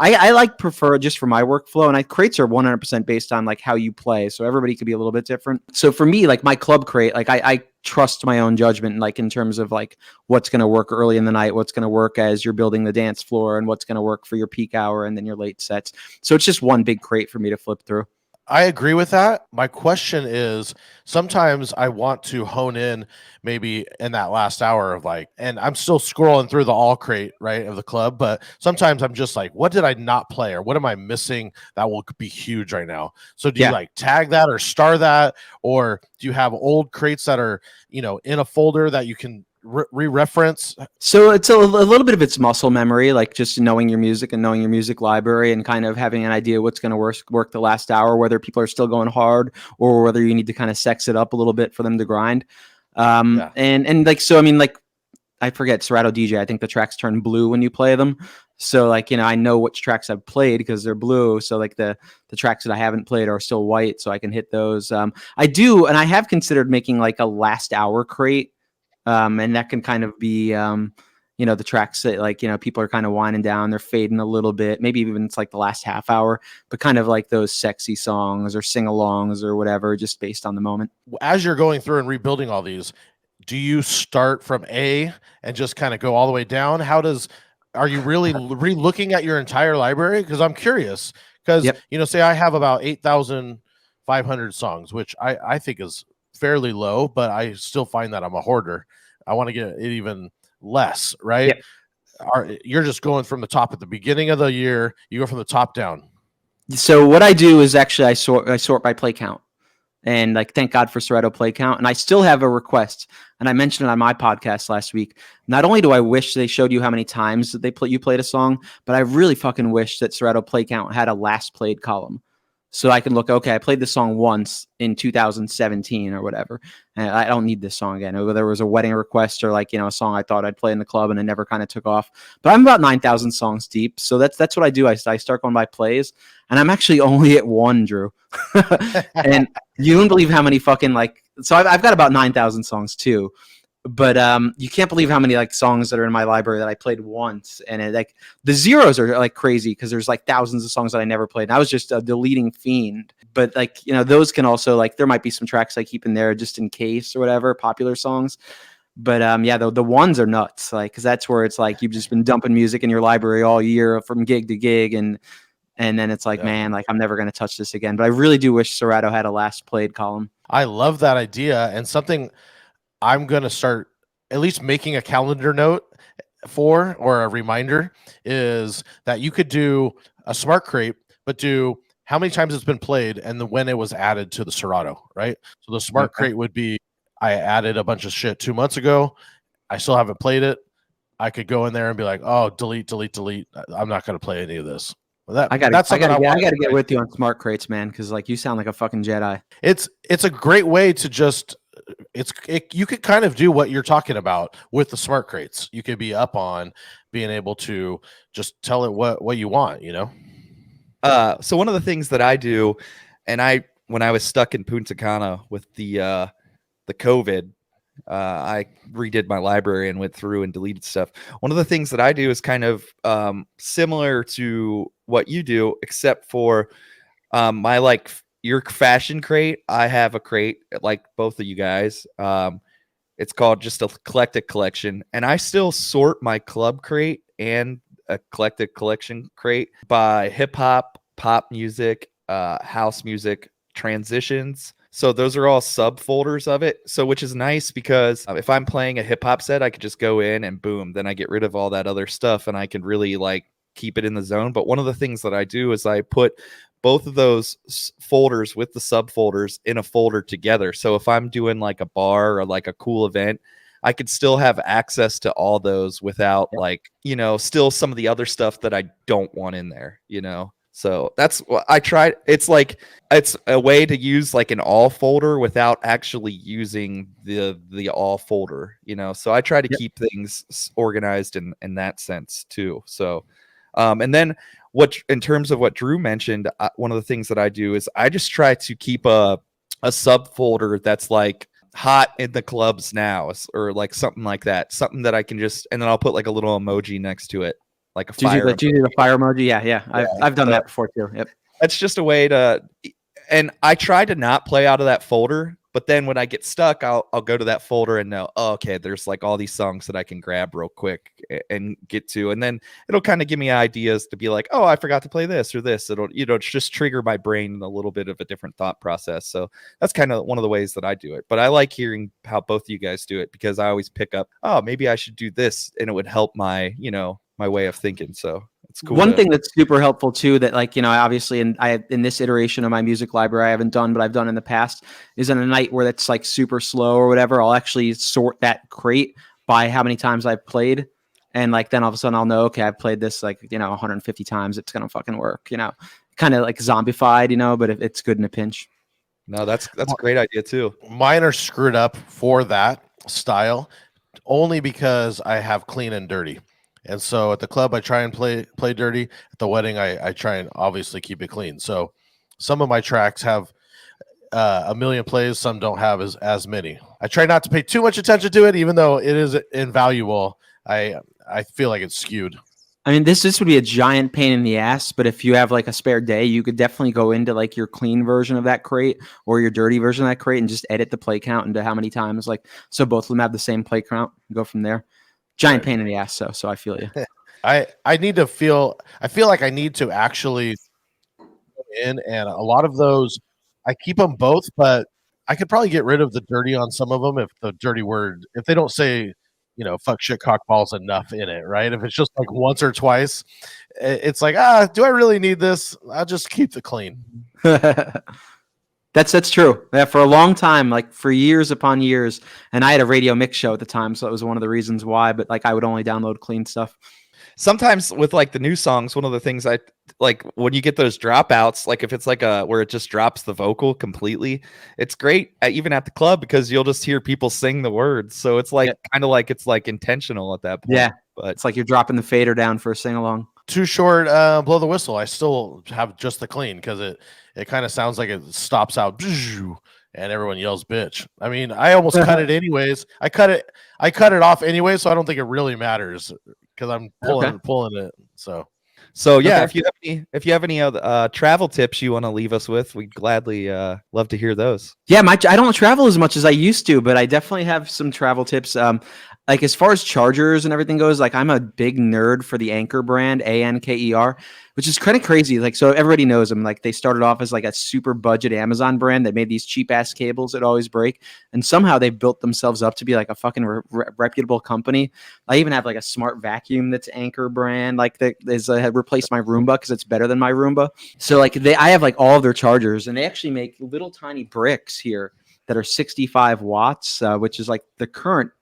I like prefer just for my workflow, and crates are 100% based on like how you play. So everybody could be a little bit different. So for me, like my club crate, like I trust my own judgment, like in terms of like what's going to work early in the night, what's going to work as you're building the dance floor, and what's going to work for your peak hour and then your late sets. So it's just one big crate for me to flip through. I agree with that. My question is, sometimes I want to hone in maybe in that last hour of like, and I'm still scrolling through the all crate, right, of the club, but sometimes I'm just like, what did I not play or what am I missing that will be huge right now? So do you like tag that or star that, or do you have old crates that are, in a folder that you can re-reference? So it's a little bit of its muscle memory, like just knowing your music and knowing your music library and kind of having an idea what's going to work the last hour, whether people are still going hard or whether you need to kind of sex it up a little bit for them to grind. And like, so, I mean, like I forget Serato DJ, I think the tracks turn blue when you play them. So like, I know which tracks I've played because they're blue. So like the tracks that I haven't played are still white. So I can hit those. I do. And I have considered making like a last hour crate. And that can kind of be, the tracks that like, people are kind of winding down, they're fading a little bit. Maybe even it's like the last half hour, but kind of like those sexy songs or sing-alongs or whatever, just based on the moment. As you're going through and rebuilding all these, do you start from A and just kind of go all the way down? Are you really re-looking at your entire library? Because I'm curious. Because, say I have about 8,500 songs, which I think is fairly low, but I still find that I'm a hoarder. I want to get it even less, right? You're just going from the top at the beginning of the year. You go from the top down. So what I do is actually I sort by play count, and like thank God for Serato play count. And I still have a request, and I mentioned it on my podcast last week. Not only do I wish they showed you how many times that you played a song, but I really fucking wish that Serato play count had a last played column. So I can look, okay, I played this song once in 2017 or whatever, and I don't need this song again. Whether it was a wedding request or like, a song I thought I'd play in the club and it never kind of took off. But I'm about 9,000 songs deep. So that's what I do. I start going by plays, and I'm actually only at one, Drew. And you wouldn't believe how many fucking so I've got about 9,000 songs too. But you can't believe how many like songs that are in my library that I played once, and like the zeros are like crazy because there's like thousands of songs that I never played. And I was just a deleting fiend. But like those can also like there might be some tracks I keep in there just in case or whatever, popular songs. But the ones are nuts, like because that's where it's like you've just been dumping music in your library all year from gig to gig, and then it's like man, like I'm never gonna touch this again. But I really do wish Serato had a last played column. I love that idea, and something I'm going to start at least making a calendar note for, or a reminder, is that you could do a smart crate, but do how many times it's been played and when it was added to the Serato, right? So the smart crate would be, I added a bunch of shit 2 months ago. I still haven't played it. I could go in there and be like, oh, delete. I'm not going to play any of this. Well, I gotta, that's something I want. I gotta get with you on smart crates, man, because like you sound like a fucking Jedi. It's a great way to just you could kind of do what you're talking about with the smart crates. You could be up on being able to just tell it what you want, you know. So one of the things that I do, and when I was stuck in Punta Cana with the COVID, I redid my library and went through and deleted stuff. One of the things that I do is kind of similar to what you do, except for my like your fashion crate. I have a crate like both of you guys. It's called just a eclectic collection, and I still sort my club crate and eclectic collection crate by hip hop, pop music, house music, transitions. So those are all subfolders of it. So which is nice because if I'm playing a hip hop set, I could just go in and boom, then I get rid of all that other stuff and I can really like keep it in the zone. But one of the things that I do is I put both of those folders with the subfolders in a folder together. So if I'm doing like a bar or like a cool event, I could still have access to all those without like, you know, still some of the other stuff that I don't want in there, you know? So that's what I tried. It's like, it's a way to use like an all folder without actually using the all folder, you know? So I try to keep things organized in that sense too. So, and then in terms of what Drew mentioned, one of the things that I do is I just try to keep a subfolder that's like hot in the clubs now, or like something like that, something that I can just, and then I'll put like a little emoji next to it, like a fire. Do you do the fire emoji? Yeah. I've done that before too. Yep. That's just a way to, and I try to not play out of that folder. But then when I get stuck, I'll go to that folder and know, oh, okay, there's like all these songs that I can grab real quick and get to. And then it'll kind of give me ideas to be like, oh, I forgot to play this or this. It'll, you know, just trigger my brain in a little bit of a different thought process. So that's kind of one of the ways that I do it. But I like hearing how both of you guys do it because I always pick up, oh, maybe I should do this. And it would help my, you know, my way of thinking. So it's cool. One thing that's super helpful too, that like, you know, obviously in this iteration of my music library, I haven't done, but I've done in the past, is on a night where it's like super slow or whatever, I'll actually sort that crate by how many times I've played. And like, then all of a sudden I'll know, okay, I've played this like, you know, 150 times. It's going to fucking work, you know, kind of like zombified, you know, but it's good in a pinch. No, that's a great idea too. Mine are screwed up for that style only because I have clean and dirty. And so at the club, I try and play dirty. At the wedding, I try and obviously keep it clean. So some of my tracks have a million plays. Some don't have as many. I try not to pay too much attention to it, even though it is invaluable. I feel like it's skewed. I mean, this would be a giant pain in the ass, but if you have like a spare day, you could definitely go into like your clean version of that crate or your dirty version of that crate and just edit the play count into how many times, like, so both of them have the same play count and go from there. Giant pain in the ass, so I feel you. I feel like I need to actually go in, and a lot of those I keep them both, but I could probably get rid of the dirty on some of them if the dirty word, if they don't say, you know, fuck, shit, cock, balls enough in it, right? If it's just like once or twice, it's like, do I really need this? I'll just keep it clean. That's true. Yeah, for a long time, like for years upon years, and I had a radio mix show at the time, so that was one of the reasons why. But like, I would only download clean stuff. Sometimes with like the new songs, one of the things I like when you get those dropouts, like if it's like where it just drops the vocal completely, it's great even at the club because you'll just hear people sing the words. So it's like kind of like it's like intentional at that point. Yeah, but it's like you're dropping the fader down for a sing along. Too short, blow the whistle. I still have just the clean because it kind of sounds like it stops out and everyone yells bitch. I mean, I almost cut it anyways. I cut it off anyway, so I don't think it really matters because I'm pulling it. So yeah, if you have any other travel tips you want to leave us with, we'd gladly love to hear those. Yeah, I don't travel as much as I used to, but I definitely have some travel tips. Like as far as chargers and everything goes, like I'm a big nerd for the Anker brand, Anker, which is kind of crazy. Like, so everybody knows them. Like they started off as like a super budget Amazon brand that made these cheap ass cables that always break. And somehow they built themselves up to be like a fucking reputable company. I even have like a smart vacuum that's Anker brand. Like that is replaced my Roomba because it's better than my Roomba. So like I have like all of their chargers, and they actually make little tiny bricks here that are 65 watts, which is like the current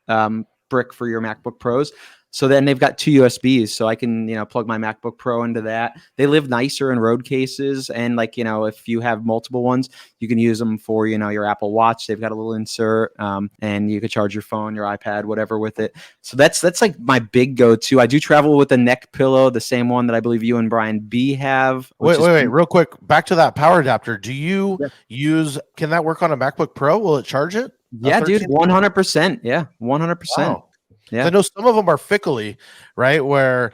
brick for your MacBook Pros. So then they've got 2 USBs, so I can, plug my MacBook Pro into that. They live nicer in road cases, and like, if you have multiple ones, you can use them for, your Apple Watch. They've got a little insert, and you could charge your phone, your iPad, whatever with it. So that's like my big go-to. I do travel with a neck pillow, the same one that I believe you and Brian B have. Wait, real quick. Back to that power adapter. Do you can that work on a MacBook Pro? Will it charge it? Yeah, dude, 100%. Yeah, 100%. Wow. Yeah. I know some of them are fickly, right? Where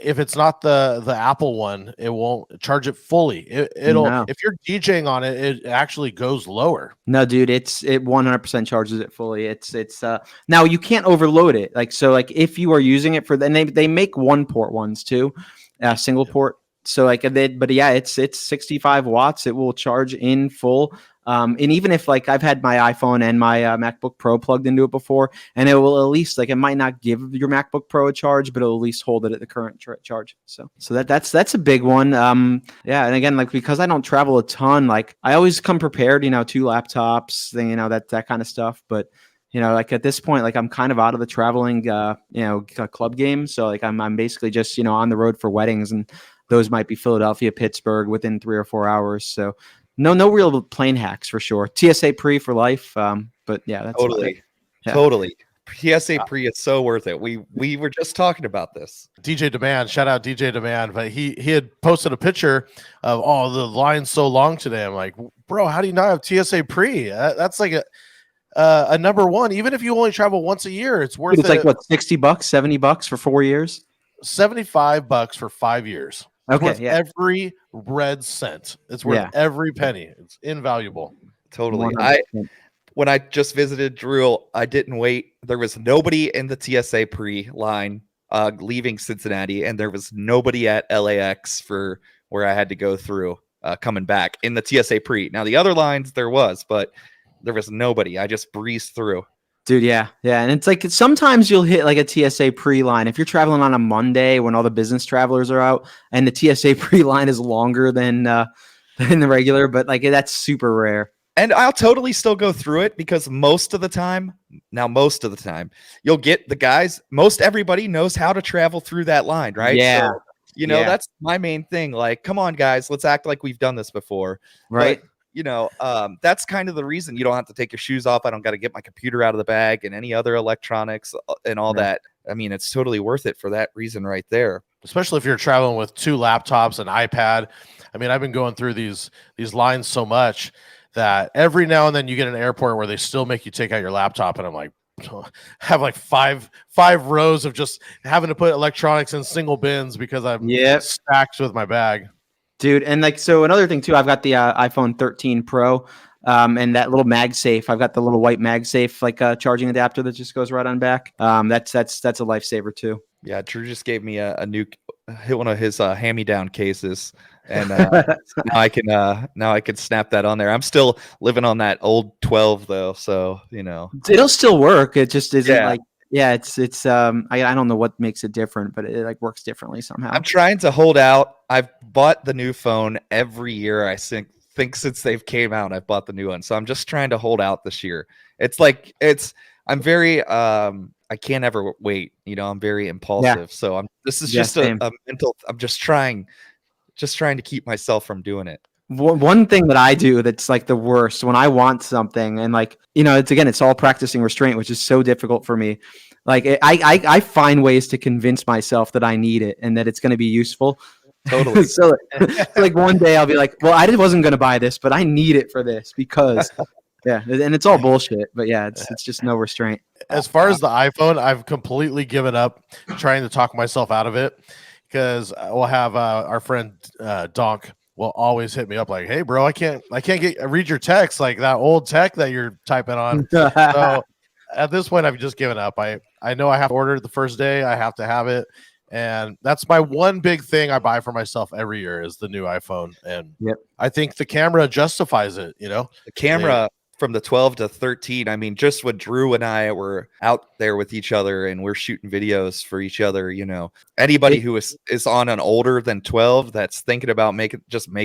if it's not the Apple one, it won't charge it fully. It'll No. if you're DJing on it, it actually goes lower. No, dude, it 100% charges it fully. It's now you can't overload it. Like if you are using it for, then they make 1-port ones too, single port. So but yeah, it's 65 watts. It will charge in full. And even if like I've had my iPhone and my MacBook Pro plugged into it before, and it will at least, like, it might not give your MacBook Pro a charge, but it'll at least hold it at the current charge. So that's a big one. Yeah, and again, like, because I don't travel a ton, like I always come prepared, 2 laptops, that kind of stuff. But like at this point, like I'm kind of out of the traveling, club game. So like I'm basically just on the road for weddings, and those might be Philadelphia, Pittsburgh within 3 or 4 hours. So. No real plane hacks for sure. TSA pre for life. But yeah, that's totally. TSA pre is so worth it. We were just talking about this. DJ Demand, shout out DJ Demand, but he had posted a picture of the line's so long today. I'm like, bro, how do you not have TSA pre? That's like a number one. Even if you only travel once a year, it's worth it. It's like what, $60, $70 for 4 years? $75 for 5 years. Okay, worth every red cent. It's worth every penny. It's invaluable. Totally. 100%. When I just visited Drew, I didn't wait. There was nobody in the TSA pre line leaving Cincinnati, and there was nobody at LAX for where I had to go through coming back in the TSA pre. Now the other lines there was, but there was nobody. I just breezed through. Dude, yeah. And it's like sometimes you'll hit like a TSA pre-line if you're traveling on a Monday when all the business travelers are out, and the TSA pre-line is longer than the regular, but like that's super rare. And I'll totally still go through it because most of the time, you'll get the guys. Most everybody knows how to travel through that line, right? Yeah. So, that's my main thing. Like, come on, guys, let's act like we've done this before, right? But, that's kind of the reason you don't have to take your shoes off. I don't got to get my computer out of the bag and any other electronics and all that. I mean, it's totally worth it for that reason right there. Especially if you're traveling with 2 laptops, an iPad. I mean, I've been going through these lines so much that every now and then you get an airport where they still make you take out your laptop, and I'm like, have like five rows of just having to put electronics in single bins because I'm stacked with my bag. Dude, and like, so another thing too, I've got the iPhone 13 Pro, and that little MagSafe. I've got the little white MagSafe, like charging adapter that just goes right on back. That's a lifesaver too. Yeah, Drew just gave me a new one of his hand-me-down cases, and now I can snap that on there. I'm still living on that old 12 though, so it'll still work. It just isn't like. Yeah, it's I don't know what makes it different, but it like works differently somehow. I'm trying to hold out. I've bought the new phone every year. I think since they've came out, I've bought the new one. So I'm just trying to hold out this year. I'm very I can't ever wait. I'm very impulsive. Yeah. So this is just a mental. I'm just trying to keep myself from doing it. One thing that I do that's like the worst when I want something, and like, it's all practicing restraint, which is so difficult for me. Like I find ways to convince myself that I need it and that it's going to be useful. Totally. So like one day I'll be like, well, I wasn't going to buy this, but I need it for this because and it's all bullshit, but it's just no restraint. As far as the iPhone, I've completely given up trying to talk myself out of it, because we'll have our friend Donk will always hit me up like, hey bro, I can't read your text, like that old tech that you're typing on. So at this point I've just given up. I know I have to order it the first day. I have to have it. And that's my one big thing I buy for myself every year is the new iPhone. And I think the camera justifies it, The camera from the 12 to 13. I mean, just when Drew and I were out there with each other and we're shooting videos for each other, you know, anybody who is on an older than 12 that's thinking about make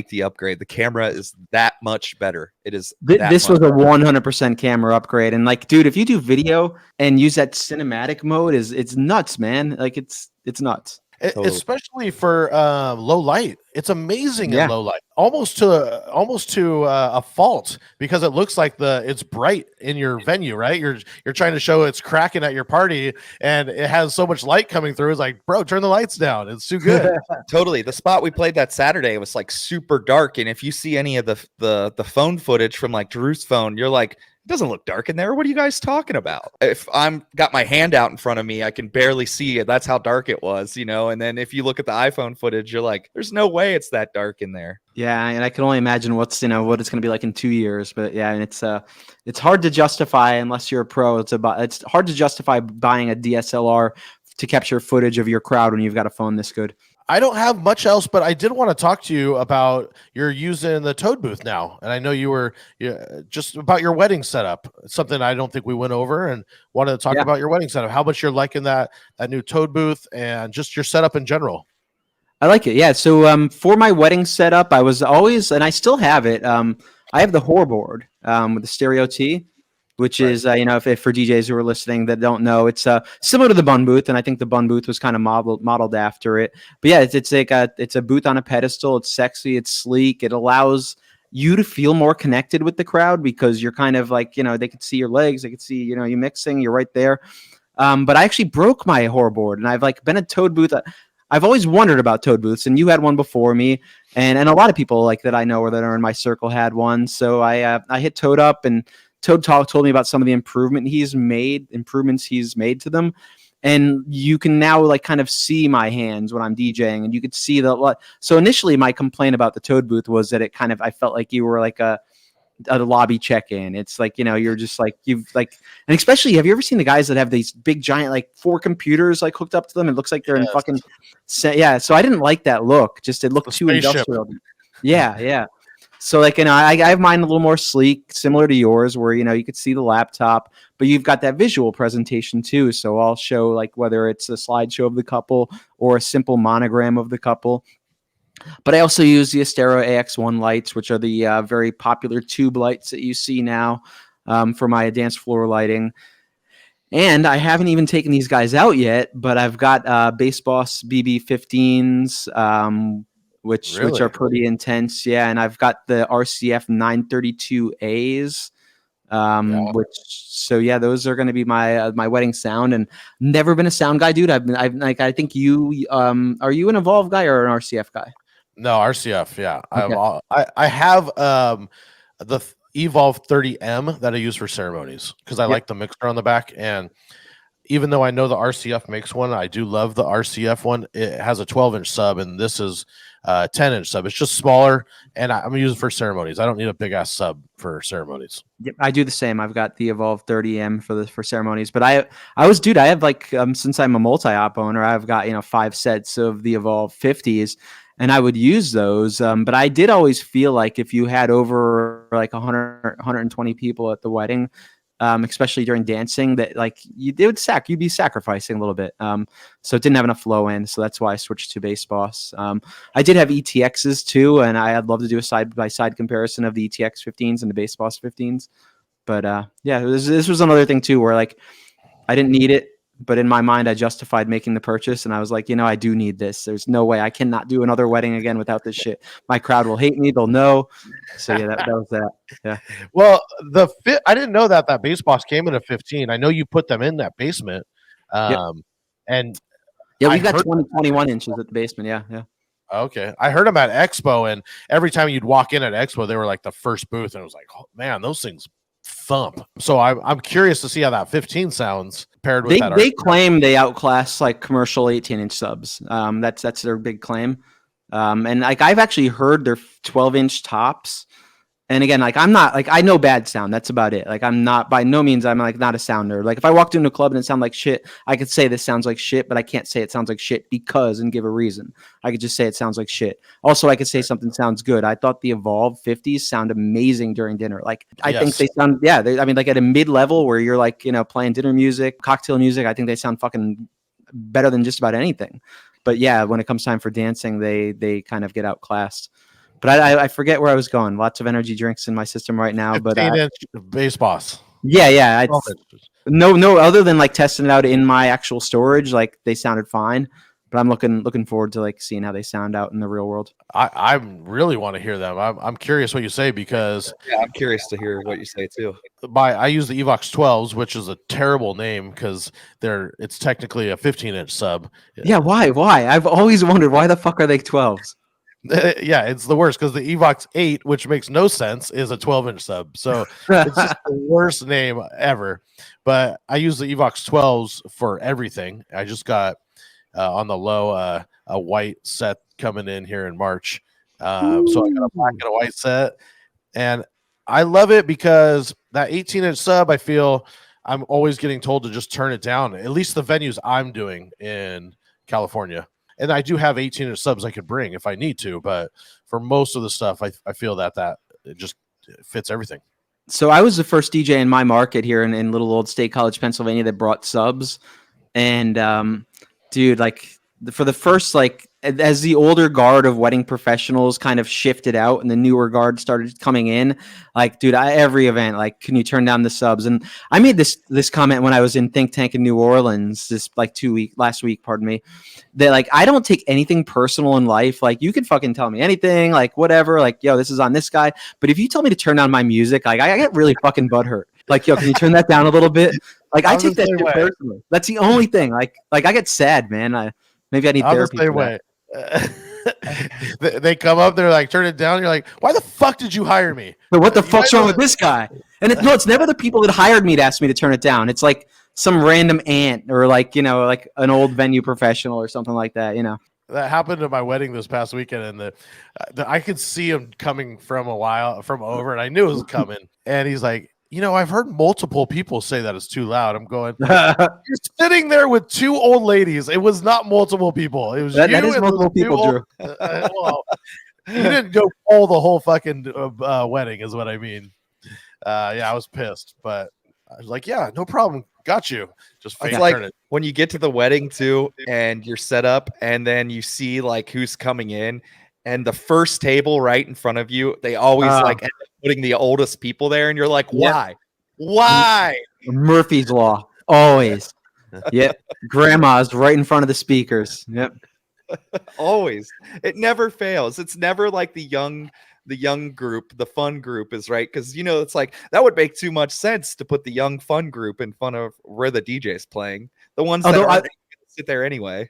the upgrade. The camera is that much better. It is. This was a 100% camera upgrade. And like, dude, if you do video and use that cinematic mode, it's nuts, man. Like it's nuts. Totally. Especially for low light. It's amazing in low light, almost to a fault, because it looks like it's bright in your venue, right? You're trying to show it's cracking at your party, and it has so much light coming through. It's like, bro, turn the lights down. It's too good. Totally. The spot we played that Saturday was like super dark, and if you see any of the phone footage from like Drew's phone, you're like, it doesn't look dark in there. What are you guys talking about? If I'm got my hand out in front of me, I can barely see it. That's how dark it was, you know? And then if you look at the iPhone footage, you're like, there's no way it's that dark in there. Yeah. And I can only imagine what it's going to be like in 2 years, but yeah. And it's hard to justify unless you're a pro. It's hard to justify buying a DSLR to capture footage of your crowd when you've got a phone this good. I don't have much else, but I did want to talk to you about you're using the Toad booth now. And I know you were just about your wedding setup. It's something I don't think we went over, and wanted to talk about your wedding setup, how much you're liking that new Toad booth and just your setup in general. I like it. Yeah. So for my wedding setup, I was always, and I still have it. I have the whore board with the stereo T, which is, if for DJs who are listening that don't know, it's similar to the bun booth, and I think the bun booth was kind of modeled after it. But yeah, it's a booth on a pedestal. It's sexy. It's sleek. It allows you to feel more connected with the crowd because you're kind of like, they can see your legs. They can see, you mixing. You're right there. But I actually broke my whore board, and I've like been a Toad booth. I've always wondered about Toad booths, and you had one before me, and a lot of people like that I know or that are in my circle had one. So I hit Toad up, and Toad told me about some of the improvements he's made to them. And you can now like kind of see my hands when I'm DJing, and you could see so initially my complaint about the Toad booth was that I felt like you were like a lobby check-in. It's like, you're just like, and especially, have you ever seen the guys that have these big giant, like 4 computers like hooked up to them? It looks like they're in fucking, so I didn't like that look. It looked too industrial. Yeah. So like, I have mine a little more sleek, similar to yours, where, you could see the laptop, but you've got that visual presentation too. So I'll show like whether it's a slideshow of the couple or a simple monogram of the couple. But I also use the Astero AX1 lights, which are the very popular tube lights that you see now for my dance floor lighting. And I haven't even taken these guys out yet, but I've got Bass Boss BB15s, which are pretty intense. Yeah. And I've got the RCF 932As, those are going to be my wedding sound. And never been a sound guy, dude. I think you, are you an Evolve guy or an RCF guy? No, RCF. Yeah. Okay. I have the Evolve 30M that I use for ceremonies because I like the mixer on the back. And even though I know the RCF makes one, I do love the RCF one. It has a 12-inch sub, and this is 10-inch sub. It's just smaller, and I'm gonna use it for ceremonies. I don't need a big ass sub for ceremonies. Yep, I do the same. I've got the Evolve 30M for ceremonies, but I have like since I'm a multi-op owner, I've got 5 sets of the Evolve 50s, and I would use those. But I did always feel like if you had over like 120 people at the wedding, especially during dancing, that like you'd be sacrificing a little bit. So it didn't have enough flow in. So that's why I switched to Bass Boss. I did have ETXs too, and I'd love to do a side-by-side comparison of the ETX 15s and the Bass Boss 15s. But this was another thing too, where like I didn't need it, but in my mind I justified making the purchase, and I was like, I do need this. There's no way I cannot do another wedding again without this shit. My crowd will hate me. They'll know. So yeah, that was that. Yeah. Well, I didn't know that Bass Boss came in a 15. I know you put them in that basement. And we've got 21 inches at the basement. Yeah. Okay. I heard them at Expo, and every time you'd walk in at Expo, they were like the first booth, and it was like, oh man, those things thump. So I'm curious to see how that 15 sounds paired with that. They claim they outclass like commercial 18-inch subs. That's their big claim. And like I've actually heard their 12-inch tops And again, like I'm not like I know bad sound. That's about it. Like I'm not by no means I'm like not a sound nerd. Like if I walked into a club and it sounded like shit, I could say this sounds like shit, but I can't say it sounds like shit because and give a reason. I could just say it sounds like shit. Also, I could say something sounds good. I thought the Evolve 50s sound amazing during dinner. Like I think they sound I mean like at a mid level where you're like, you know, playing dinner music, cocktail music, I think they sound fucking better than just about anything. But yeah, when it comes time for dancing, they kind of get outclassed. But I forget where I was going. Lots of energy drinks in my system right now. But 15-inch bass boss. Yeah. No. Other than like testing it out in my actual storage, like they sounded fine. But I'm looking forward to like seeing how they sound out in the real world. I really want to hear them. I'm curious what you say because I'm curious to hear what you say too. I use the Evox 12s, which is a terrible name because it's technically a 15-inch sub. Yeah, why? I've always wondered why the fuck are they 12s? Yeah, it's the worst because the Evox 8, which makes no sense, is a 12-inch sub. So it's just the worst name ever. But I use the Evox 12s for everything. I just got on the low a white set coming in here in March. So I got a black and a white set. And I love it because that 18-inch sub, I feel I'm always getting told to just turn it down, at least the venues I'm doing in California. And I do have 18-inch subs I could bring if I need to, but for most of the stuff, I feel that it just fits everything. So I was the first DJ in my market here in little old State College, Pennsylvania, that brought subs. And dude, like for the first, like as the older guard of wedding professionals kind of shifted out and the newer guard started coming in, like, dude, every event, like, can you turn down the subs? And I made this comment when I was in Think Tank in New Orleans, last week, pardon me, that like, I don't take anything personal in life. Like you can fucking tell me anything, like whatever, like, yo, this is on this guy. But if you tell me to turn down my music, like I get really fucking butthurt. Like, yo, can you turn that down a little bit? Like I take that shit personally. That's the only thing. Like I get sad, man. Maybe I need therapy. The same way. They come up, they're like, turn it down. You're like, why the fuck did you hire me? But what the fuck's wrong with this guy? And it's never the people that hired me to ask me to turn it down. It's like some random aunt or like, you know, like an old venue professional or something like that, you know. That happened at my wedding this past weekend, and I could see him coming from over, and I knew it was coming. And he's like, you know, I've heard multiple people say that it's too loud. I'm going, you're sitting there with two old ladies. It was not multiple people. It was that is multiple people, Drew. Well, you didn't go all the whole fucking wedding, is what I mean. Yeah, I was pissed, but I was like, yeah, no problem. Got you. Just it's like when you get to the wedding too, and you're set up, and then you see like who's coming in, and the first table right in front of you, they always like end up putting the oldest people there, and you're like, why? Why? Murphy's Law, always. Yep, grandma's right in front of the speakers. Yep, always. It never fails. It's never like the young group, the fun group is right, because you know it's like that would make too much sense to put the young fun group in front of where the DJ's playing. The ones that sit there anyway.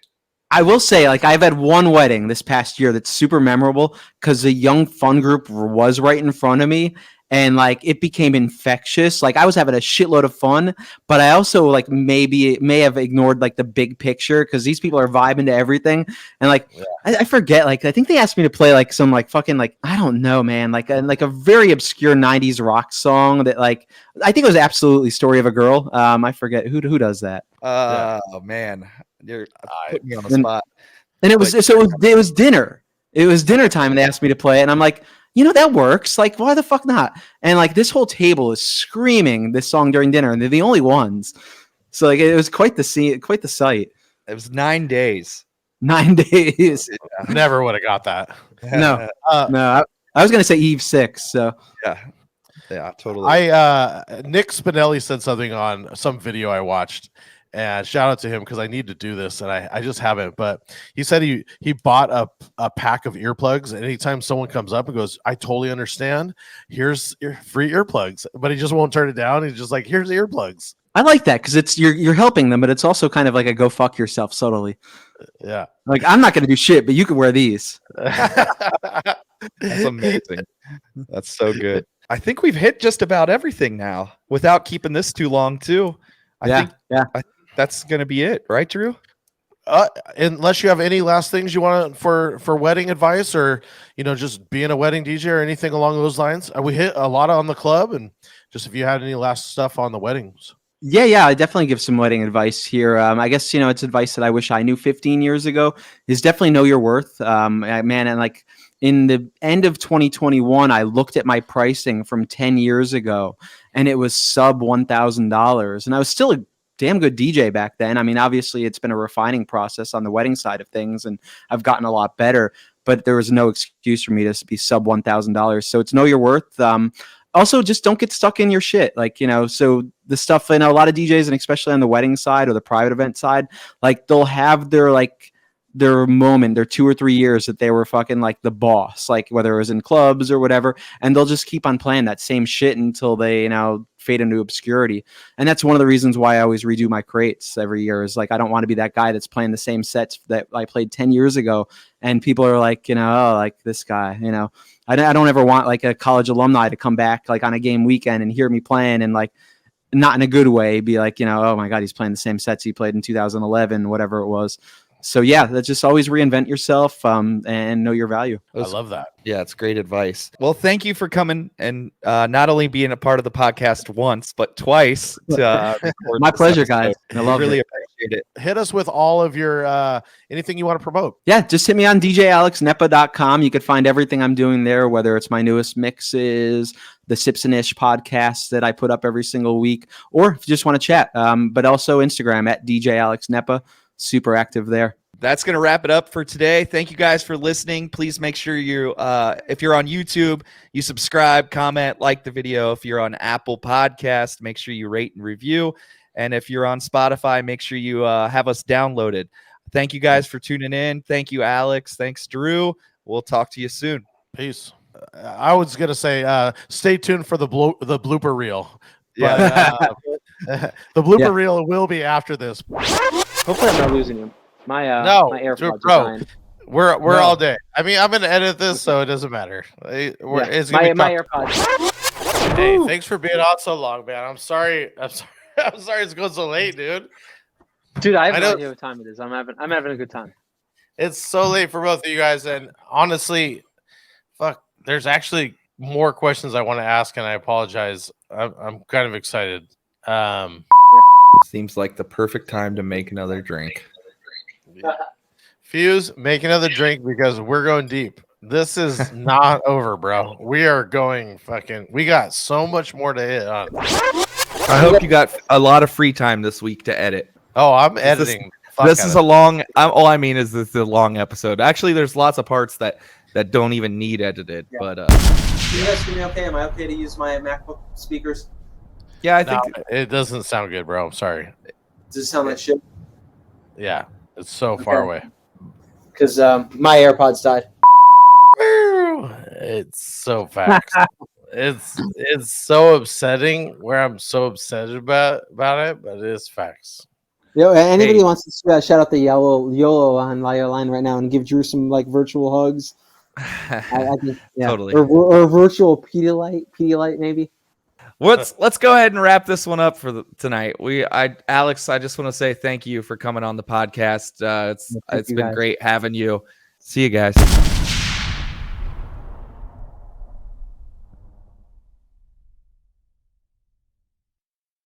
I will say, like, I've had one wedding this past year that's super memorable because the young fun group was right in front of me, and like it became infectious. Like I was having a shitload of fun, but I also like may have ignored like the big picture because these people are vibing to everything. And like I forget, like I think they asked me to play like some like fucking like I don't know, man, like a very obscure '90s rock song that like I think it was absolutely "Story of a Girl." I forget who does that. Oh man, you're putting me on the spot. And it was dinner. It was dinner time, and they asked me to play it, and I'm like, you know, that works. Like, why the fuck not? And like this whole table is screaming this song during dinner, and they're the only ones. So like it was quite the scene, quite the sight. It was 9 days. 9 days. Yeah. Never would have got that. No, no. I was gonna say Eve 6. So yeah, totally. Nick Spinelli said something on some video I watched. And shout out to him because I need to do this and I just haven't. But he said he bought a pack of earplugs. And anytime someone comes up and goes, I totally understand. Here's your free earplugs. But he just won't turn it down. He's just like, here's the earplugs. I like that because it's you're helping them, but it's also kind of like a go fuck yourself subtly. Yeah. Like I'm not gonna do shit, but you can wear these. That's amazing. That's so good. I think we've hit just about everything now without keeping this too long too. I think that's going to be it, right, Drew? Unless you have any last things you want for wedding advice, or just being a wedding DJ or anything along those lines. We hit a lot on the club, and just if you had any last stuff on the weddings. Yeah, I definitely give some wedding advice here. I guess it's advice that I wish I knew 15 years ago. Is definitely know your worth, man. And like in the end of 2021, I looked at my pricing from 10 years ago, and it was sub $1,000, and I was still a damn good DJ back then. I mean, obviously, it's been a refining process on the wedding side of things, and I've gotten a lot better. But there was no excuse for me to be sub $1,000. So it's know your worth. Also, just don't get stuck in your shit. So the stuff, a lot of DJs, and especially on the wedding side or the private event side, like they'll have their moment, their 2 or 3 years that they were fucking like the boss, like whether it was in clubs or whatever, and they'll just keep on playing that same shit until they, fade into obscurity. And that's one of the reasons why I always redo my crates every year, is like, I don't want to be that guy that's playing the same sets that I played 10 years ago. And people are like, oh, like this guy, I don't ever want like a college alumni to come back like on a game weekend and hear me playing and like, not in a good way, be like, oh my God, he's playing the same sets he played in 2011, whatever it was. So yeah, that's just always reinvent yourself and know your value. I love that. Yeah, it's great advice. Well, thank you for coming and not only being a part of the podcast once, but twice. My pleasure, guys. I really appreciate it. Hit us with all of your anything you want to promote. Yeah, just hit me on djalexnepa.com. You could find everything I'm doing there, whether it's my newest mixes, the Sips and Ish podcast that I put up every single week, or if you just want to chat. But also Instagram at djalexnepa. Super active there. That's going to wrap it up for today. Thank you guys for listening. Please make sure you, if you're on YouTube, you subscribe, comment, like the video. If you're on Apple Podcast, make sure you rate and review. And if you're on Spotify, make sure you have us downloaded. Thank you guys for tuning in. Thank you, Alex. Thanks, Drew. We'll talk to you soon. Peace. I was going to say, stay tuned for the blooper reel. But, the blooper reel will be after this. Hopefully I'm not losing you. My AirPods bro, are dying. We're all day. I mean, I'm gonna edit this, so it doesn't matter. It's my AirPods. Hey, Woo! thanks for being on so long, man. I'm sorry it's going so late, dude. Dude, I have no idea what time it is. I'm having a good time. It's so late for both of you guys, and honestly, there's actually more questions I want to ask, and I apologize. I'm kind of excited. Seems like the perfect time to make another drink. Fuse, make another drink because we're going deep. This is not over, bro. We are going we got so much more to hit on. I hope you got a lot of free time this week to edit. Oh, I'm editing. This is a long, all I mean is this is a long episode. Actually, there's lots of parts that don't even need edited. Yeah. But can you guys hear me okay? Am I okay to use my MacBook speakers? Yeah, I think it doesn't sound good, bro. I'm sorry. Does it sound like shit? Yeah, it's so far away. Because my AirPods died. It's so facts. it's so upsetting where I'm so upset about it, but it is facts. Yo, anybody wants to shout out the YOLO on your line right now and give Drew some like virtual hugs? I think, yeah. Totally. Or virtual Pedialyte maybe. Let's go ahead and wrap this one up for tonight. Alex, I just want to say thank you for coming on the podcast. It's been great having you. See you guys.